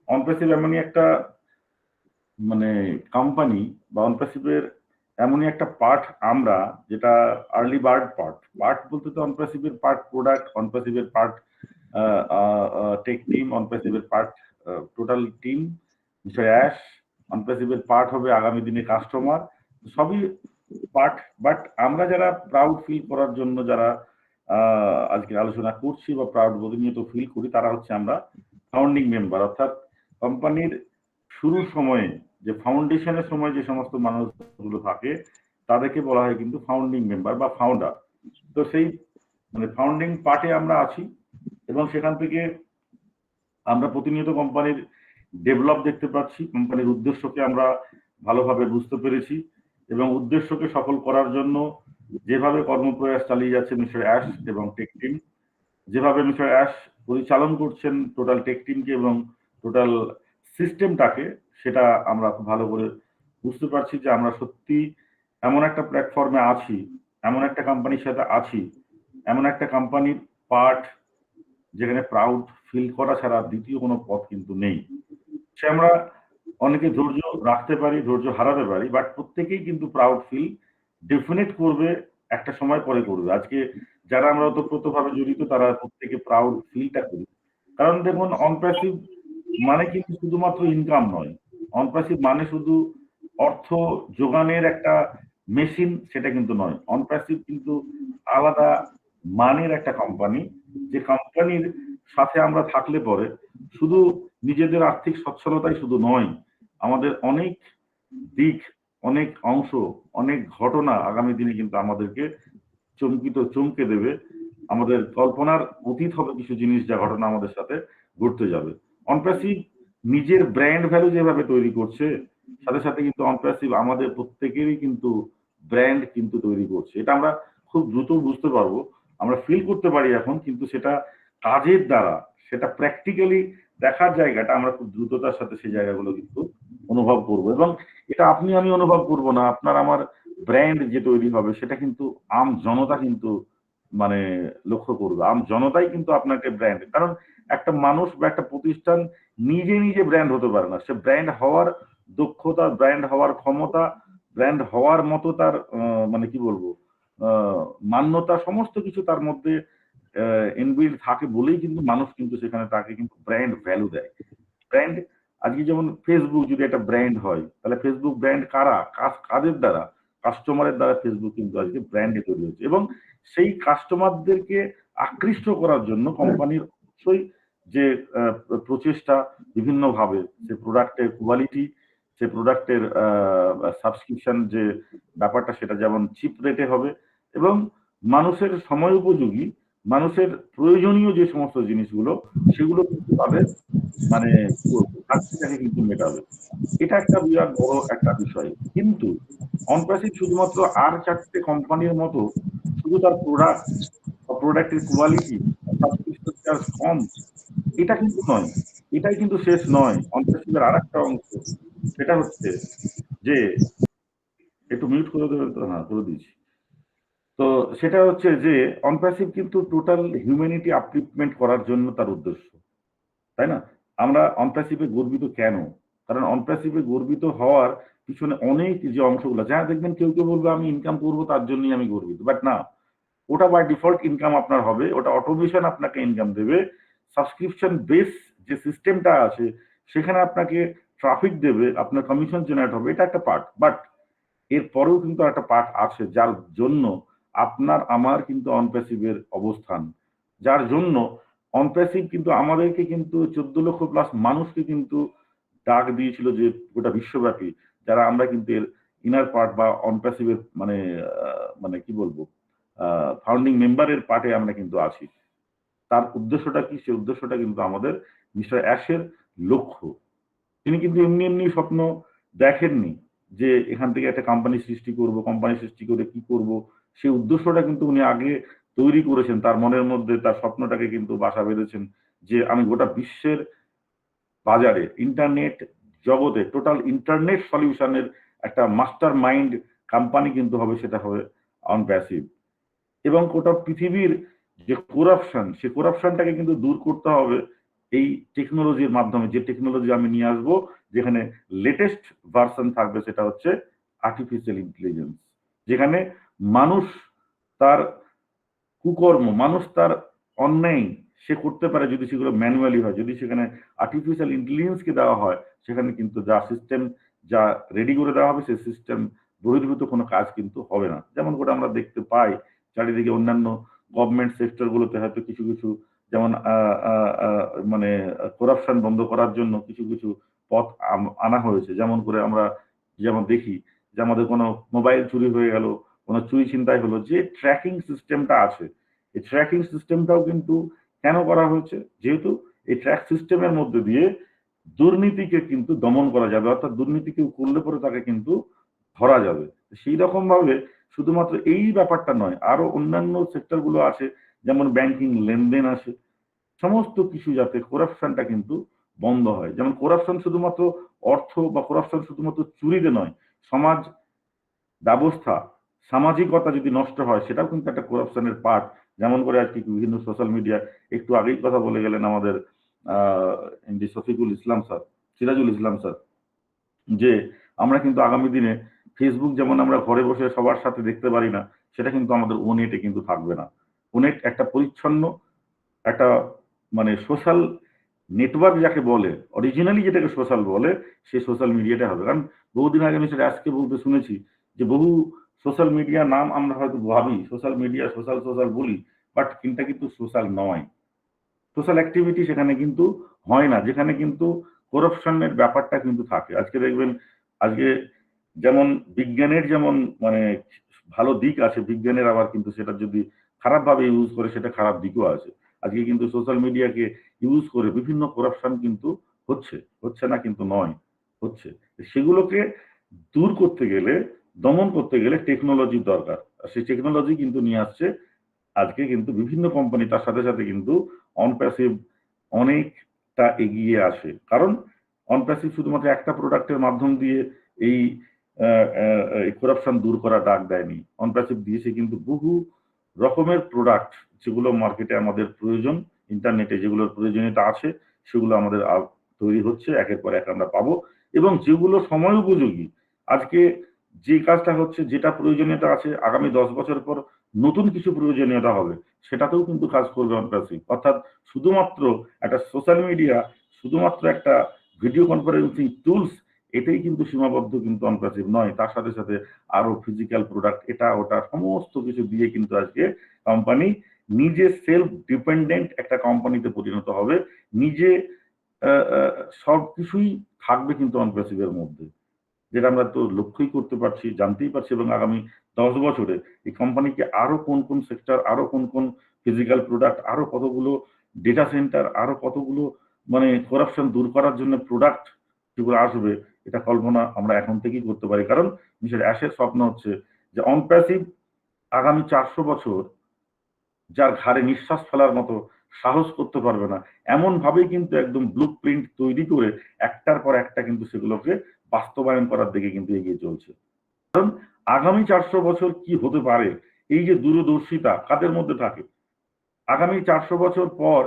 J: অনপ্যাসিভ এমনই একটা মানে কোম্পানি বা অনপ্যাসিভের এমনই একটা পার্ট আমরা, যেটা আর্লি বার্ড পার্ট বলতে তো অনপ্যাসিভের পার্ট প্রোডাক্ট, অনপ্যাসিভের পার্ট টেক টিম, অনপ্যাসিভের part total team, mister Ash, অনপ্যাসিভের পার্ট হবে আগামী দিনে কাস্টমার, সবই পার্ট। বাট আমরা যারা প্রাউড ফিল করার জন্য যারা আজকে আলোচনা করছি বা প্রাউড প্রতিনিয়ত ফিল করি, তারা হচ্ছে আমরা ফাউন্ডিং মেম্বার। অর্থাৎ কোম্পানির শুরুর সময়ে যে ফাউন্ডেশনের সময় যে সমস্ত মানুষগুলো থাকে তাদেরকে বলা হয় কিন্তু ফাউন্ডিং মেম্বার বা ফাউন্ডার। তো সেই মানে ফাউন্ডিং পার্টে আমরা আছি এবং সেখান থেকে আমরা প্রতিনিয়ত কোম্পানির ডেভেলপ দেখতে পাচ্ছি, কোম্পানির উদ্দেশ্যকে আমরা ভালোভাবে বুঝতে পেরেছি এবং উদ্দেশ্যকে সফল করার জন্য যেভাবে কর্মপ্রয়াস চালিয়ে যাচ্ছে মিস্টার অ্যাশ এবং টেক টিম, যেভাবে মিস্টার অ্যাশ পরিচালন করছেন টোটাল টেক টিমকে এবং টোটাল সিস্টেমটাকে, সেটা আমরা খুব ভালো করে বুঝতে পারছি যে আমরা সত্যি এমন একটা প্ল্যাটফর্মে আছি, এমন একটা কোম্পানির সাথে আছি, এমন একটা কোম্পানির পার্ট যেখানে প্রাউড ফিল করা ছাড়া দ্বিতীয় কোনো পথ কিন্তু নেই। সে আমরা অনেকে ধৈর্য রাখতে পারি, ধৈর্য হারাতে পারি, বাট প্রত্যেকেই কিন্তু প্রাউড ফিল ডেফিনেট করবে, একটা সময় পরে করবে। আজকে যারা আমরা ওতপ্রোতভাবে জড়িত তারা প্রত্যেকে প্রাউড ফিলটা করি। কারণ দেখুন, অনপ্যাসিভ মানে কিন্তু শুধুমাত্র ইনকাম নয়, অনপ্যাসিভ মানে শুধু অর্থ যোগানের একটা মেশিন সেটা কিন্তু নয়। অনপ্যাসিভ কিন্তু আলাদা মানের একটা কোম্পানি, যে কোম্পানির সাথে আমরা থাকলে পরে শুধু নিজেদের আর্থিক সচ্ছলতাই শুধু নয়, আমাদের অনেক দিক, অনেক অংশ, অনেক ঘটনা আগামী দিনে কিন্তু আমাদেরকে চমকে দেবে। আমাদের কল্পনার অতীত হবে কিছু জিনিস, যা ঘটনা আমাদের সাথে ঘটতে যাবে। অনপ্যাসিভ নিজের ব্র্যান্ড ভ্যালু যেভাবে তৈরি করছে, সাথে সাথে কিন্তু অনপ্যাসিভ আমাদের প্রত্যেকেরই কিন্তু ব্র্যান্ড কিন্তু তৈরি করছে। এটা আমরা খুব দ্রুত বুঝতে পারবো, আমরা ফিল করতে পারি এখন, কিন্তু সেটা কাজের দ্বারা, সেটা প্র্যাকটিক্যালি দেখার জায়গাটা আমরা খুব দ্রুততার সাথে সেই জায়গাগুলো কিন্তু অনুভব করব। এবং এটা আপনি আমি অনুভব করব না, আপনার আমার ব্র্যান্ড যে তৈরি হবে সেটা কিন্তু আম জনতা কিন্তু মানে লক্ষ্য করবে। আম জনতাই কিন্তু আপনাকে ব্র্যান্ড, কারণ একটা মানুষ বা একটা প্রতিষ্ঠান নিজে নিজে ব্র্যান্ড হতে পারে না। সে ব্র্যান্ড হওয়ার দক্ষতা, ব্র্যান্ড হওয়ার ক্ষমতা, ব্র্যান্ড হওয়ার মতো তার মানে কি বলবো মান্যতা, সমস্ত কিছু তার মধ্যে ইনবিল্ড থাকে বলেই কিন্তু মানুষ কিন্তু সেখানে তাকে কিন্তু ব্র্যান্ড ভ্যালু দেয়। ব্র্যান্ড আজকে যেমন ফেসবুক যদি একটা ব্র্যান্ড হয়, তাহলে ফেসবুক ব্র্যান্ড কারা, কাদের দ্বারা? কাস্টমারের দ্বারা ফেসবুক কিন্তু আজকে ব্র্যান্ডে তৈরি হচ্ছে। এবং সেই কাস্টমারদেরকে আকৃষ্ট করার জন্য কোম্পানির অবশ্যই যে প্রচেষ্টা বিভিন্নভাবে, সে প্রোডাক্টের কোয়ালিটি, সে প্রোডাক্টের সাবস্ক্রিপশন যে ব্যাপারটা, সেটা যেমন চিপ রেটে হবে এবং মানুষের সময় উপযোগী, মানুষের প্রয়োজনীয় যে সমস্ত জিনিসগুলো, সেগুলো কিন্তু তাদের মানে ঘাটতিটাকে কিন্তু মেটাবে। এটা একটা বিরাট বড় একটা বিষয়। কিন্তু অনপ্যাসিভ শুধুমাত্র আর 4টে কোম্পানির মতো শুধু তার প্রোডাক্ট বা প্রোডাক্টের কোয়ালিটি, সাবস্ক্রিপশন চার্জ কম, এটা কিন্তু নয়, এটাই কিন্তু শেষ নয়। অনপ্যাসিভের আর একটা অংশ, সেটা হচ্ছে যে, একটু মিউট করে দেবেন তো? হ্যাঁ, করে দিয়েছি। তো সেটা হচ্ছে যে অনপ্যাসিভ কিন্তু টোটাল হিউম্যানিটি আপলিফমেন্ট করার জন্য তার উদ্দেশ্য, তাই না? আমরা অনপ্যাসিভে গর্বিত কেন? কারণ অনপ্যাসিভে গর্বিত হওয়ার পিছনে অনেক যে অংশগুলো, যা দেখবেন কেউ কেউ বলবে আমি ইনকাম করবো তার জন্যই আমি গর্বিত, বাট না, ওটা বাই ডিফল্ট ইনকাম আপনার হবে, ওটা অটোমেশন আপনাকে ইনকাম দেবে। সাবস্ক্রিপশন বেস যে সিস্টেমটা আছে সেখানে আপনাকে ট্রাফিক দেবে, আপনার কমিশন জেনারেট হবে, এটা একটা পার্ট। বাট এর পরেও কিন্তু একটা পার্ট আছে যার জন্য আপনার আমার কিন্তু অনপ্যাসিভের অবস্থান, যার জন্য অনপ্যাসিভ কিন্তু আমাদেরকে কিন্তু 14 লক্ষ প্লাস মানুষকে কিন্তু ডাক দিয়েছিল যে গোটা বিশ্বব্যাপী, যারা আমরা কিন্তু এর ইনার পার্ট বা অনপ্যাসিভের মানে মানে কি বলবো ফাউন্ডিং মেম্বারের পার্টে আমরা কিন্তু আছি। তার উদ্দেশ্যটা কি? সে উদ্দেশ্যটা কিন্তু আমাদের মিস্টার অ্যাশের লক্ষ্য। তিনি কিন্তু এমনি এমনি স্বপ্ন দেখেননি যে এখান থেকে একটা কোম্পানি সৃষ্টি করব, কোম্পানি সৃষ্টি করে কি করব, সেই উদ্দেশ্যটা কিন্তু উনি আগে তৈরি করেছেন। তার মনের মধ্যে তার স্বপ্নটাকে কিন্তু বাসা বেঁধেছেন যে আমি গোটা বিশ্বের বাজারে, ইন্টারনেট জগতে টোটাল ইন্টারনেট সলিউশনের একটা মাস্টার মাইন্ড কোম্পানি কিন্তু হবে, সেটা হবে অনপ্যাসিভ। এবং গোটা পৃথিবীর যে করাপশন, সে করাপশনটাকে কিন্তু দূর করতে হবে এই টেকনোলজির মাধ্যমে, যে টেকনোলজি আমি নিয়ে আসবো যেখানে লেটেস্ট ভার্সন থাকবে, সেটা হচ্ছে আর্টিফিশিয়াল ইন্টেলিজেন্স, যেখানে মানুষ তার কুকর্ম, মানুষ তার অন্যায় সে করতে পারে যদি সেগুলো ম্যানুয়ালি হয়। যদি সেখানে আর্টিফিশিয়াল ইন্টেলিজেন্সকে দেওয়া হয়, সেখানে কিন্তু যা সিস্টেম যা রেডি করে দেওয়া হবে, সেই সিস্টেম বহির্ভূত কোনো কাজ কিন্তু হবে না। যেমন করে আমরা দেখতে পাই চারিদিকে অন্যান্য গভর্নমেন্ট সেক্টরগুলোতে হয়তো কিছু কিছু যেমন মানে করাপশন বন্ধ করার জন্য কিছু কিছু পথ আনা হয়েছে। যেমন করে আমরা যেমন দেখি যে আমাদের কোনো মোবাইল চুরি হয়ে গেল, কোনো চুরি ছিনতাই হলো, যে ট্র্যাকিং সিস্টেমটা আছে, এই ট্র্যাকিং সিস্টেমটাও কিন্তু কেন করা হয়েছে? যেহেতু এই ট্র্যাক সিস্টেমের মধ্যে দিয়ে দুর্নীতিকে কিন্তু দমন করা যাবে, অর্থাৎ দুর্নীতি কেউ করলে পরে তাকে কিন্তু ধরা যাবে। সেই রকম ভাবে শুধুমাত্র এই ব্যাপারটা নয়, আরো অন্যান্য সেক্টরগুলো আছে, যেমন ব্যাংকিং লেনদেন আছে, সমস্ত কিছু যাতে করাপশনটা কিন্তু বন্ধ হয়। যেমন করাপশন শুধুমাত্র অর্থ বা করাপশন শুধুমাত্র চুরিতে নয়, সমাজ ব্যবস্থা সামাজিকতা যদি নষ্ট হয় সেটাও কিন্তু একটা করাপশনের পার্ট। যেমন করে আজকে বিভিন্ন সোশ্যাল মিডিয়া, একটু আগেই কথা বলে গেলেন আমাদের MD Shafiqul Islam sir, Sirajul Islam sir, যে আমরা কিন্তু আগামী দিনে ফেসবুক যেমন আমরা ঘরে বসে সবার সাথে দেখতে পারি না, সেটা কিন্তু আমাদের ওনেটে কিন্তু থাকবে না। ওনেট একটা পরিচ্ছন্ন একটা মানে সোশ্যাল নেটওয়ার্ক যাকে বলে, অরিজিনালি যেটাকে সোশ্যাল বলে, সেই সোশ্যাল মিডিয়াটা হবে। কারণ বহুদিন আগে আমি সেটা আজকে বলতে শুনেছি যে বহু সোশ্যাল মিডিয়া নাম আমরা হয়তো ভাবি সোশ্যাল মিডিয়া, সোশ্যাল সোশ্যাল বলি, বাট এটা কিন্তু সোশ্যাল নয়। সোশ্যাল অ্যাক্টিভিটি সেখানে কিন্তু হয় না, যেখানে কিন্তু করাপশনের ব্যাপারটা কিন্তু থাকে। আজকে দেখবেন, আজকে যেমন বিজ্ঞানের যেমন মানে ভালো দিক আছে, বিজ্ঞানের আবার কিন্তু সেটা যদি খারাপভাবে ইউজ করে সেটা খারাপ দিকও আছে। আজকে কিন্তু সোশ্যাল মিডিয়াকে ইউজ করে বিভিন্ন করাপশন কিন্তু হচ্ছে না কিন্তু নয়, হচ্ছে। সেগুলোকে দূর করতে গেলে, দমন করতে গেলে টেকনোলজির দরকার। আর সেই টেকনোলজি কিন্তু নিয়ে আসছে আজকে কিন্তু বিভিন্ন কোম্পানি, তার সাথে সাথে কিন্তু অনপ্যাসিভ অনেকটা এগিয়ে আসে। কারণ অনপ্যাসিভ শুধুমাত্র একটা প্রোডাক্টের মাধ্যম দিয়ে এই করাপশন দূর করা ডাক দেয়নি। অনপ্যাসিভ দিয়েছে কিন্তু বহু রকমের প্রোডাক্ট, যেগুলো মার্কেটে আমাদের প্রয়োজন, ইন্টারনেটে যেগুলোর প্রয়োজনীয়তা আছে, সেগুলো আমাদের তৈরি হচ্ছে, একের পর এক আমরা পাবো। এবং যেগুলো সময় উপযোগী, আজকে যে কাজটা হচ্ছে, যেটা প্রয়োজনীয়তা আছে, আগামী 10 বছর পর নতুন কিছু প্রয়োজনীয়তা হবে, সেটাতেও কিন্তু কাজ করবে অনপ্যাসিভ। অর্থাৎ শুধুমাত্র একটা সোশ্যাল মিডিয়া, শুধুমাত্র একটা ভিডিও কনফারেন্সিং টুলস, এটাই কিন্তু সীমাবদ্ধ কিন্তু অনপ্যাসিভ নয়। তার সাথে সাথে আরো ফিজিক্যাল প্রোডাক্ট, এটা ওটা সমস্ত কিছু দিয়ে কিন্তু আজকে কোম্পানি নিজে সেলফ ডিপেন্ডেন্ট একটা কোম্পানিতে পরিণত হবে। নিজে সবকিছুই থাকবে কিন্তু অনপ্যাসিভের মধ্যে, যেটা আমরা তো লক্ষ্যই করতে পারছি, জানতেই পারছি। এবং আগামী 10 বছরে এই কোম্পানিকে আরো কোন কোন সেক্টর, আরো কোন কোন ফিজিক্যাল প্রোডাক্ট, আরো কতগুলো ডেটা সেন্টার, আরো কতগুলো মানে করাপশন দূর করার জন্য প্রোডাক্ট যেগুলো আসবে, এটা কল্পনা আমরা এখন থেকেই করতে পারি। কারণ মিস্টার অ্যাশের স্বপ্ন হচ্ছে যে অনপ্যাসিভ আগামী 400 বছর যার ঘাড়ে নিঃশ্বাস ফেলার মতো সাহস করতে পারবে না, এমন ভাবেই কিন্তু একদম ব্লু প্রিন্ট তৈরি করে একটার পর একটা কিন্তু সেগুলোকে বাস্তবায়ন করার দিকে কিন্তু এগিয়ে চলছে। কারণ আগামী 400 বছর কি হতে পারে, এই যে দূরদর্শিতা কাদের মধ্যে থাকে, আগামী 400 বছর পর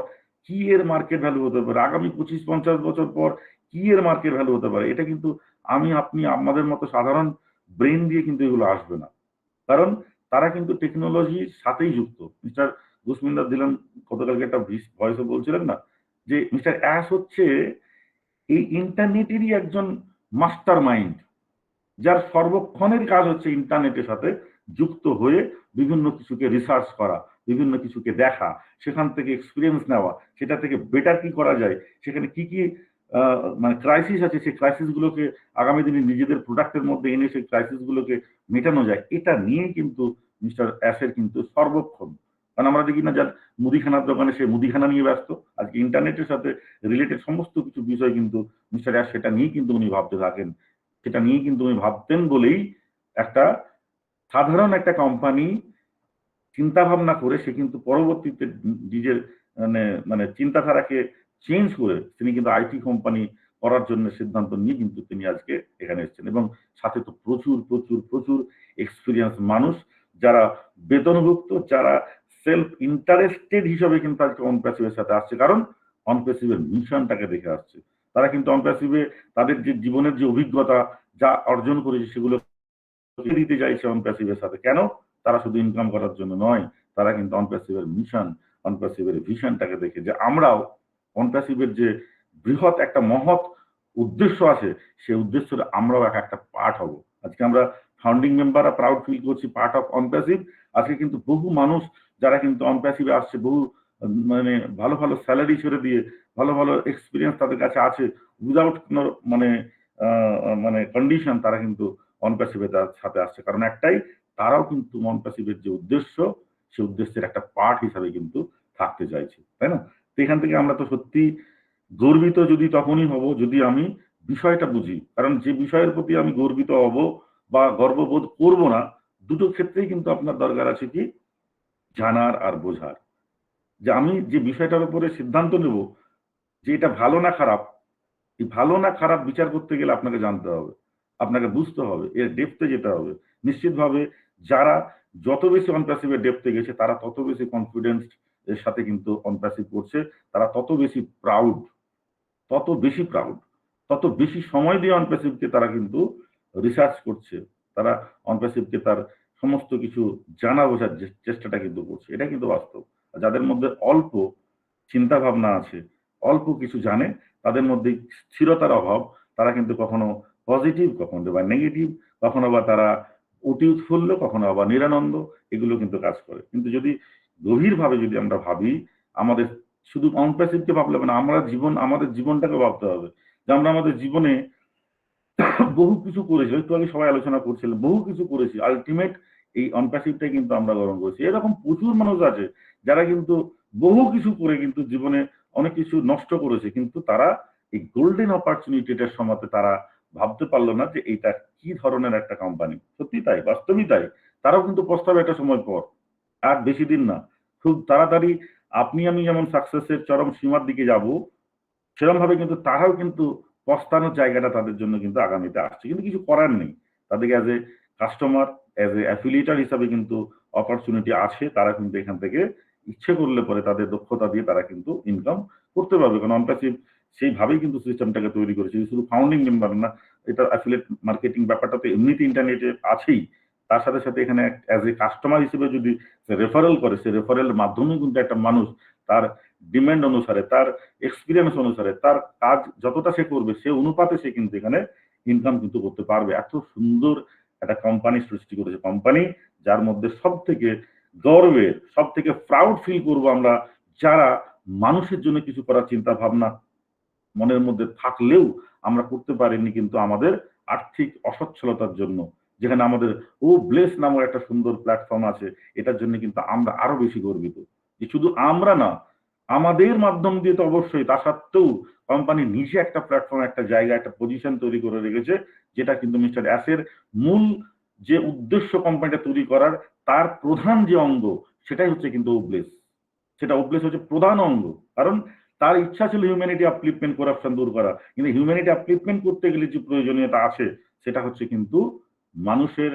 J: কি এর মার্কেট ভ্যালু হতে পারে, আগামী 25-50 বছর পর কি এর মার্কেট ভ্যালু হতে পারে, এটা কিন্তু আমি আপনি আমাদের মতো সাধারণ ব্রেন দিয়ে কিন্তু এগুলো আসবে না। কারণ তারা কিন্তু টেকনোলজির সাথেই যুক্ত। মিস্টার গুসমিন্দর দিলেন গতকালকে একটা ভয়েসে বলছিলেন না, যে মিস্টার অ্যাশ হচ্ছে এই ইন্টারনেটেরই একজন মাস্টার মাইন্ড, যার সর্বক্ষণের কাজ হচ্ছে ইন্টারনেটের সাথে যুক্ত হয়ে বিভিন্ন কিছুকে রিসার্চ করা, বিভিন্ন কিছুকে দেখা, সেখান থেকে এক্সপিরিয়েন্স নেওয়া, সেটা থেকে বেটার কি করা যায়, সেখানে কি কি মানে ক্রাইসিস আছে, সেই ক্রাইসিস গুলোকে আগামী দিনে নিজেদের প্রোডাক্টের মধ্যে এনে সেই ক্রাইসিস গুলোকে মেটানো যায়, এটা নিয়ে কিন্তু মিস্টার অ্যাশের কিন্তু সর্বক্ষণ। কারণ আমরা দেখি না, যার মুদিখানার দোকানে সে মুদিখানা নিয়ে ব্যস্ত, আজকে ইন্টারনেটের সাথে রিলেটেড সমস্ত কিছু বিষয় কিন্তু মিস্টার অ্যাশ সেটা নিয়ে কিন্তু উনি ভাবতে থাকেন। সেটা নিয়ে কিন্তু উনি ভাবতেন বলেই একটা সাধারণ একটা কোম্পানি চিন্তা ভাবনা করে সে কিন্তু পরবর্তীতে নিজের মানে চিন্তাধারাকে চেঞ্জ করে তিনি কিন্তু আইটি কোম্পানি করার জন্য সিদ্ধান্ত নিয়ে কিন্তু তিনি আজকে এখানে এসেছেন। এবং সাথে তো প্রচুর প্রচুর প্রচুর এক্সপিরিয়েন্স মানুষ, যারা বেতনভুক্ত, যারা সেলফ ইন্টারেস্টেড হিসাবে কিন্তু আজকে অনপ্যাসিভের সাথে আসছে। কারণ অন প্যাসিভের মিশনটাকে দেখে আসছে। তারা কিন্তু অন প্যাসিভে তাদের যে জীবনের যে অভিজ্ঞতা যা অর্জন করেছে সেগুলো দিতে চাইছে অন প্যাসিভের সাথে। কেন? তারা শুধু ইনকাম করার জন্য নয়, তারা কিন্তু অন প্যাসিভের মিশন, অন প্যাসিভের ভিশনটাকে দেখে যে আমরাও অন প্যাসিভের যে বৃহৎ একটা মহৎ উদ্দেশ্য আছে, সেই উদ্দেশ্যের আমরাও একটা পার্ট হব। আজকে আমরা ফাউন্ডিং মেম্বাররা প্রাউড ফিল করছি পার্ট অফ অন প্যাসিভ। আজকে কিন্তু বহু মানুষ যারা কিন্তু অন প্যাসিভে আসছে, বহু মানে ভালো ভালো স্যালারি ছেড়ে দিয়ে, ভালো ভালো এক্সপিরিয়েন্স তাদের কাছে আছে, উইদাউট কোনো মানে মানে কন্ডিশন তারা কিন্তু অন প্যাসিভে তার সাথে আসছে। কারণ একটাই, তারাও কিন্তু অন প্যাসিভের যে উদ্দেশ্য, সেই উদ্দেশ্যের একটা পার্ট হিসাবে কিন্তু থাকতে চাইছে, তাই না? তো এখান থেকে আমরা তো সত্যি গর্বিত যদি তখনই হব যদি আমি বিষয়টা বুঝি। কারণ যে বিষয়ের প্রতি আমি গর্বিত হব বা গর্ববোধ করব না, দুটো ক্ষেত্রেই কিন্তু আপনার দরকার আছে কি, জানার আর বোঝার। যে আমি যে বিষয়টার উপরে সিদ্ধান্ত নেব যে এটা ভালো না খারাপ, এই ভালো না খারাপ বিচার করতে গেলে আপনাকে জানতে হবে, আপনাকে বুঝতে হবে, এর ডেপথে যেতে হবে। নিশ্চিতভাবে যারা যত বেশি অনপ্যাসিভের ডেপথে গেছে, তারা তত বেশি কনফিডেন্স এর সাথে কিন্তু অনপ্যাসিভ করছে, তারা তত বেশি প্রাউড, তত বেশি সময় দিয়ে অনপ্যাসিভকে তারা কিন্তু রিসার্চ করছে, তারা অনপ্যাসিভকে তার সমস্ত কিছু জানা বোঝার চেষ্টাটা কিন্তু করছে। এটা কিন্তু বাস্তব। যাদের মধ্যে অল্প চিন্তা ভাবনা আছে, অল্প কিছু জানে, তাদের মধ্যে স্থিরতার অভাব, তারা কিন্তু কখনো পজিটিভ, কখনো বা নেগেটিভ, কখনো বা তারা অতি উৎফুল্ল, কখনো আবার নিরানন্দ, এগুলো কিন্তু কাজ করে। কিন্তু যদি গভীরভাবে যদি আমরা ভাবি, আমাদের শুধু অনপ্যাসিভকে ভাবলে হবে না, আমাদের জীবনটাকে ভাবতে হবে যে আমরা আমাদের জীবনে বহু কিছু করেছি। একটু আগে সবাই আলোচনা করছিলেন, বহু কিছু করেছি, আলটিমেট এই অনপ্যাসিভটাই কিন্তু আমরা গ্রহণ করেছি। এরকম প্রচুর মানুষ আছে যারা কিন্তু বহু কিছু করে কিন্তু জীবনে অনেক কিছু নষ্ট করেছে, কিন্তু তারা এই গোল্ডেন অপরচুনিটিটার সময় তারা ভাবতে পারলো না যে এটা কি ধরনের একটা কোম্পানি। সত্যি তাই, বাস্তবই তাই। তারাও কিন্তু পস্তাবে একটা সময় পর, আর বেশি দিন না, খুব তাড়াতাড়ি আপনি আমি যেমন সাকসেসের চরম সীমার দিকে যাব, সেরকম ভাবে কিন্তু তারাও কিন্তু পস্তানোর জায়গাটা তাদের জন্য কিন্তু আগামীতে আসছে। কিন্তু কিছু করার নেই, তাদেরকে as a customer, as a affiliator হিসাবে কিন্তু অপরচুনিটি আছে। তারা কিন্তু এখান থেকে ইচ্ছে করলে পরে তাদের দক্ষতা দিয়ে তারা কিন্তু ইনকাম করতে পারবে। কারণ অনপ্যাসিভ সেইভাবেই কিন্তু সিস্টেমটাকে তৈরি করেছে। শুধু ফাউন্ডিং মেম্বার না, এটা অ্যাফিলিয়েট মার্কেটিং ব্যাপারটা তো এমনিতে ইন্টারনেটে আছেই। তার সাথে সাথে এখানে অ্যাজ এ কাস্টমার হিসেবে যদি রেফারেল করে, সে রেফারেলের মাধ্যমে কিন্তু একটা মানুষ তার ডিমান্ড অনুসারে, তার এক্সপিরিয়েন্স অনুসারে, তার কাজ যতটা সে করবে সে অনুপাতে সে কিন্তু এখানে ইনকাম কিন্তু করতে পারবে। এত সুন্দর একটা কোম্পানি সৃষ্টি করেছে, কোম্পানি যার মধ্যে সব থেকে গর্বের, সব থেকে প্রাউড ফিল করবো আমরা, যারা মানুষের জন্য কিছু করার চিন্তা ভাবনা মনের মধ্যে থাকলেও আমরা করতে পারিনি, কিন্তু আমাদের আর্থিক অসচ্ছলতার জন্য, যেখানে আমাদের ও ব্লেস নামের একটা সুন্দর প্ল্যাটফর্ম আছে, এটার জন্য কিন্তু আমরা আরো বেশি গর্বিত। যে শুধু আমরা না, আমাদের মাধ্যম দিয়ে তো অবশ্যই, তা সত্ত্বেও কোম্পানি নিজে একটা প্ল্যাটফর্ম, একটা জায়গা, একটা পজিশন তৈরি করে রেখেছে, যেটা কিন্তু মিস্টার অ্যাসের মূল যে উদ্দেশ্য কোম্পানিটা তৈরি করার, তার প্রধান যে অঙ্গ, সেটাই হচ্ছে কিন্তু ওব্লেস। সেটা ওব্লেস হচ্ছে প্রধান অঙ্গ। কারণ তার ইচ্ছা ছিল হিউম্যানিটি আপলিফমেন্ট, করাপশন দূর করা, কিন্তু হিউম্যানিটি আপলিফমেন্ট করতে গেলে যে প্রয়োজনীয়তা আছে, সেটা হচ্ছে কিন্তু মানুষের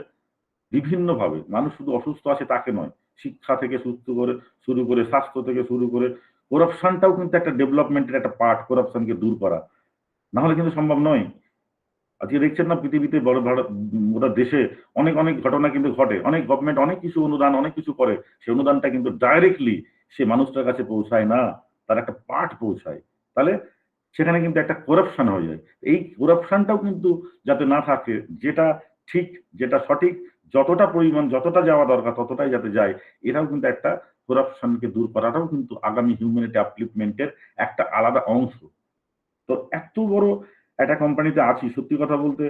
J: বিভিন্নভাবে, মানুষ শুধু অসুস্থ আছে তাকে নয়, শিক্ষা থেকে সুস্থ করে শুরু করে, স্বাস্থ্য থেকে শুরু করে, করাপশনটাও কিন্তু একটা ডেভেলপমেন্টের একটা পার্ট, করাপশনকে দূর করা, না হলে কিন্তু সম্ভব নয়। আজকে দেখছেন না পৃথিবীতে বড় বড় গোটা দেশে অনেক অনেক ঘটনা কিন্তু ঘটে, অনেক গভর্নমেন্ট অনেক কিছু অনুদান, অনেক কিছু করে, সেই অনুদানটা কিন্তু ডাইরেক্টলি সে মানুষটার কাছে পৌঁছায় না, তার একটা পার্ট পৌঁছায়। তাহলে সেখানে কিন্তু একটা করাপশন হয়ে যায়। এই করাপশনটাও কিন্তু যাতে না থাকে, যেটা ঠিক, যেটা সঠিক, যতটা পরিমাণ, যতটা যাওয়া দরকার ততটাই যাতে যায়, এটাও কিন্তু একটা, করাপশনকে দূর করাটাও কিন্তু আগামী হিউম্যানিটি আপলিফমেন্টের একটা আলাদা অংশ। তো এত বড় একটা কোম্পানিতে আছি, সত্যি কথা বলতে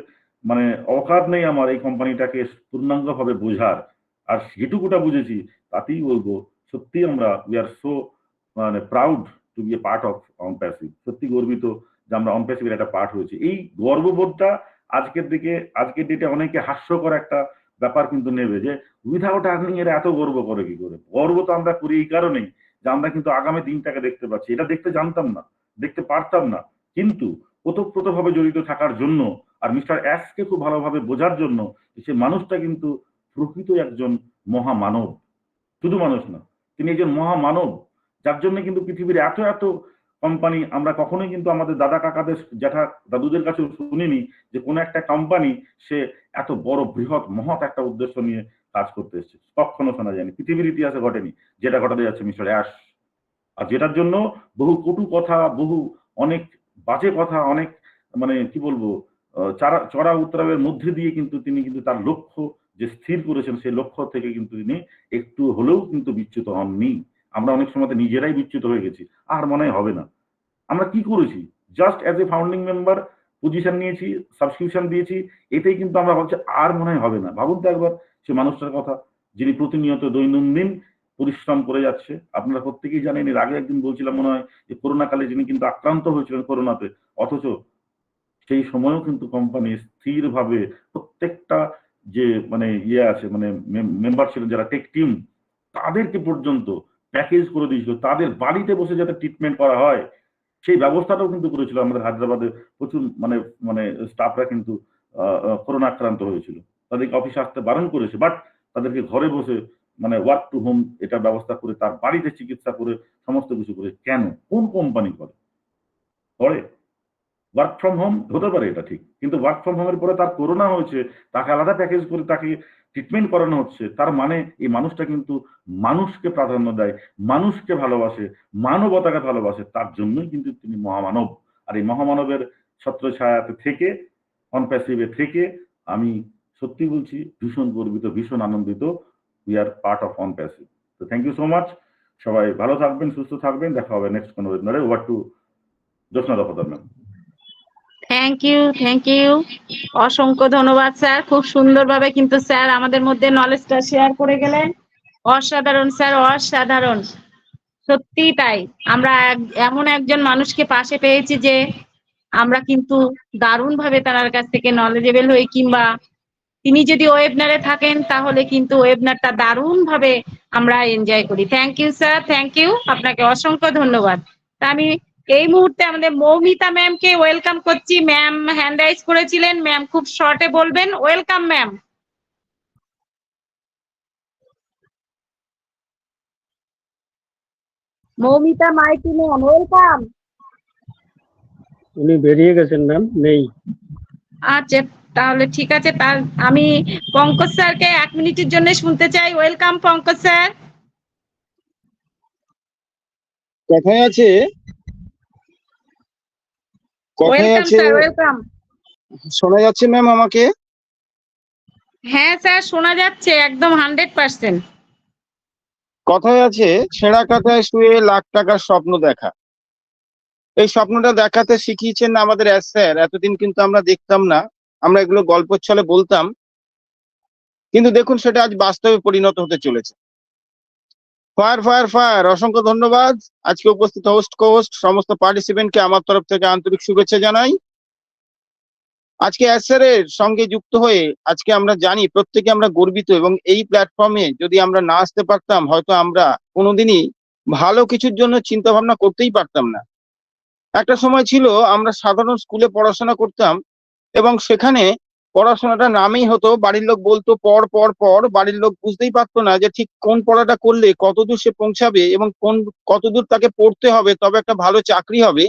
J: মানে অকাত নেই আমার এই কোম্পানিটাকে পূর্ণাঙ্গভাবে বোঝার। আর যেটুকুটা বুঝেছি তাতেই বলবো, সত্যি আমরা উই আর সো মানে proud to be a part of Onpassive. সত্যি গর্বিত যে আমরা অনপ্যাসিভের একটা পার্ট হয়েছি। এই গর্ববোধটা আজকের ডেটে অনেকে হাস্যকর একটা ব্যাপার কিন্তু নেবে, যে উইথাউট আর্নিং এর এত গর্ব করে কি করে। গর্ব তো আমরা করি এই কারণেই যে আমরা কিন্তু আগামী দিনটাকে দেখতে পাচ্ছি। এটা দেখতে জানতাম না, দেখতে পারতাম না, কিন্তু ওতপ্রোতভাবে জড়িত থাকার জন্য আর মিস্টার অ্যাসকে খুব ভালোভাবে বোঝার জন্য, সে মানুষটা কিন্তু প্রকৃত একজন মহামানব। শুধু মানুষ না, তিনি একজন মহামানব, যার জন্য কিন্তু পৃথিবীর এত এত কোম্পানি আমরা কখনোই কিন্তু আমাদের দাদা কাকাদের জ্যাঠা দাদুদের কাছেও শুনিনি যে কোনো একটা কোম্পানি সে এত বড় বৃহৎ মহৎ একটা উদ্দেশ্য নিয়ে কাজ করতে এসেছে, কখনো শোনা যায়নি, পৃথিবীর ইতিহাসে ঘটেনি যেটা ঘটাতে যাচ্ছে মিস্টার অ্যাশ। আর যেটার জন্য বহু কটু কথা, বহু অনেক বাজে কথা, অনেক মানে কি বলবো চড়া উত্তরাবের মধ্যে দিয়ে কিন্তু তিনি কিন্তু তার লক্ষ্য যে স্থির করেছেন সেই লক্ষ্য থেকে কিন্তু তিনি একটু হলেও কিন্তু বিচ্যুত হননি। আমরা অনেক সময় নিজেরাই বিচ্যুত হয়ে গেছি, আর মনে হয় হবে না। আমরা কি করেছি, just as a founding member position নিয়েছি, সাবস্ক্রিপশন দিয়েছি, এটাই কিন্তু আমরা ভাবছি আর মনে হয় হবে না। ভাবুন তো একবার সে মানুষটার কথা যিনি প্রতিনিয়ত দৈনন্দিন পরিশ্রম করে যাচ্ছে। আপনারা প্রত্যেকেই জানেন, এর আগে একদিন বলছিলাম মনে হয় যে করোনা কালে যিনি কিন্তু আক্রান্ত হয়েছিলেন করোনাতে, অথচ সেই সময়ও কিন্তু কোম্পানি স্থিরভাবে প্রত্যেকটা যে মানে ইয়ে আছে মানে মেম্বার ছিলেন যারা টেক টিম, তাদেরকে পর্যন্ত প্যাকেজ করে দিয়েছিল, তাদের বাড়িতে বসে যাতে ট্রিটমেন্ট করা হয় সেই ব্যবস্থাটাও কিন্তু করেছিল। আমাদের হায়দ্রাবাদে প্রচুর মানে মানে স্টাফরা কিন্তু করোনা আক্রান্ত হয়েছিল, তাদেরকে অফিসে আসতে বারণ করেছে, বাট তাদেরকে ঘরে বসে মানে ওয়ার্ক টু হোম এটা ব্যবস্থা করে তার বাড়িতে চিকিৎসা করে সমস্ত কিছু করে। কেন, কোন কোম্পানি করে? ওয়ার্ক ফ্রম হোম হতে পারে এটা ঠিক, কিন্তু ওয়ার্ক ফ্রম হোমের পরে তার করোনা হয়েছে, তাকে আলাদা প্যাকেজ করে তাকে ট্রিটমেন্ট করানো হচ্ছে। তার মানে এই মানুষটা কিন্তু মানুষকে প্রাধান্য দেয়, মানুষকে ভালোবাসে, মানবতাকে ভালোবাসে, তার জন্যই কিন্তু তিনি মহামানব। আর এই মহামানবের ছত্রছায়াতে থেকে, অনপ্যাসিভে থেকে আমি সত্যি বলছি ভীষণ গর্বিত, ভীষণ আনন্দিত। We are part of Onpassive. তো থ্যাংক ইউ সো মাচ। সবাই ভালো থাকবেন, সুস্থ থাকবেন, দেখা হবে নেক্সট কোনো ওয়েবিনারে। Over to Jyotsna Dafadar ma'am.
B: Thank you, অসংখ্য ধন্যবাদ স্যার। খুব সুন্দরভাবে কিন্তু স্যার আমাদের মধ্যে নলেজটা শেয়ার করে গেলেন। অসাধারণ স্যার, অসাধারণ, সত্যি তাই। আমরা এমন একজন মানুষকে পাশে পেয়েছি যে আমরা কিন্তু দারুণভাবে তার কাছ থেকে নলেজেবল হই, কিংবা তিনি যদি ওয়েবিনারে থাকেন তাহলে কিন্তু ওয়েবিনারটা দারুণভাবে আমরা এনজয় করি। Thank you sir, thank you, আপনাকে অসংখ্য ধন্যবাদ। তা আমি এই মুহূর্তে আমাদের মৌমিতা ম্যামকে ওয়েলকাম করছি। ম্যাম হ্যান্ড রাইজ করেছিলেন, ম্যাম খুব শর্টে বলবেন। Welcome ma'am. Moumita Maiti ma'am, welcome.
E: উনি বেরিয়ে গেছেন ম্যাম, নেই।
B: আচ্ছা তাহলে ঠিক আছে, তার আমি পঙ্কজ স্যারকে 1 মিনিটের জন্য শুনতে চাই। Welcome Pankaj sir.
K: কথায় আছে
B: ওয়েলকাম স্যার, ওয়েলকাম।
K: শোনা যাচ্ছে ম্যাম আমাকে?
B: হ্যাঁ স্যার শোনা যাচ্ছে একদম 100%।
K: কথায় আছে ছেঁড়া কাঁথায় শুয়ে লাখ টাকার স্বপ্ন দেখা। এই স্বপ্নটা দেখাতে শিখিয়েছেন আমাদের স্যার। এতদিন কিন্তু আমরা দেখতাম না, আমরা এগুলো গল্পের ছলে বলতাম, কিন্তু দেখুন সেটা আজ বাস্তবে পরিণত হতে চলেছে। Fire fire fire. অসংখ্য ধন্যবাদ আজকে উপস্থিত হোস্ট কোস্ট সমস্ত পার্টিসিপেন্টকে আমার তরফ থেকে আন্তরিক শুভেচ্ছা জানাই। আজকে স্যারের সঙ্গে যুক্ত হয়ে আজকে আমরা জানি প্রত্যেকে আমরা গর্বিত, এবং এই প্ল্যাটফর্মে যদি আমরা না আসতে পারতাম হয়তো আমরা কোনোদিনই ভালো কিছুর জন্য চিন্তা ভাবনা করতেই পারতাম না। একটা সময় ছিল আমরা সাধারণ স্কুলে পড়াশোনা করতাম, এবং সেখানে পড়াশোনাটা নামেই হতো, বাড়ির লোক বলতো পড় পড় পড়, বাড়ির লোক বুঝতেই পারতো না যে ঠিক কোন পড়াটা করলে কতদূর সে পৌঁছাবে এবং কতদূর তাকে পড়তে হবে তবে একটা ভালো চাকরি হবে।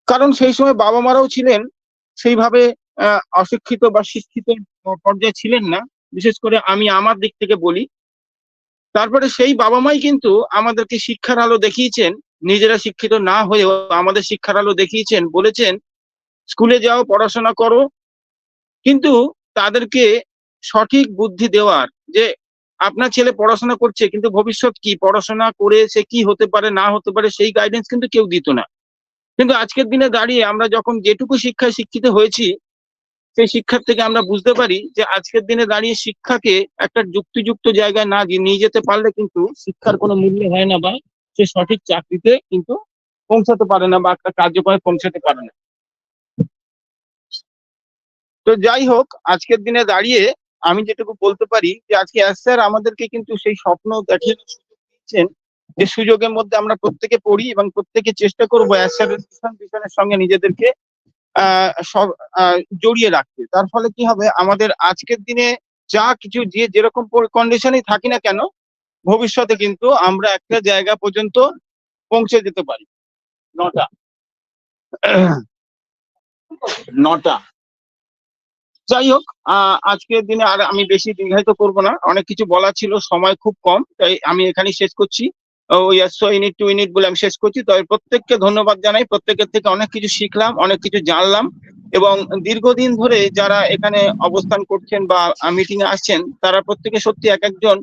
K: কারণ সেই সময় বাবা মারাও ছিলেন সেইভাবে অশিক্ষিত বা শিক্ষিত পর্যায়ে ছিলেন না, বিশেষ করে আমি আমার দিক থেকে বলি। তারপরে সেই বাবা মাই কিন্তু আমাদেরকে শিক্ষার আলো দেখিয়েছেন, নিজেরা শিক্ষিত না হয়েও আমাদের শিক্ষার আলো দেখিয়েছেন, বলেছেন স্কুলে যাও, পড়াশোনা করো, কিন্তু তাদেরকে সঠিক বুদ্ধি দেওয়ার যে আপনার ছেলে পড়াশোনা করছে কিন্তু ভবিষ্যৎ কি, পড়াশোনা করে সে কি হতে পারে না হতে পারে সেই গাইডেন্স কিন্তু কেউ দিত না। কিন্তু আজকের দিনে দাঁড়িয়ে আমরা যখন যেটুকু শিক্ষায় শিক্ষিত হয়েছি সেই শিক্ষার থেকে আমরা বুঝতে পারি যে আজকের দিনে দাঁড়িয়ে শিক্ষাকে একটা যুক্তিযুক্ত জায়গায় না নিয়ে যেতে পারলে কিন্তু শিক্ষার কোনো মূল্য হয় না, বা সে সঠিক চাকরিতে কিন্তু পৌঁছাতে পারে না বা একটা কার্যক্রমে পৌঁছাতে পারে না। তো যাই হোক, আজকের দিনে দাঁড়িয়ে আমি যেটুকু বলতে পারি যে আজকে স্যার আমাদেরকে কিন্তু সেই স্বপ্ন দেখিয়ে সুযোগ দিচ্ছেন, যে সুযোগের মধ্যে আমরা প্রত্যেকে পড়ি এবং প্রত্যেকে চেষ্টা করবো স্যারের মিশনের সঙ্গে নিজেদেরকে জড়িয়ে রাখতে। তার ফলে কি হবে, আমাদের আজকের দিনে যা কিছু যে যেরকম কন্ডিশনে থাকি না কেন ভবিষ্যতে কিন্তু আমরা একটা জায়গা পর্যন্ত পৌঁছে যেতে পারি।
F: 9টা 9টা।
K: যাই হোক, আজকের দিনে আর আমি বেশি দীর্ঘায়িত করব না, অনেক কিছু বলা ছিল, সময় খুব কম, তাই আমি এখানেই শেষ করছি। ইউনিট টু ইউনিট বলে আমি শেষ করছি। তবে প্রত্যেককে ধন্যবাদ জানাই, প্রত্যেকের থেকে অনেক কিছু শিখলাম, অনেক কিছু জানলাম, এবং দীর্ঘদিন ধরে যারা এখানে অবস্থান করছেন বা মিটিং এ আসছেন, তারা প্রত্যেকে সত্যি এক একজন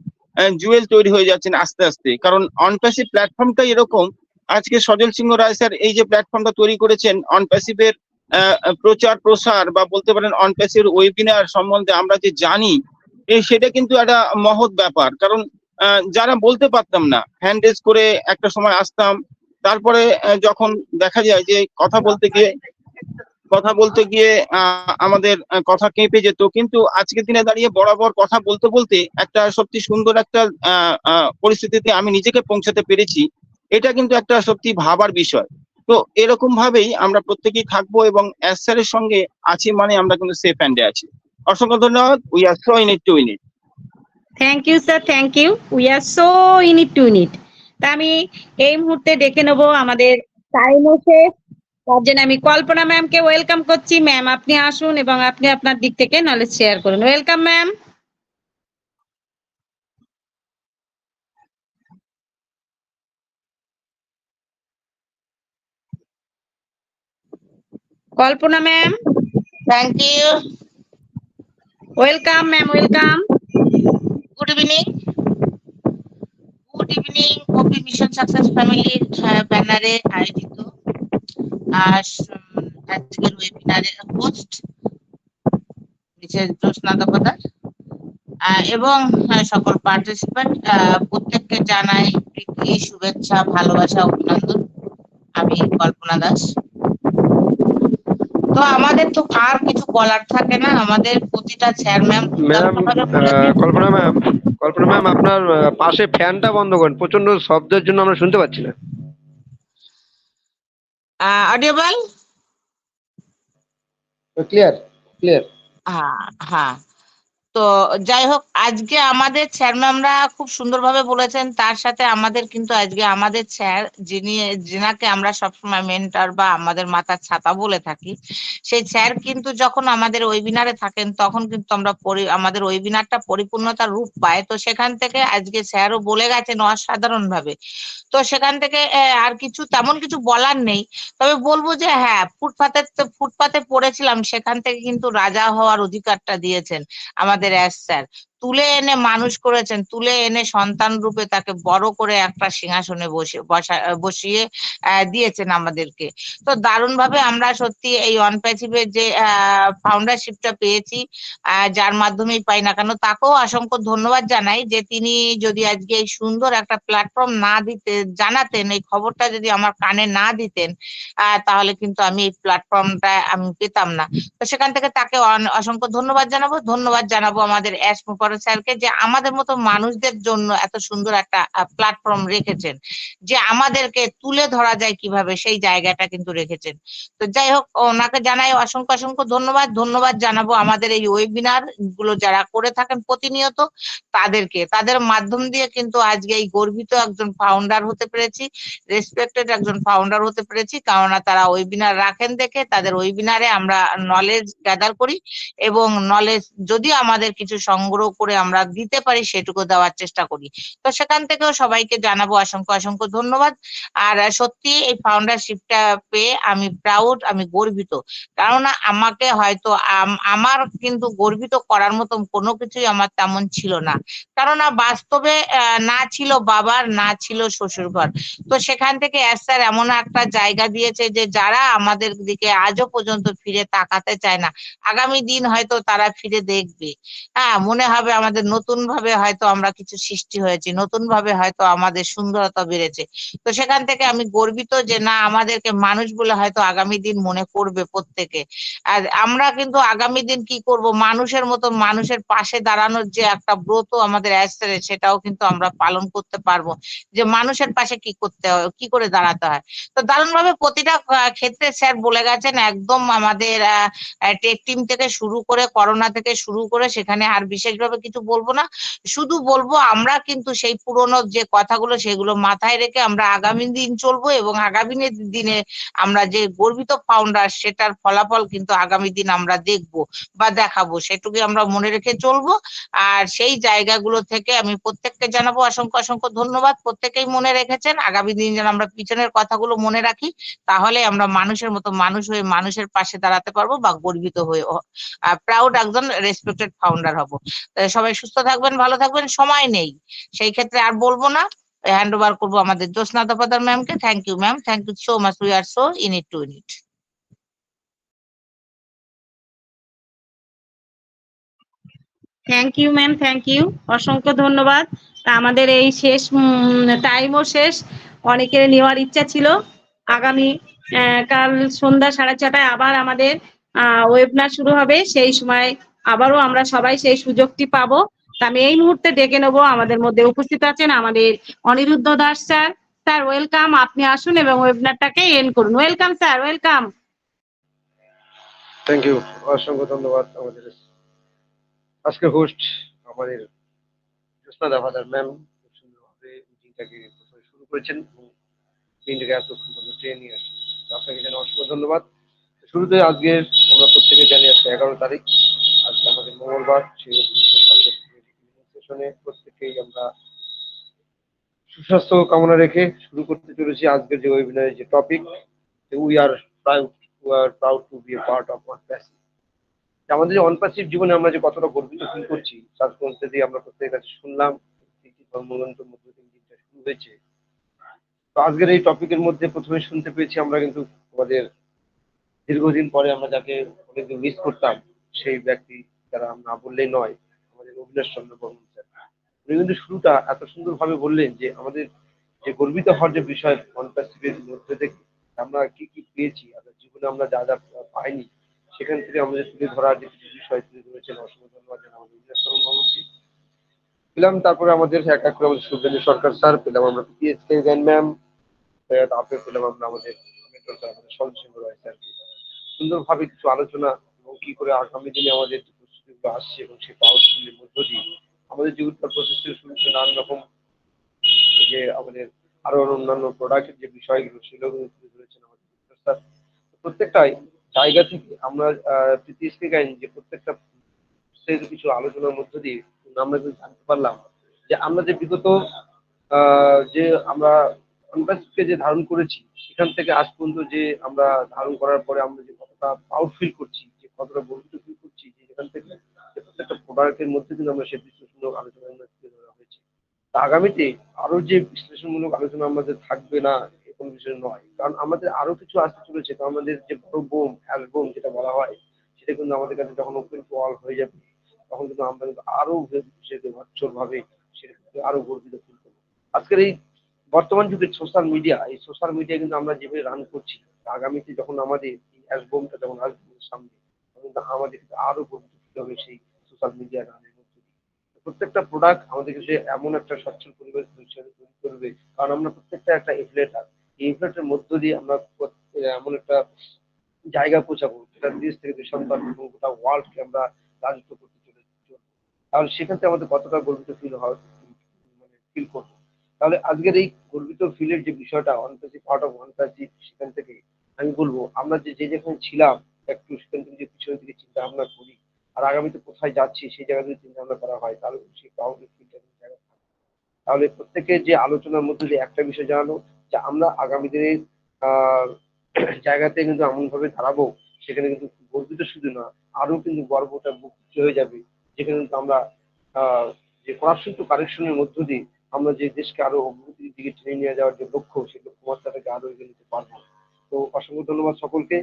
K: জুয়েল তৈরি হয়ে যাচ্ছেন আস্তে আস্তে। কারণ অনপ্যাসিভ প্ল্যাটফর্মটাই এরকম। আজকে সজল সিংহ রায় স্যার এই যে প্ল্যাটফর্মটা তৈরি করেছেন, অনপ্যাসিভের প্রচার প্রসার বা বলতে পারেন অনপ্যাসিভ ওয়েবিনার সম্বন্ধে আমরা যে জানি, সেটা কিন্তু একটা মহৎ ব্যাপার। কারণ যারা বলতে পারতাম না, হ্যান্ড রেজ করে একটা সময় আসতাম, তারপরে যখন দেখা যায় যে কথা বলতে গিয়ে আমাদের কথা কেঁপে যেত, কিন্তু আজকের দিনে দাঁড়িয়ে বরাবর কথা বলতে বলতে একটা সত্যি সুন্দর একটা পরিস্থিতিতে আমি নিজেকে পৌঁছাতে পেরেছি। এটা কিন্তু একটা সত্যি ভাবার বিষয়। তো এরকম ভাবেই আমরা প্রত্যেকেই থাকবো, এবং স্যারের সঙ্গে আছি মানে আমরা কিন্তু সেফ হ্যান্ডে আছি। অসংখ্য ধন্যবাদ। We are so in it to in it.
B: Thank you sir, thank you. We are so in it to in it. তা আমি এই মুহূর্তে ডেকে নেবো, আমাদের টাইমও শেষ, তার জন্য আমি কল্পনা ম্যামকে ওয়েলকাম করছি। ম্যাম আপনি আসুন এবং আপনি আপনার দিক থেকে নলেজ শেয়ার করুন। Welcome ma'am. Kalpana ma'am,
L: thank you.
B: Welcome ma'am, welcome.
L: Good evening. Good evening. OP mission success ফ্যামিলির ব্যানারে আয়োজিত আজকের ওয়েবিনারের হোস্ট মিসেস জ্যোৎস্না দফাদার এবং সকল পার্টিসিপেন্ট প্রত্যেককে জানাই প্রীতি, শুভেচ্ছা, ভালোবাসা, অভিনন্দন। আমি কল্পনা দাস। তো আমাদের তো আর কিছু বলার থাকে না, আমাদের প্রতিটা স্যার ম্যাম
M: কল্পনা ম্যাম আপনার পাশে ফ্যানটা বন্ধ করেন, প্রচন্ড শব্দের জন্য আমরা শুনতে পাচ্ছি না।
L: অডিয়েবল?
M: Clear clear.
L: হ্যাঁ হ্যাঁ। তো যাই হোক, আজকে আমাদের স্যার ম্যামরা খুব সুন্দরভাবে বলেছেন, তার সাথে আমাদের কিন্তু আজকে আমাদের স্যার যিনাকে আমরা সবসময় মেন্টর বা আমাদের মাথার ছাতা বলে থাকি, সেই স্যার কিন্তু যখন আমাদের ওয়েবিনারে থাকেন তখন কিন্তু আমরা আমাদের ওয়েবিনারটা পরিপূর্ণতার রূপ পায়। তো সেখান থেকে আজকে স্যারও বলে গেছেন অসাধারণ ভাবে। তো সেখান থেকে আর কিছু তেমন কিছু বলার নেই, তবে বলবো যে হ্যাঁ, ফুটপাতে পড়েছিলাম, সেখান থেকে কিন্তু রাজা হওয়ার অধিকারটা দিয়েছেন আমাদের স্যার। তুলে এনে মানুষ করেছেন, তুলে এনে সন্তান রূপে তাকে বড় করে একটা সিংহাসনে বসিয়ে দিয়েছেন আমাদেরকে। তো দারুণ ভাবে আমরা সত্যি এই অনপ্যাসিভের যে ফাউন্ডারশিপটা পেয়েছি, যার মাধ্যমেই পাই না কেন, তাকেও অসংখ্য ধন্যবাদ জানাই যে তিনি যদি আজকে এই সুন্দর একটা প্ল্যাটফর্ম না দিতে জানাতেন, এই খবরটা যদি আমার কানে না দিতেন, তাহলে কিন্তু আমি এই প্ল্যাটফর্মটা আমি পেতাম না। তো সেখান থেকে তাকে অসংখ্য ধন্যবাদ জানাবো আমাদের এস মুফাররদ স্যারকে, যে আমাদের মতো মানুষদের জন্য এত সুন্দর একটা প্ল্যাটফর্ম রেখেছেন, যে আমাদেরকে তুলে ধরা যায় কিভাবে সেই জায়গাটা কিন্তু রেখেছেন। তো যাই হোক, ওনাকে জানাই অসংখ্য ধন্যবাদ জানাবো আমাদের এই ওয়েবিনার গুলো যারা করে থাকেন প্রতিনিয়ত, তাদের মাধ্যম দিয়ে কিন্তু আজকে এই গর্বিত একজন ফাউন্ডার হতে পেরেছি, রেসপেক্টেড একজন ফাউন্ডার হতে পেরেছি। কারণ তারা ওয়েবিনার রাখেন দেখে তাদের ওয়েবিনারে আমরা নলেজ গ্যাদার করি, এবং নলেজ যদি আমাদের কিছু সংগ্রহ করে আমরা দিতে পারি সেটুকু দেওয়ার চেষ্টা করি। তো সেখান থেকেও সবাইকে জানাবো অসংখ্য ধন্যবাদ। আর সত্যি এই ফাউন্ডারশিপটা পেয়ে আমি প্রাউড, আমি গর্বিত। কারণ আমাকে হয়তো আমার কিন্তু গর্বিত করার মতন কোনো কিছুই আমার তেমন ছিল না, কারণ বাস্তবে না ছিল বাবার, না ছিল শ্বশুর ঘর। তো সেখান থেকে স্যার এমন একটা জায়গা দিয়েছে যে যারা আমাদের দিকে আজও পর্যন্ত ফিরে তাকাতে চায় না, আগামী দিন হয়তো তারা ফিরে দেখবে, মনে হবে আমাদের নতুন ভাবে হয়তো আমরা কিছু সৃষ্টি হয়েছি, নতুন ভাবে হয়তো আমাদের সুন্দরতা বেড়েছে। তো সেখান থেকে আমি গর্বিত যে না, আমাদেরকে মানুষ বলে হয়তো আগামী দিন মনে করবে প্রত্যেকে। আর আমরা কিন্তু আগামী দিন কি করব, মানুষের মতো মানুষের পাশে দাঁড়ানোর যে একটা ব্রত আমাদের আসছে, সেটাও কিন্তু আমরা পালন করতে পারবো, যে মানুষের পাশে কি করতে হয়, কি করে দাঁড়াতে হয়। তো দারুণ ভাবে প্রতিটা ক্ষেত্রে স্যার বলে গেছেন, একদম আমাদের টেক টিম থেকে শুরু করে, করোনা থেকে শুরু করে, সেখানে আর বিশেষভাবে কিছু বলবো না, শুধু বলবো আমরা কিন্তু সেই পুরনো যে কথাগুলো সেগুলো মাথায় রেখে আমরা আগামী দিন চলবো, এবং আগামী দিনে আমরা যে গর্বিত ফাউন্ডার সেটার ফলাফল কিন্তু আগামী দিন আমরা দেখবো বা দেখাবো, সেটুকুই আমরা মনে রেখে চলবো। আর সেই জায়গাগুলো থেকে আমি প্রত্যেককে জানাবো অসংখ্য অসংখ্য ধন্যবাদ। প্রত্যেকেই মনে রেখেছেন, আগামী দিন যেন আমরা পিছনের কথাগুলো মনে রাখি, তাহলে আমরা মানুষের মতো মানুষ হয়ে মানুষের পাশে দাঁড়াতে পারবো বা গর্বিত হয়ে প্রাউড একজন রেসপেক্টেড ফাউন্ডার হব। সবাই সুস্থ থাকবেন, ভালো থাকবেন। সময় নেই, সেই ক্ষেত্রে আর বলবো না, হ্যান্ড ওভার করবো আমাদের জ্যোৎস্না দফাদার ম্যামকে। Thank you ma'am, thank you so much, we are so in it to in it.
B: Thank you ma'am, thank you, অসংখ্য ধন্যবাদ। তা আমাদের এই শেষ টাইমও শেষ, অনেকের নেওয়ার ইচ্ছা ছিল। আগামী কাল সন্ধ্যা 6:30টায় আবার আমাদের ওয়েবিনার শুরু হবে, সেই সময় আবারও আমরা সবাই সেই সুযোগটি পাবো। তা আমি এই মুহূর্তে ডেকে নেবো, আমাদের মধ্যে উপস্থিত আছেন আমাদের Aniruddha Das sir. Sir welcome, আপনি আসুন এবং ওয়েবিনারটাকে এন্ড করুন। Welcome sir, welcome.
M: Thank you, অসংখ্য ধন্যবাদ। আমাদের আজকে হোস্ট আমাদের জ্যোৎস্না দাভাদার ম্যাম খুব সুন্দরভাবে মিটিংটাকে প্রথমে শুরু করেছেন এবং মিটিংটাকে এতক্ষণ পর্যন্ত টেনে নিয়ে আসেন। আপনাকে জানাই অসংখ্য ধন্যবাদ। শুরুতে আজকের আমরা প্রত্যেকে জানি আজকে 11 তারিখ, আজকে আমাদের মঙ্গলবার। সেই সেশনে প্রত্যেকেই আমরা সুস্বাস্থ্য কামনা রেখে শুরু করতে চলেছি আজকের যে ওয়েবিনারের যে topic, we are proud to be a part of OnPassive. আমাদের যে অনপ্যাসিভ জীবনে আমরা যে কতটা গর্বিত ফিল করছি তার মধ্যে দিয়ে আমরা প্রত্যেকের কাছে শুনলাম ধর্মগ্রন্থের মধ্যে দিয়ে দিনটা শুরু হয়েছে। তো আজকের এই টপিকের মধ্যে প্রথমে শুনতে পেয়েছি আমরা কিন্তু আমাদের দীর্ঘদিন পরে আমরা যাকে অনেকদিন মিস করতাম সেই ব্যক্তি, যারা না বললেই নয়, আমাদের অভিলাষ চন্দ্র বর্মন স্যার। উনি কিন্তু শুরুটা এত সুন্দরভাবে বললেন যে আমাদের যে গর্বিত হওয়ার যে বিষয় অনপ্যাসিভের মধ্যে থেকে আমরা কি কি পেয়েছি, আমাদের জীবনে আমরা যা যা পাইনি, সেখান থেকে আমাদের তুলে ধরার যে কিছু বিষয় তুলে ধরেছেন। অসংখ্য ধন্যবাদ জানাই আমাদের অভিলাষ চন্দ্র বর্মনকে। পেলাম তারপরে আমাদের এক এক করে আমাদের শুভেন্দু সরকার স্যার, পেলাম আমরা পিএসকে জ্ঞান ম্যাম, তারপরে পেলাম আমরা আমাদের আমাদের সঞ্জয় সিংহ রায় স্যারকে। সুন্দরভাবে কিছু আলোচনা এবং কি করে আগামী দিনে আমাদের যে প্রস্তুতিগুলো আসছে এবং সেই পাওয়ারফুলের মধ্য দিয়ে আমাদের যে উত্তর প্রসেস থেকে শুরু করে নানান রকম যে আমাদের আরো অন্যান্য প্রোডাক্টের যে বিষয়গুলো সেগুলো তুলে ধরেছেন আমাদের স্যার। প্রত্যেকটাই জায়গা থেকে আমরা প্রীতি গাইন যে প্রত্যেকটা কিছু আলোচনার মধ্য দিয়ে আমরা কিন্তু জানতে পারলাম যে আমরা যে বিগত যে আমরা অনপ্যাসিভকে যে ধারণ করেছি সেখান থেকে আজ পর্যন্ত যে আমরা ধারণ করার পরে আমরা যে কতটা প্রাউড ফিল করছি, যে কতটা গর্বিত ফিল করছি, যে যেখান থেকে প্রত্যেকটা প্রোডাক্টের মধ্যে কিন্তু আমরা সেই বিশ্লেষণমূলক আলোচনা তুলে ধরা হয়েছে। তা আগামীতে আরো যে বিশ্লেষণমূলক আলোচনা আমাদের থাকবে না এরকম বিষয় নয়, কারণ আমাদের আরো কিছু আসতে চলেছে। তো আমাদের যে বড় বোম অ্যালবাম যেটা বলা হয় সেটা কিন্তু আমাদের কাছে যখন ওপেন টু অল হয়ে যাবে তখন কিন্তু আমরা কিন্তু আরো ভার্চুয়াল ভাবে সেটা আরো গর্বিত ফিল করবো। আজকের এই বর্তমান যুগের সোশ্যাল মিডিয়া, এই সোশ্যাল মিডিয়া কিন্তু আমরা যেভাবে রান করছি, আগামীতে যখন আমাদের এই অ্যালবামটা যখন আসবে সামনে তখন কিন্তু আমাদের আরো গর্বিত হবে সেই সোশ্যাল মিডিয়া রানের মধ্যে দিয়ে। প্রত্যেকটা প্রোডাক্ট আমাদের কাছে এমন একটা সচ্ছল পরিবেশ তৈরি করবে, কারণ আমরা প্রত্যেকটা একটা এফলেটার, এই এফলেটের মধ্য দিয়ে আমরা এমন একটা জায়গা পৌঁছাবো যেটা দেশ থেকে দেশান্তর এবং গোটা ওয়ার্ল্ডকে আমরা রাজত্ব করতে চলেছি। তাহলে সেখান থেকে আমাদের কতটা গর্বিত ফিল হয়, মানে ফিল করবো। তাহলে আজকের এই গর্বিত ফিলের যে বিষয়টা অনপ্যাসিভ পার্ট অফ অনপ্যাসিভ, সেখান থেকে আমি বলবো আমরা যে যেখানে ছিলাম একটু সেখান থেকে যে পিছনের দিকে চিন্তা ভাবনা করি আর আগামীতে কোথায় যাচ্ছি সেই জায়গা থেকে চিন্তা ভাবনা করা হয়, তাহলে সেই প্রাউড ফিলটা জায়গা থাকে। তাহলে প্রত্যেকের যে আলোচনার মধ্যে দিয়ে একটা বিষয় জানানো যে আমরা আগামী দিনের জায়গাতে কিন্তু এমনভাবে দাঁড়াবো সেখানে কিন্তু গর্বিত শুধু না, আরো কিন্তু গর্বটা মুক্ত হয়ে যাবে, যেখানে কিন্তু আমরা যে করাপশন টু কারেকশনের মধ্য দিয়ে আমরা যে দেশকে আরো অগ্রগতির দিকে টেনে নিয়ে যাওয়ার যে লক্ষ্য, সেই লক্ষ্যমাত্রাটাকে আরো এগিয়ে নিতে পারবো। তো অসংখ্য ধন্যবাদ সকলকে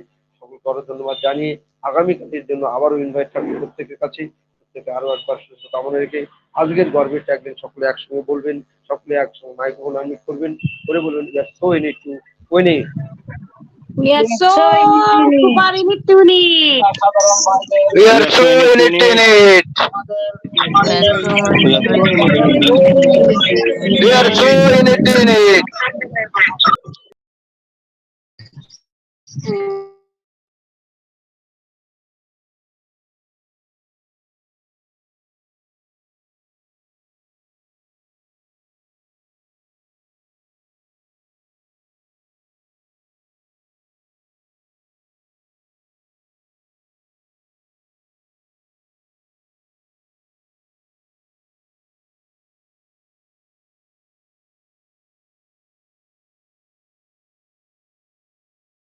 M: আরো ধন্যবাদ জানিয়ে আগামীকালের জন্য আবারও ইনভাইট থাকবে প্রত্যেকের কাছে। প্রত্যেকে আরো একবার সুস্থ কামনা রেখে আজকের গর্বের ট্যাগলাইন সকলে একসঙ্গে বলবেন, সকলে একসঙ্গে মাইক্রোফোন আনমিউট করবেন, করে বলবেন we are so in it to win it.
B: We are so super in it to win it.
I: We are so in it in it. We are so in it in it.